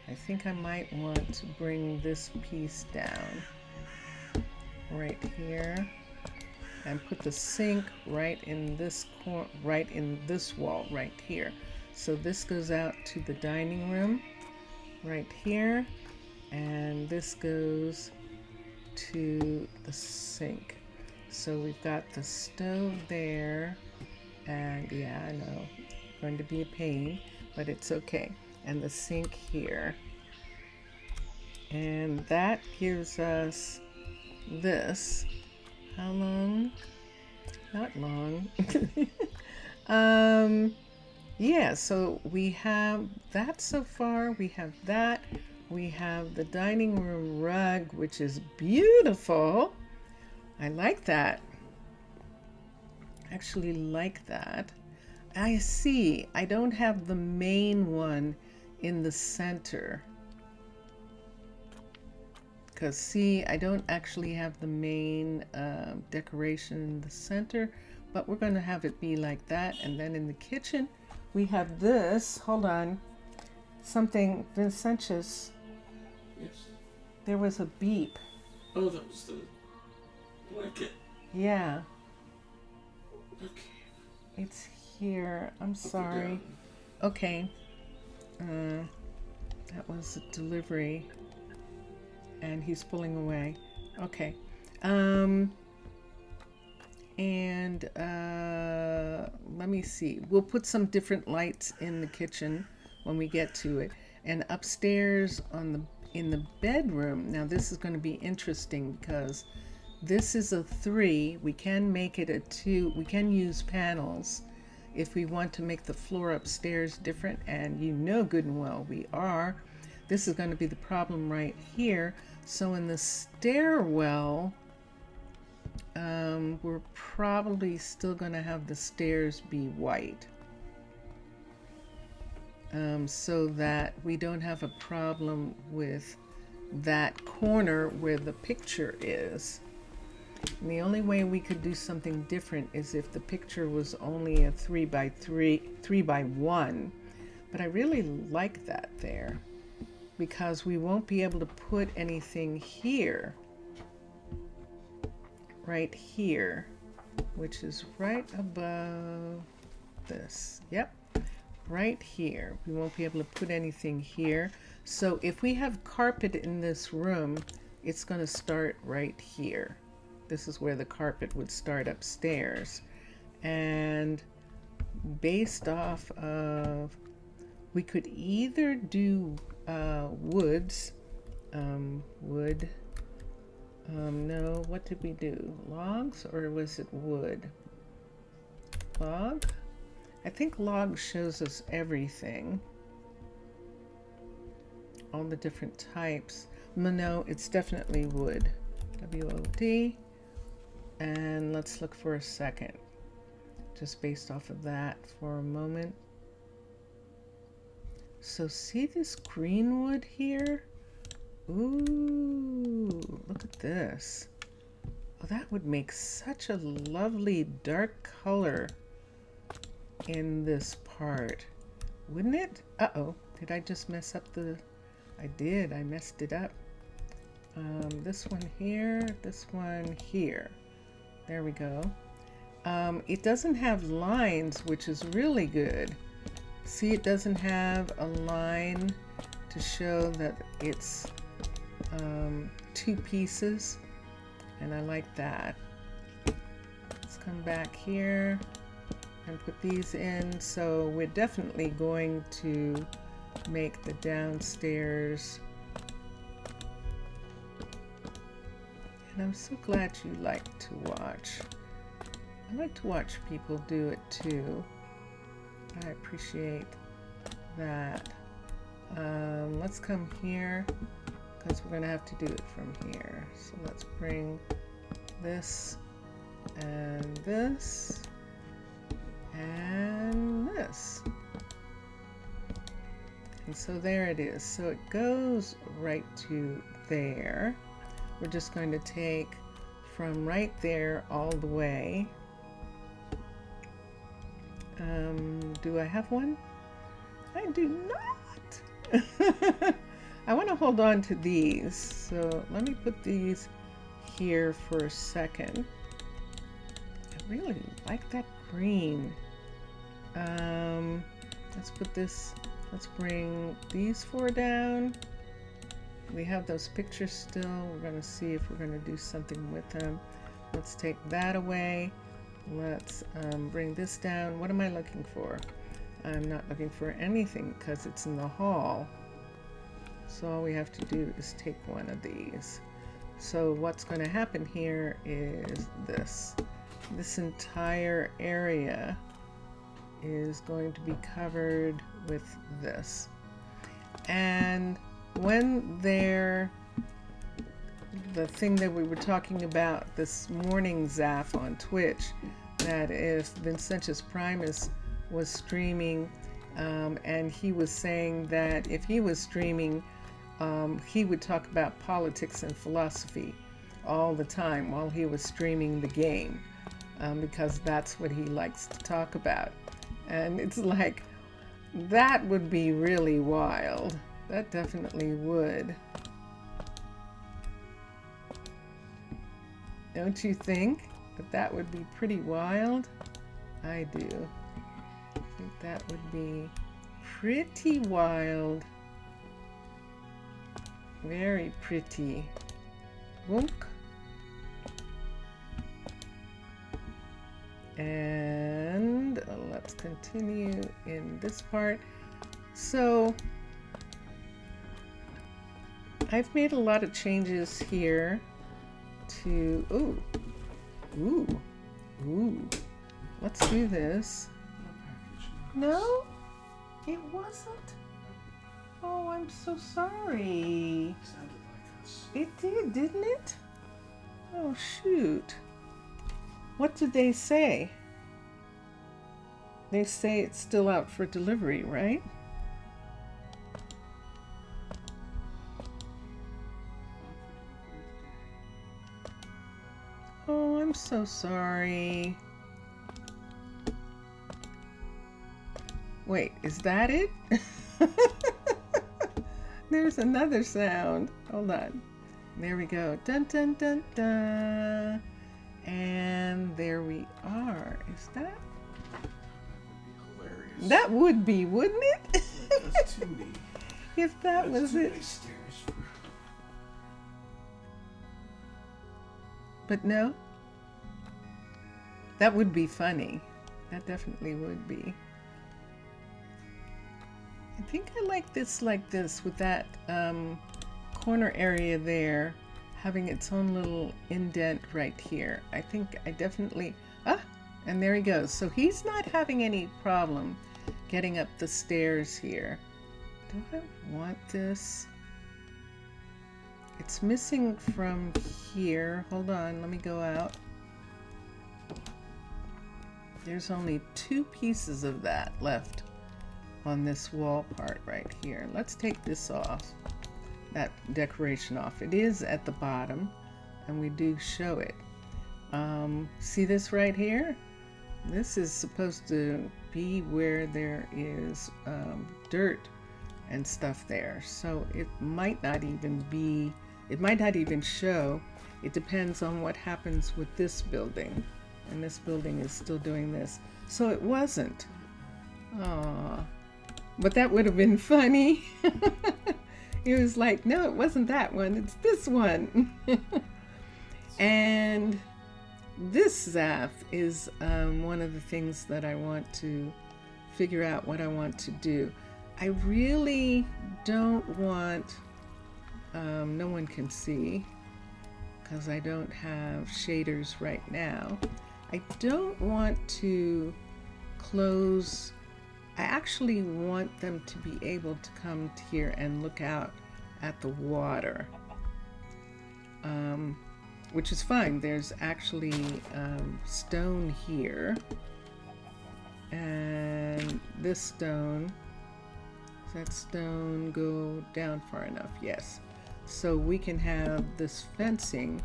I think I might want to bring this piece down right here and put the sink right in this corner, right in this wall right here. So this goes out to the dining room right here, and this goes to the sink. So we've got the stove there, and yeah, I know, going to be a pain, but it's okay. And the sink here. And that gives us this. How long? Not long. Yeah, so we have that so far. We have that. We have the dining room rug, which is beautiful. I like that. Actually like that. I see. I don't have the main one in the center. Because see, I don't actually have the main decoration in the center, but we're going to have it be like that. And then in the kitchen, we have this. Hold on. Something, Vincentius. Yes. There was a beep. Oh, that was the blanket. Yeah. Okay. It's here. I'm sorry. Okay. That was a delivery. And he's pulling away. Okay. Let me see. We'll put some different lights in the kitchen when we get to it. And upstairs in the bedroom. Now this is going to be interesting because this is a 3. We can make it a 2. We can use panels if we want to make the floor upstairs different, and you know good and well we are. This is going to be the problem right here. So in the stairwell, we're probably still going to have the stairs be white, so that we don't have a problem with that corner where the picture is. And the only way we could do something different is if the picture was only a 3x1. But I really like that there, because we won't be able to put anything here, right here, which is right above this. Yep, right here. We won't be able to put anything here. So if we have carpet in this room, it's going to start right here. This is where the carpet would start upstairs. And based off of, we could either do woods, no, what did we do? Logs, or was it wood? Log? I think log shows us everything. All the different types. No, it's definitely wood. W-O-D. And let's look for a second, just based off of that for a moment. So see this green wood here? Ooh, look at this. Oh, that would make such a lovely dark color in this part, wouldn't it? Uh-oh, did I just mess up the... I did, I messed it up. This one here, this one here. There we go. It doesn't have lines, which is really good. See, it doesn't have a line to show that it's two pieces, and I like that. Let's come back here and put these in. So we're definitely going to make the downstairs. And I'm so glad you like to watch. I like to watch people do it too. I appreciate that. Let's come here because we're going to have to do it from here. So let's bring this and this and this. And so there it is. So it goes right to there. We're just going to take from right there all the way. Do I have one? I do not. I want to hold on to these. So let me put these here for a second. I really like that green. Let's put this, let's bring these four down. We have those pictures still. We're going to see if we're going to do something with them. Let's take that away. Let's bring this down. What am I looking for? I'm not looking for anything because it's in the hall. So all we have to do is take one of these. So what's going to happen here is this. This entire area is going to be covered with this. And when the thing that we were talking about this morning, Zaf, on Twitch, that if Vincentius Primus was streaming, and he was saying that if he was streaming, he would talk about politics and philosophy all the time while he was streaming the game, because that's what he likes to talk about. And it's like, that would be really wild. That definitely would. Don't you think that that would be pretty wild? I do. I think that would be pretty wild. Very pretty. Boom. And let's continue in this part. So I've made a lot of changes here to, ooh, let's do this. No, it wasn't. Oh, I'm so sorry. It sounded like us. It did, didn't it? Oh, shoot. What did they say? They say it's still out for delivery, right? Oh, I'm so sorry. Wait, is that it? There's another sound. Hold on. There we go. Dun dun dun dun. And there we are. Is that? That would be hilarious. That would be, wouldn't it? That's Tootie. If that was it. Stairs for... But no. That would be funny. That definitely would be. I think I like this with that corner area there having its own little indent right here. I think I definitely, and there he goes. So he's not having any problem getting up the stairs here. Do I want this? It's missing from here. Hold on, let me go out. There's only 2 pieces of that left on this wall part right here. Let's take this off, that decoration off. It is at the bottom and we do show it. See this right here? This is supposed to be where there is dirt and stuff there. So it might not even be, it might not even show it depends on what happens with this building. And this building is still doing this. So it wasn't. Aww. But that would have been funny. It was like, no, it wasn't that one. It's this one. And this Zaph is one of the things that I want to figure out what I want to do. I really don't want, no one can see because I don't have shaders right now. I don't want to close. I actually want them to be able to come here and look out at the water, which is fine. There's actually stone here, and this stone, does that stone go down far enough? Yes. So we can have this fencing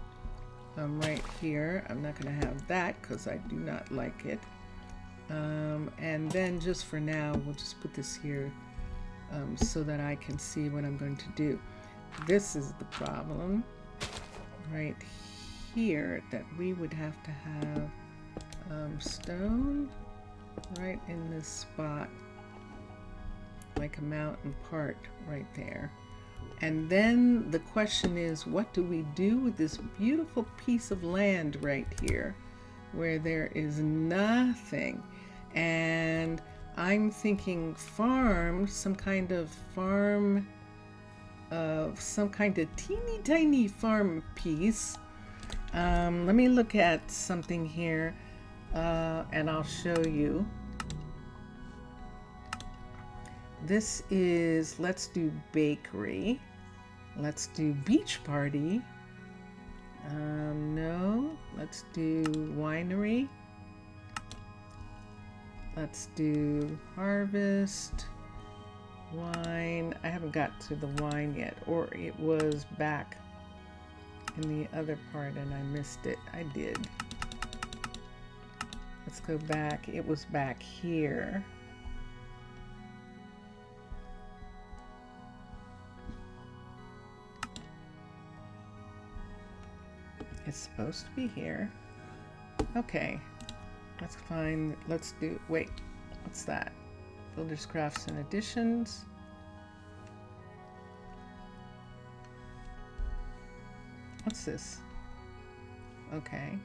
right here. I'm not going to have that because I do not like it. And then just for now, we'll just put this here so that I can see what I'm going to do. This is the problem right here, that we would have to have stone right in this spot, like a mountain part right there. And then the question is, what do we do with this beautiful piece of land right here where there is nothing? And I'm thinking farm, some kind of farm, some kind of teeny tiny farm piece. Let me look at something here and I'll show you. This is, let's do bakery. Let's do beach party. No, let's do winery. Let's do harvest, wine. I haven't got to the wine yet, or it was back in the other part and I missed it. I did. Let's go back. It was back here. It's supposed to be here. Okay, that's fine. Let's do, wait, what's that? Builders, crafts, and additions. What's this? Okay.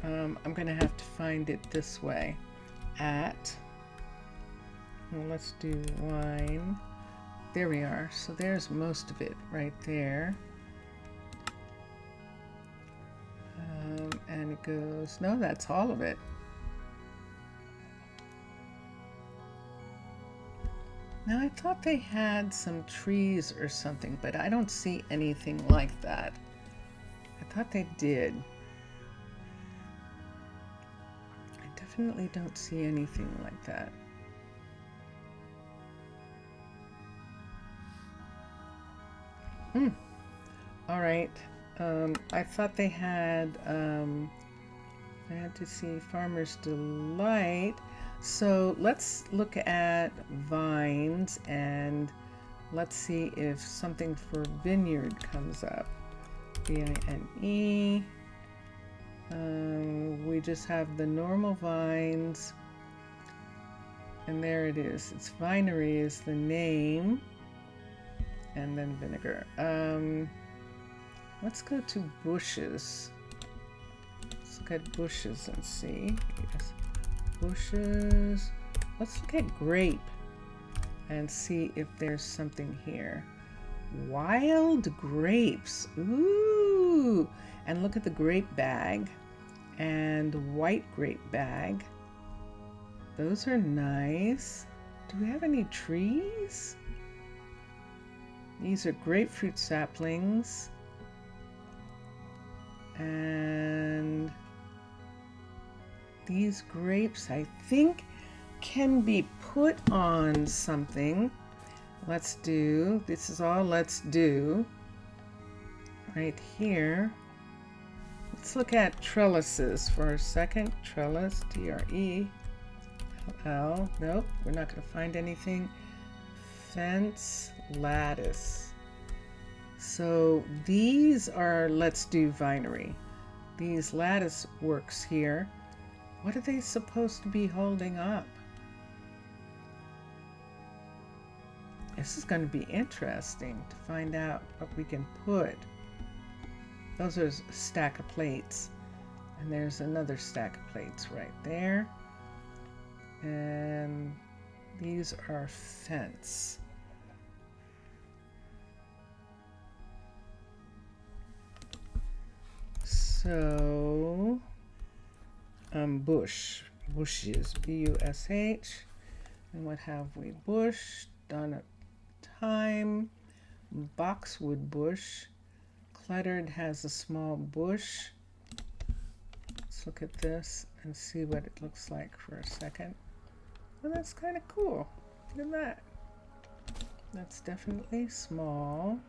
I'm gonna have to find it this way. Well, let's do wine. There we are. So there's most of it right there. And it goes, no, that's all of it. Now I thought they had some trees or something, but I don't see anything like that. I thought they did. I definitely don't see anything like that. All right. I thought they had, I had to see Farmer's Delight. So let's look at vines and let's see if something for vineyard comes up. V-I-N-E. We just have the normal vines. And there it is. It's vinery is the name. And then vinegar. Let's go to bushes. Let's look at bushes and see. Yes. Bushes. Let's look at grape and see if there's something here. Wild grapes. Ooh. And look at the grape bag and white grape bag. Those are nice. Do we have any trees? These are grapefruit saplings. And these grapes, I think, can be put on something. Let's do, this is all let's do right here. Let's look at trellises for a second. Trellis, T-R-E-L-L. Nope, we're not going to find anything. Fence, lattice. So these are Let's Do Vinery. These lattice works here. What are they supposed to be holding up? This is going to be interesting to find out what we can put. Those are a stack of plates. And there's another stack of plates right there. And these are fence. So, bushes, B-U-S-H. And what have we? Bush, done a time, boxwood bush. Cluttered has a small bush. Let's look at this and see what it looks like for a second. Well, that's kind of cool. Look at that. That's definitely small.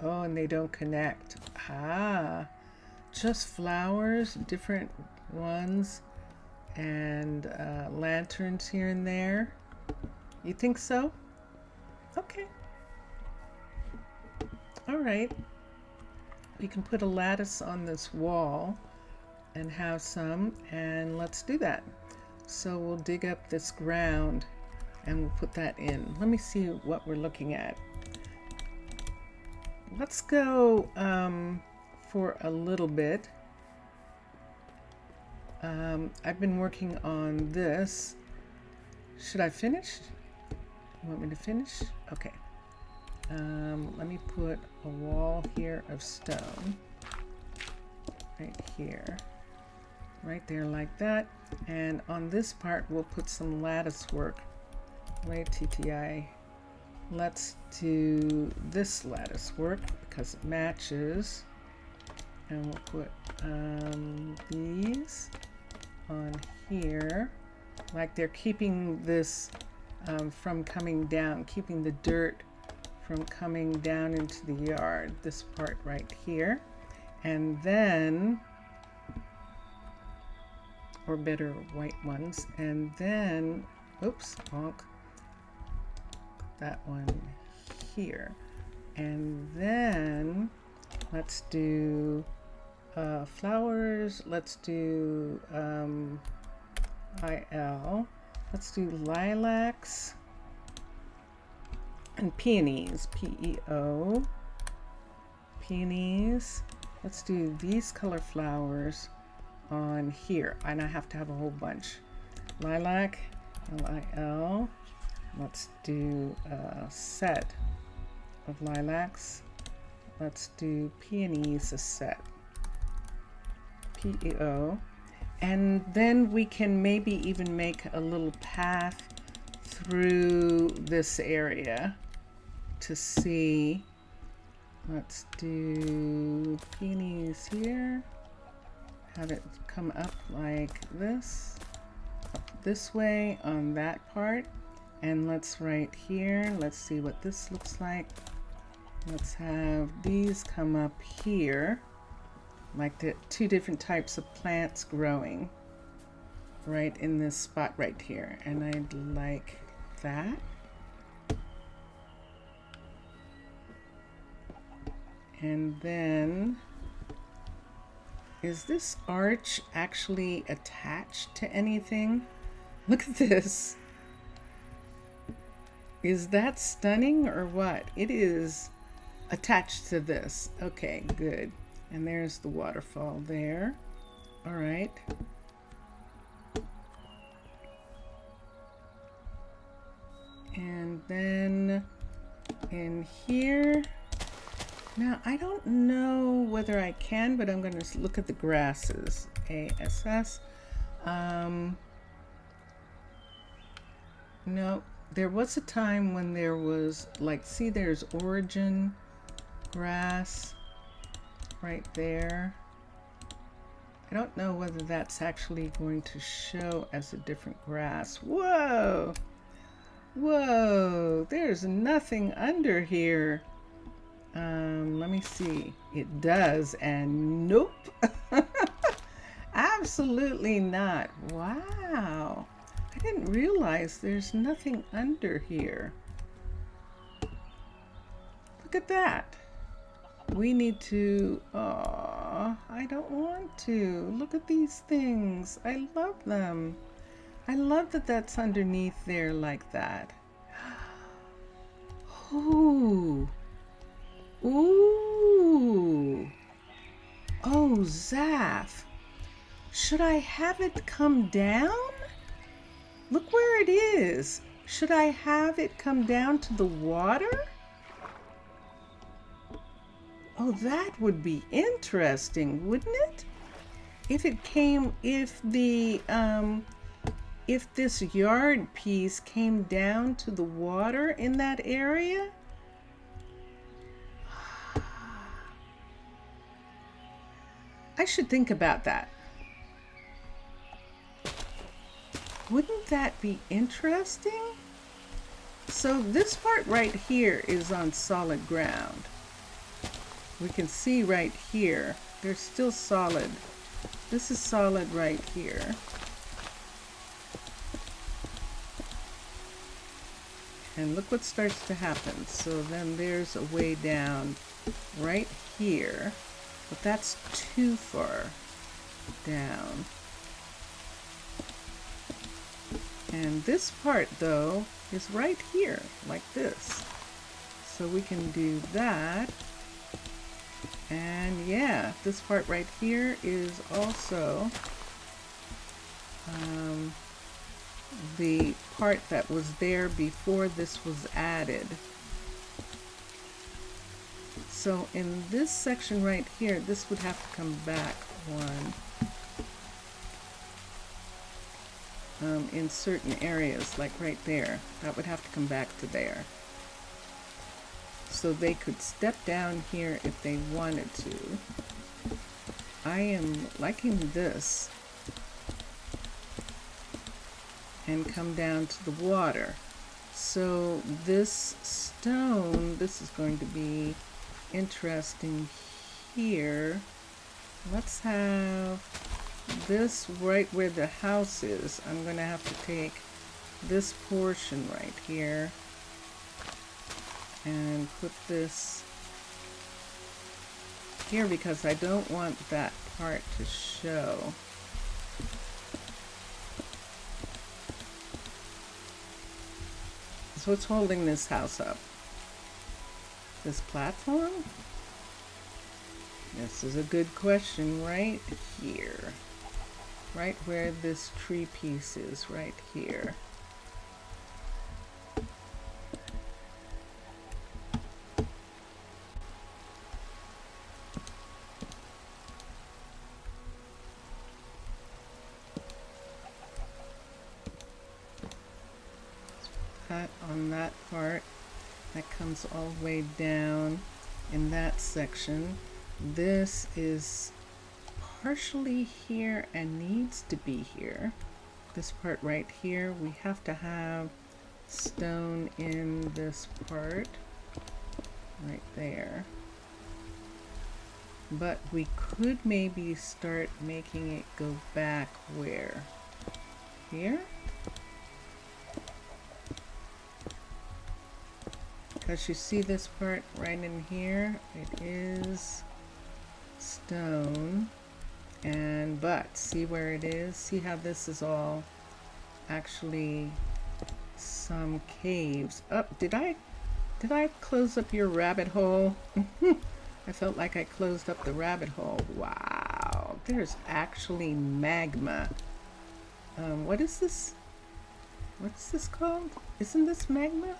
Oh, and they don't connect. Ah, just flowers, different ones, and lanterns here and there. You think so? Okay. All right. We can put a lattice on this wall and have some, and let's do that. So we'll dig up this ground and we'll put that in. Let me see what we're looking at. Let's go for a little bit. I've been working on this. Should I finish? You want me to finish? Okay. Let me put a wall here of stone. Right here. Right there like that. And on this part, we'll put some lattice work. Wait, TTI. Let's do this lattice work because it matches. And we'll put these on here. Like they're keeping this from coming down, keeping the dirt from coming down into the yard. This part right here. And then, or better, white ones. And then, oops, bonk. That one here. And then let's do flowers. Let's do IL. Let's do lilacs and peonies, P-E-O, peonies. Let's do these color flowers on here, and I have to have a whole bunch. Lilac, L-I-L. Let's do a set of lilacs. Let's do peonies, a set, P-E-O. And then we can maybe even make a little path through this area to see. Let's do peonies here. Have it come up like this, up this way on that part. And let's right here, let's see what this looks like. Let's have these come up here, like the two different types of plants growing right in this spot right here. And I'd like that. And then, is this arch actually attached to anything? Look at this. Is that stunning or what? It is attached to this. Okay, good. And there's the waterfall there. All right. And then in here, now I don't know whether I can, but I'm going to look at the grasses. ASS. No, there was a time when there was, like, see, there's origin grass right there. I don't know whether that's actually going to show as a different grass. Whoa! Whoa! There's nothing under here. Let me see. It does, and nope. Absolutely not. Wow. I didn't realize there's nothing under here. Look at that. We need to, I don't want to. Look at these things. I love them. I love that that's underneath there like that. Ooh. Ooh. Oh, Zaf. Should I have it come down? Look where it is. Should I have it come down to the water? Oh, that would be interesting, wouldn't it? If it came, if this yard piece came down to the water in that area. I should think about that. Wouldn't that be interesting? So this part right here is on solid ground. We can see right here, they're still solid. This is solid right here. And look what starts to happen. So then there's a way down right here, but that's too far down. And this part though is right here, like this. So we can do that. And yeah, this part right here is also the part that was there before this was added. So in this section right here, this would have to come back one. In certain areas, like right there, that would have to come back to there. So they could step down here if they wanted to. I am liking this. And come down to the water. So this stone, this is going to be interesting here. Let's have this right where the house is. I'm going to have to take this portion right here and put this here because I don't want that part to show. So what's holding this house up? This platform? This is a good question right here. Right where this tree piece is, right here. On that part that comes all the way down in that section. This is partially here and needs to be here. This part right here, we have to have stone in this part right there. But we could maybe start making it go back where? Here? Because you see this part right in here, it is stone, and but see where it is? See how this is all actually some caves. Oh, did I close up your rabbit hole? I felt like I closed up the rabbit hole. Wow, there's actually magma. What is this? What's this called? Isn't this magma?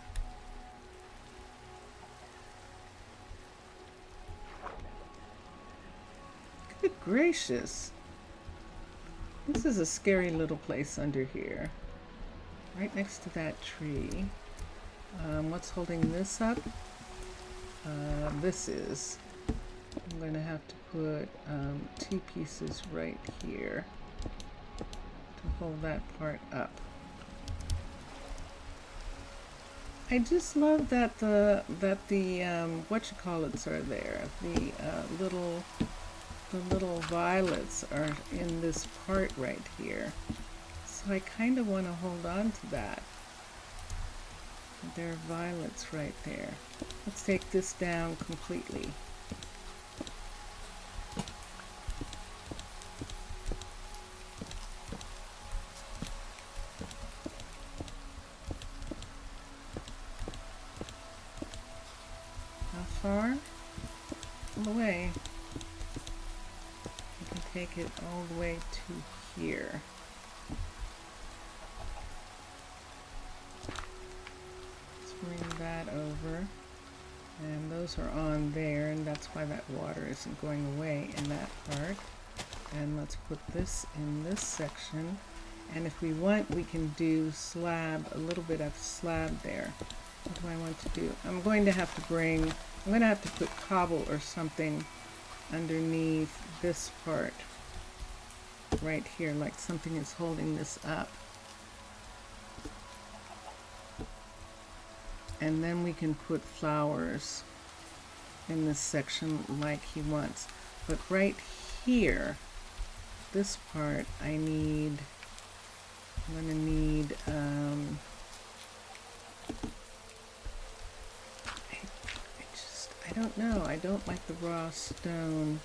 Good gracious. This is a scary little place under here. Right next to that tree. What's holding this up? This is. I'm going to have to put two pieces right here to hold that part up. I just love that the whatchamacallits are there. The little violets are in this part right here. So I kind of want to hold on to that. There are violets right there. Let's take this down completely. How far? All the way. You can take it all the way to here. Let's bring that over. And those are on there, and that's why that water isn't going away in that part. And let's put this in this section. And if we want, we can do slab, a little bit of slab there. What do I want to do? I'm going to have to put cobble or something underneath this part right here, like something is holding this up. And then we can put flowers in this section like he wants. But right here, this part, I'm gonna need, I don't know, I don't like the raw stone.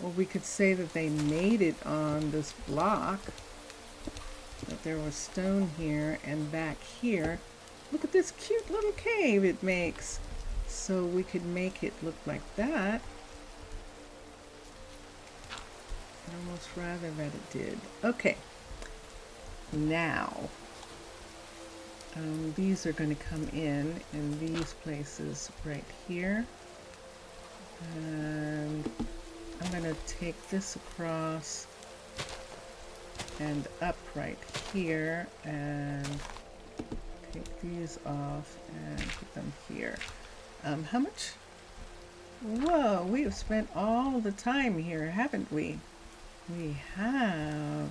Well, we could say that they made it on this block, that there was stone here, and back here, look at this cute little cave it makes. So we could make it look like that. I'd almost rather that it did. Okay, now these are going to come in these places right here, and I'm going to take this across and up right here and take these off and put them here. How much? Whoa, we have spent all the time here, haven't we? We have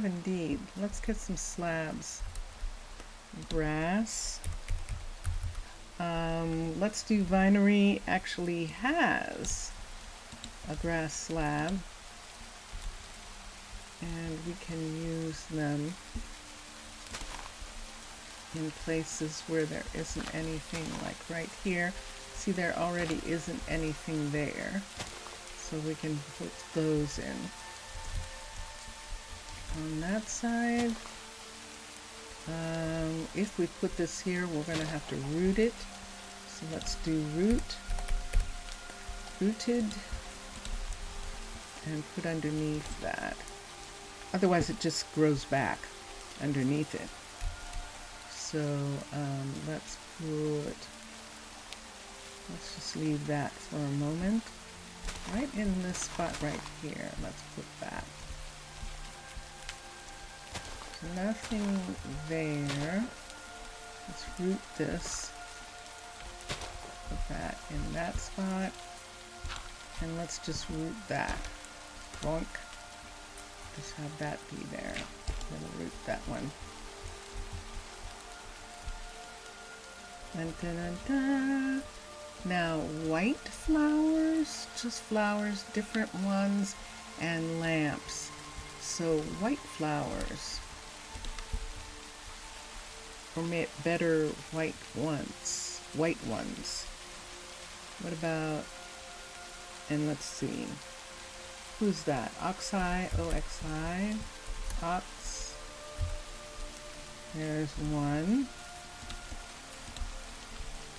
indeed. Let's get some slabs. Grass. Let's do Vinery actually has a grass slab, and we can use them in places where there isn't anything, like right here. See, there already isn't anything there, so we can put those in. On that side, if we put this here, we're going to have to root it. So let's do rooted, and put underneath that. Otherwise it just grows back underneath it. So let's just leave that for a moment. Right in this spot right here, let's put that. So nothing there. Let's root this. Put that in that spot. And let's just root that. Bonk. Just have that be there. We'll root that one. Dun, dun, dun, dun. Now, white flowers, just flowers, different ones, and lamps. So white flowers, or better white ones. What about, and let's see, who's that? Oxeye, OXI, Ox. There's one.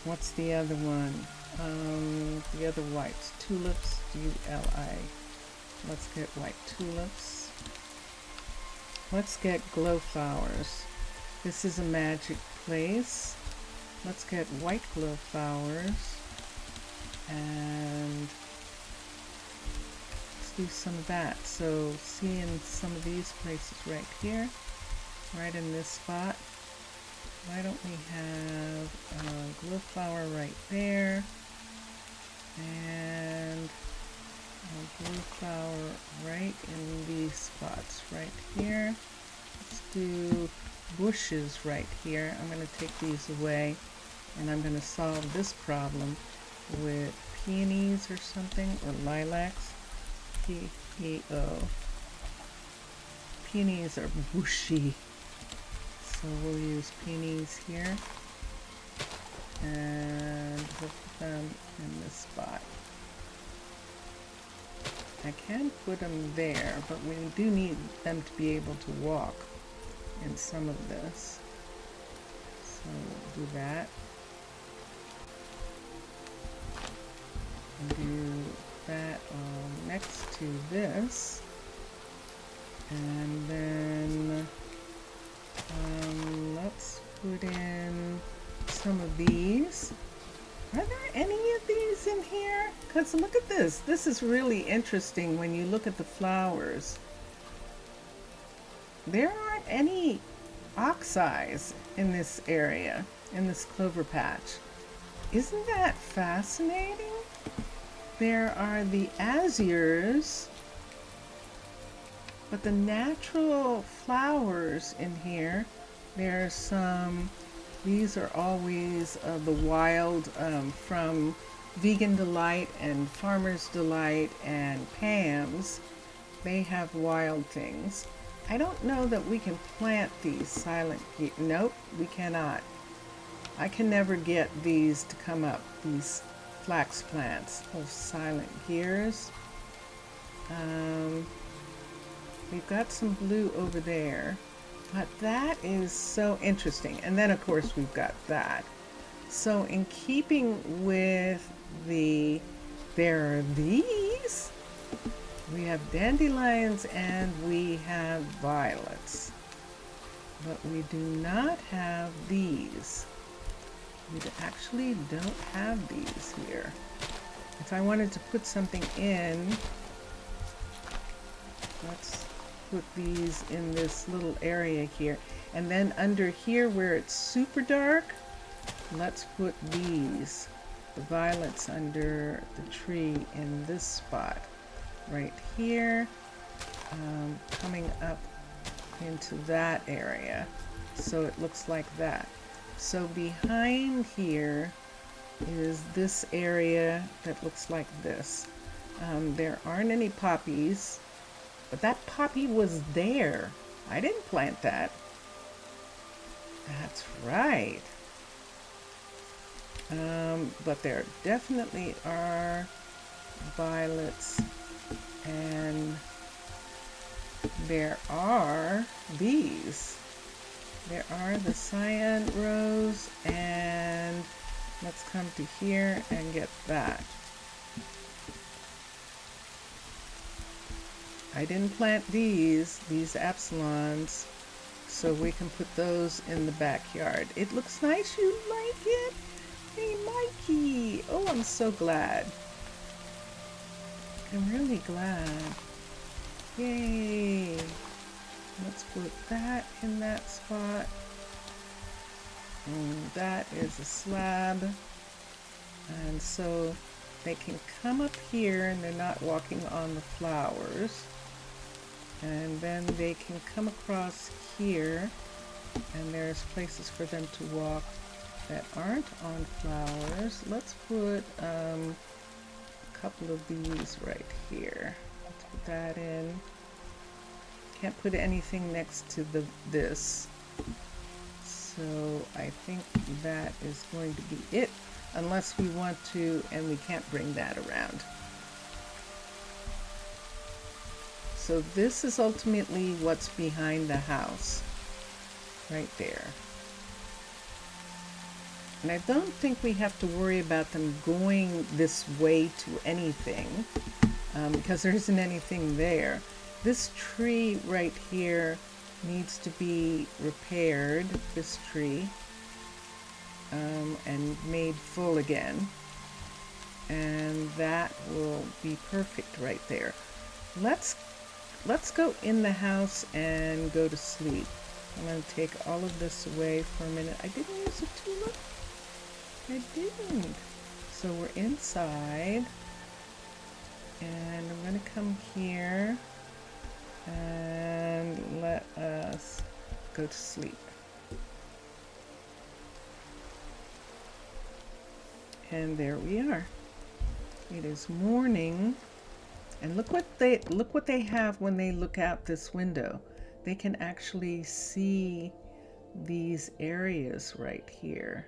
What's the other one? The other whites. Tulips, ULI. Let's get white tulips. Let's get glow flowers. This is a magic place. Let's get white glow flowers. And let's do some of that. So see in some of these places right here, right in this spot. Why don't we have a glow flower right there, and a blue flower right in these spots right here. Let's do bushes right here. I'm going to take these away, and I'm going to solve this problem with peonies or something, or lilacs. P-E-O. peonies are bushy. So we'll use peonies here. And we'll put them in this spot. I can put them there, but we do need them to be able to walk in some of this. So we'll do that. And do that next to this. And then let's put in some of these. Are there any of these in here? Because look at this. This is really interesting when you look at the flowers. There aren't any oxeyes in this area, in this clover patch. Isn't that fascinating? There are the azures, but the natural flowers in here, there's some, these are always the wild from Vegan Delight and Farmer's Delight and Pam's. They have wild things. I don't know that we can plant these silent gear. Nope, we cannot. I can never get these to come up, these flax plants of silent gears. We've got some blue over there, but that is so interesting. And then of course we've got that. So in keeping with there are these, we have dandelions and we have violets, but we do not have these. We actually don't have these here. If I wanted to put something in, let's put these in this little area here. And then under here where it's super dark, let's put these, the violets under the tree in this spot. Right here, coming up into that area. So it looks like that. So behind here is this area that looks like this. There aren't any poppies, but that poppy was there. I didn't plant that. That's right. But there definitely are violets, and there are these. There are the cyan rose, and let's come to here and get that. I didn't plant these Absalons, so we can put those in the backyard. It looks nice. You like it? Hey, Mikey. Oh, I'm so glad. I'm really glad. Yay. Let's put that in that spot. And that is a slab. And so they can come up here and they're not walking on the flowers. And then they can come across here, and there's places for them to walk that aren't on flowers. Let's put a couple of these right here. Let's put that in. Can't put anything next to this. So I think that is going to be it, unless we want to, and we can't bring that around. So this is ultimately what's behind the house, right there. And I don't think we have to worry about them going this way to anything, because there isn't anything there. This tree right here needs to be repaired, this tree, and made full again. And that will be perfect right there. Let's go in the house and go to sleep. I'm going to take all of this away for a minute. I didn't use a tulip. I didn't. So we're inside. And I'm going to come here and let us go to sleep. And there we are. It is morning. And look what they have when they look out this window. they can actually see these areas right here.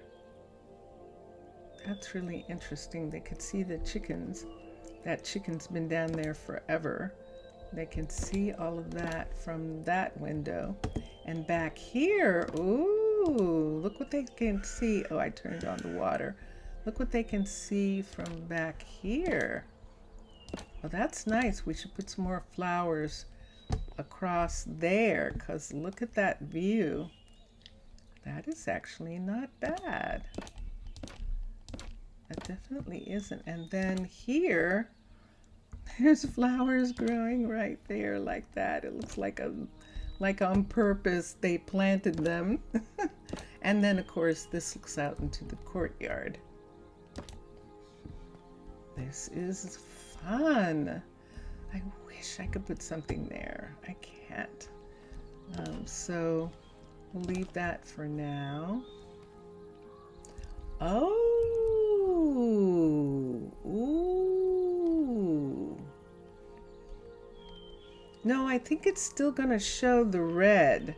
That's really interesting. They could see the chickens. That chicken's been down there forever. They can see all of that from that window. And back here, ooh, look what they can see. Oh, I turned on the water. Look what they can see from back here. Well, that's nice. We should put some more flowers across there, because look at that view. That is actually not bad. That definitely isn't. And then here, there's flowers growing right there like that. It looks like on purpose they planted them. And then of course this looks out into the courtyard. This is fun. I wish I could put something there. I can't. So we'll leave that for now. Oh, ooh. No, I think it's still gonna show the red.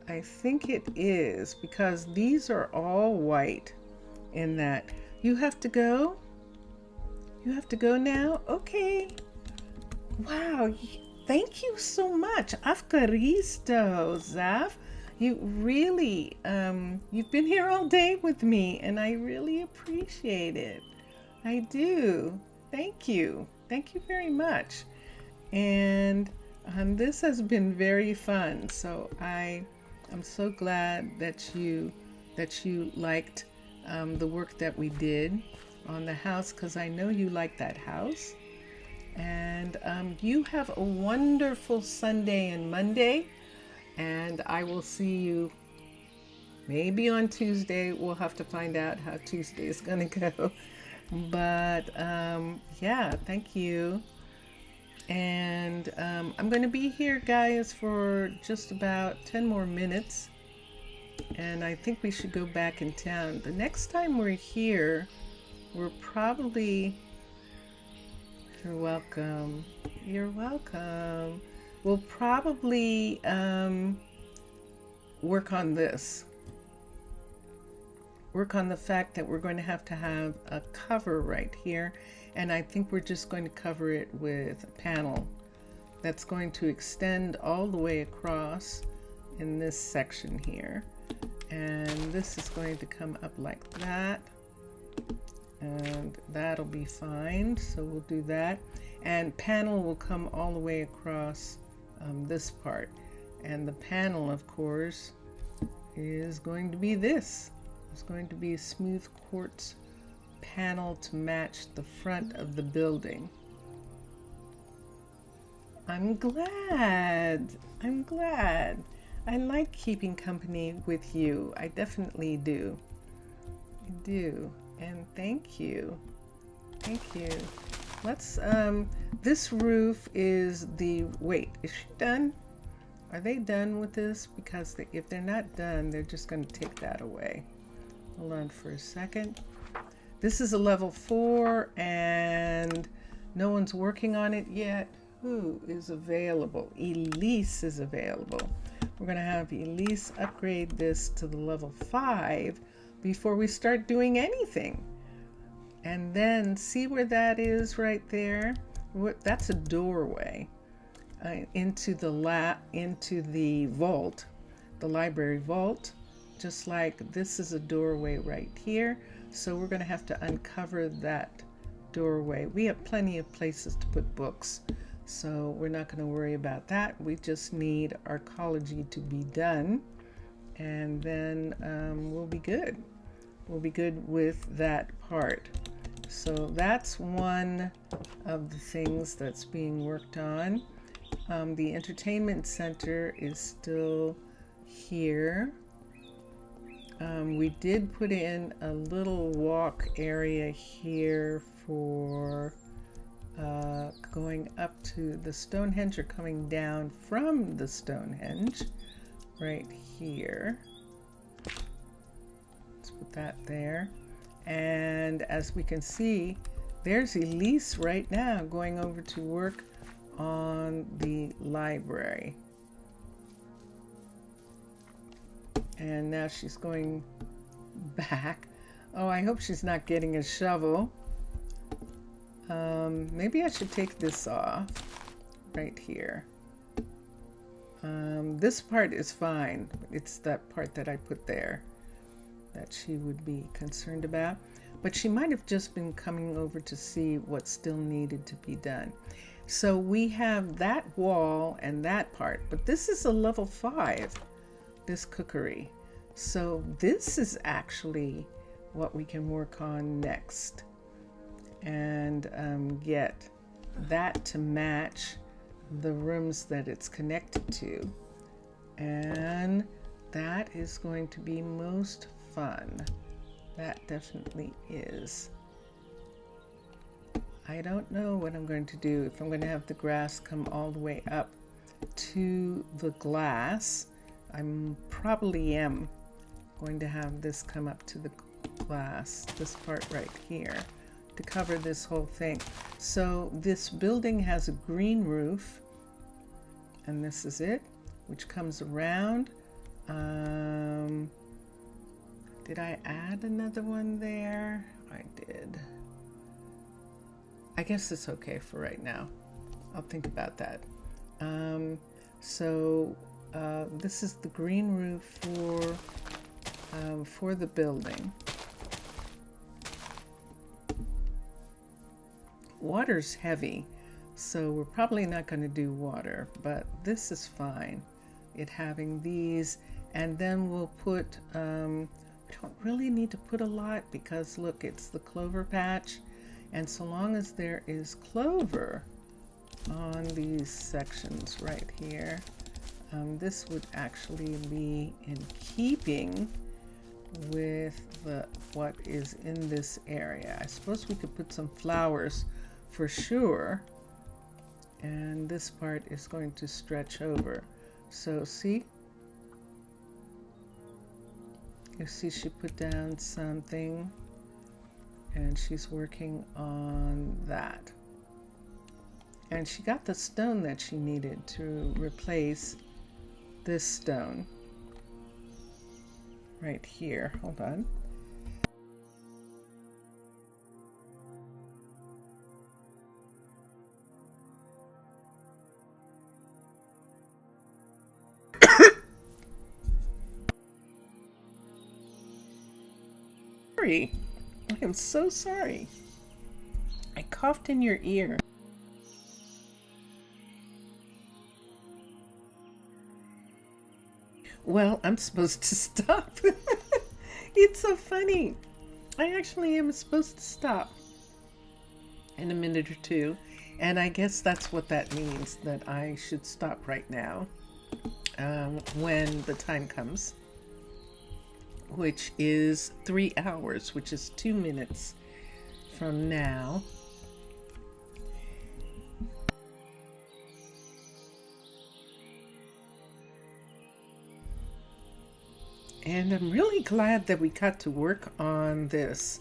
I think it is, because these are all white in that. You have to go? You have to go now? Okay. Wow, thank you so much. Afkaristo, Zaf. You really, you've been here all day with me, and I really appreciate it. I do. Thank you. Thank you very much. And this has been very fun. So I'm so glad that you liked the work that we did on the house, because I know you like that house. And you have a wonderful Sunday and Monday. And I will see you maybe on Tuesday. We'll have to find out how Tuesday is going to go. But yeah, thank you. And I'm going to be here, guys, for just about 10 more minutes. And I think we should go back in town. The next time we're here, we're probably... You're welcome. You're welcome. We'll probably work on this. Work on the fact that we're going to have a cover right here. And I think we're just going to cover it with a panel that's going to extend all the way across in this section here. And this is going to come up like that. And that'll be fine. So we'll do that. And panel will come all the way across this part. And the panel, of course, is going to be this. It's going to be a smooth quartz panel to match the front of the building. I'm glad. I'm glad. I like keeping company with you. I definitely do. I do. And thank you. Thank you. Let's, this roof is wait, is she done? Are they done with this? Because if they're not done, they're just going to take that away. Hold on for a second. This is a level 4 and no one's working on it yet. Who is available? Elise is available. We're going to have Elise upgrade this to the level 5 before we start doing anything. And then see where that is right there? That's a doorway into the vault, the library vault. Just like this is a doorway right here. So we're going to have to uncover that doorway. We have plenty of places to put books, so we're not going to worry about that. We just need archaeology to be done, and then we'll be good. We'll be good with that part. So that's one of the things that's being worked on. The entertainment center is still here. We did put in a little walk area here for going up to the Stonehenge or coming down from the Stonehenge right here. Let's put that there. And as we can see, there's Elise right now going over to work on the library. And now she's going back. Oh, I hope she's not getting a shovel. Maybe I should take this off right here. This part is fine. It's that part that I put there that she would be concerned about. But she might have just been coming over to see what still needed to be done. So we have that wall and that part, but this is a level 5, this cookery. So this is actually what we can work on next and get that to match the rooms that it's connected to. And that is going to be most fun. That definitely is. I don't know what I'm going to do, if I'm going to have the grass come all the way up to the glass. I probably am going to have this come up to the glass, this part right here, to cover this whole thing. So this building has a green roof, and this is it, which comes around. Did I add another one there? I did. I guess it's okay for right now. I'll think about that. This is the green roof for the building. Water's heavy, so we're probably not going to do water, but this is fine. It having these, and then we'll put, we don't really need to put a lot because look, it's the clover patch. And so long as there is clover on these sections right here, this would actually be in keeping with what is in this area. I suppose we could put some flowers for sure. And this part is going to stretch over. So see? You see she put down something. And she's working on that. And she got the stone that she needed to replace this stone right here. Hold on. Sorry. I am so sorry. I coughed in your ear. Well, I'm supposed to stop. It's so funny. I actually am supposed to stop in a minute or two. And I guess that's what that means, that I should stop right now when the time comes, which is 3 hours, which is 2 minutes from now. And I'm really glad that we got to work on this.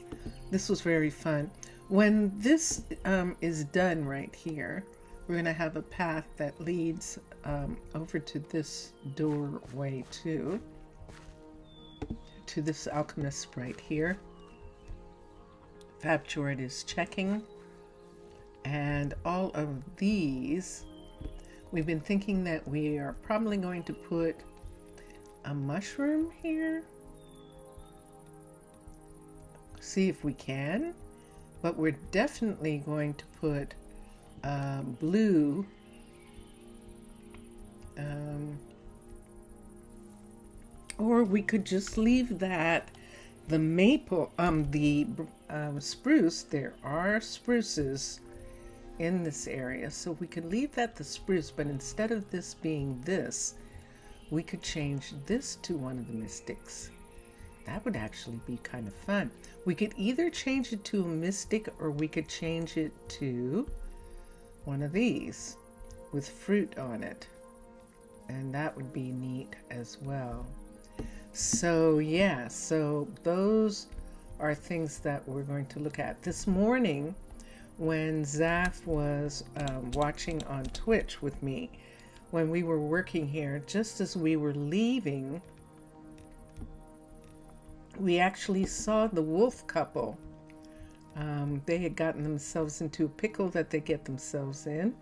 This was very fun. When this is done right here, we're going to have a path that leads over to this doorway too. To this alchemist right here. Fabjord is checking. And all of these, we've been thinking that we are probably going to put a mushroom here. See if we can. But we're definitely going to put blue or we could just leave that, the maple, the spruce, there are spruces in this area, so we could leave that the spruce, but instead of this being this, we could change this to one of the mystics. That would actually be kind of fun. We could either change it to a mystic or we could change it to one of these with fruit on it. And that would be neat as well. So yeah, so those are things that we're going to look at. This morning when Zaf was watching on Twitch with me, when we were working here, just as we were leaving, we actually saw the wolf couple. They had gotten themselves into a pickle that they get themselves in.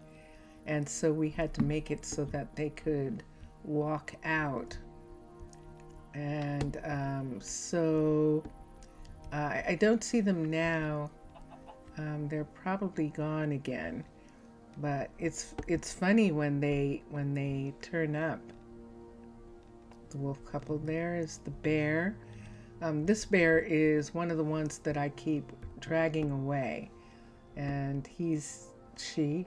And so we had to make it so that they could walk out. And I don't see them now. They're probably gone again. But it's funny when they turn up. The wolf couple there is the bear. This bear is one of the ones that I keep dragging away, and she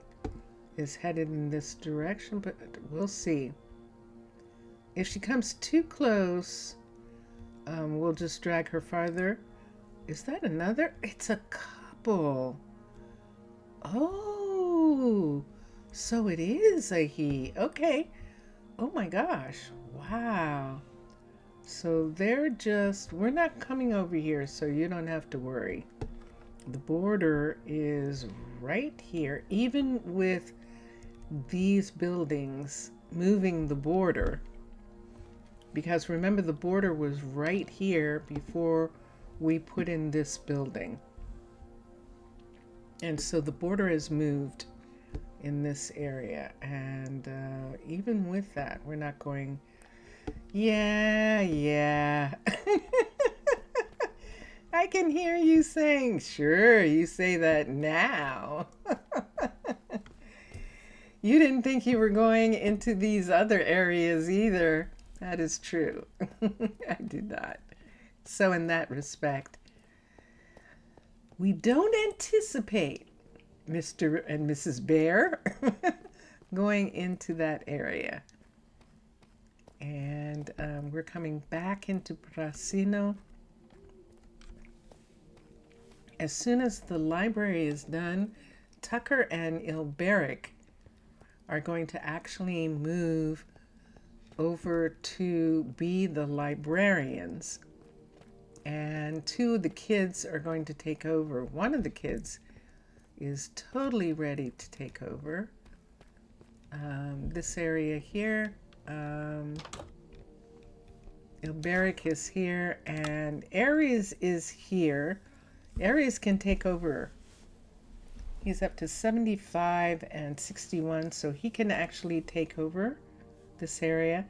is headed in this direction, but we'll see. If she comes too close, we'll just drag her farther. Is that another? It's a couple. Oh, so it is a he. Okay. Oh my gosh. Wow. So we're not coming over here, so you don't have to worry. The border is right here. Even with these buildings moving the border, because remember the border was right here before we put in this building. And so the border has moved in this area. And even with that, we're not going, yeah. I can hear you saying, sure, you say that now. You didn't think you were going into these other areas either. That is true. I did not. So in that respect, we don't anticipate Mr. and Mrs. Bear going into that area. And we're coming back into Prasino. As soon as the library is done, Tucker and Ilberic are going to actually move over to be the librarians. And two of the kids are going to take over. One of the kids is totally ready to take over. This area here, Ilberic is here, and Aries is here. Aries can take over. He's up to 75 and 61, so he can actually take over this area.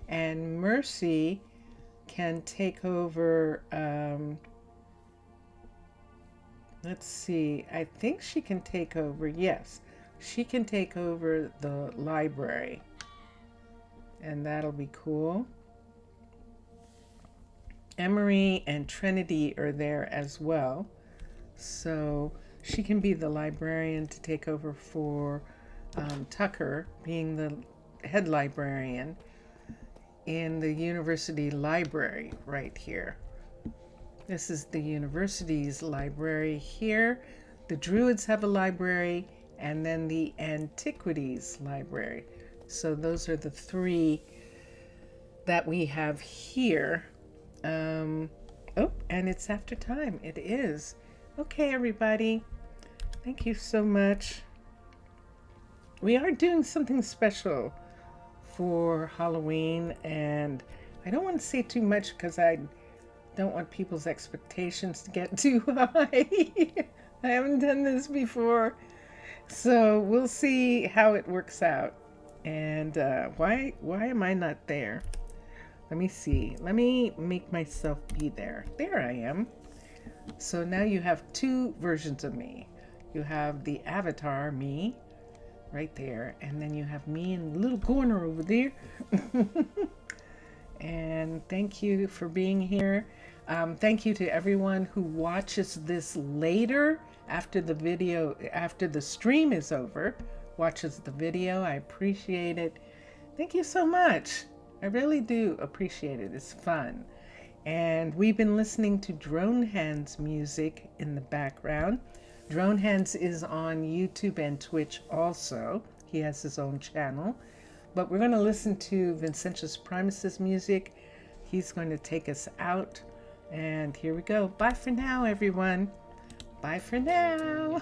And Mercy can take over, let's see, I think she can take over, yes, she can take over the library. And that'll be cool. Emery and Trinity are there as well. So she can be the librarian to take over for Tucker, being the head librarian in the university library right here. This is the university's library here. The Druids have a library, and then the Antiquities library. So those are the three that we have here. Oh, and it's after time. It is. Okay, everybody. Thank you so much. We are doing something special for Halloween, and I don't want to say too much because I don't want people's expectations to get too high. I haven't done this before. So we'll see how it works out. And why am I not there? Let me see. Let me make myself be there. There I am. So now you have two versions of me. You have the avatar, me, right there. And then you have me in the little corner over there. And thank you for being here. Thank you to everyone who watches this later after the video, after the stream is over, watches the video. I appreciate it. Thank you so much. I really do appreciate it. It's fun. And we've been listening to Drone Hands music in the background. Drone Hands is on YouTube and Twitch also. He has his own channel. But we're going to listen to Vincentius Primus's music. He's going to take us out. And here we go. Bye for now, everyone. Bye for now.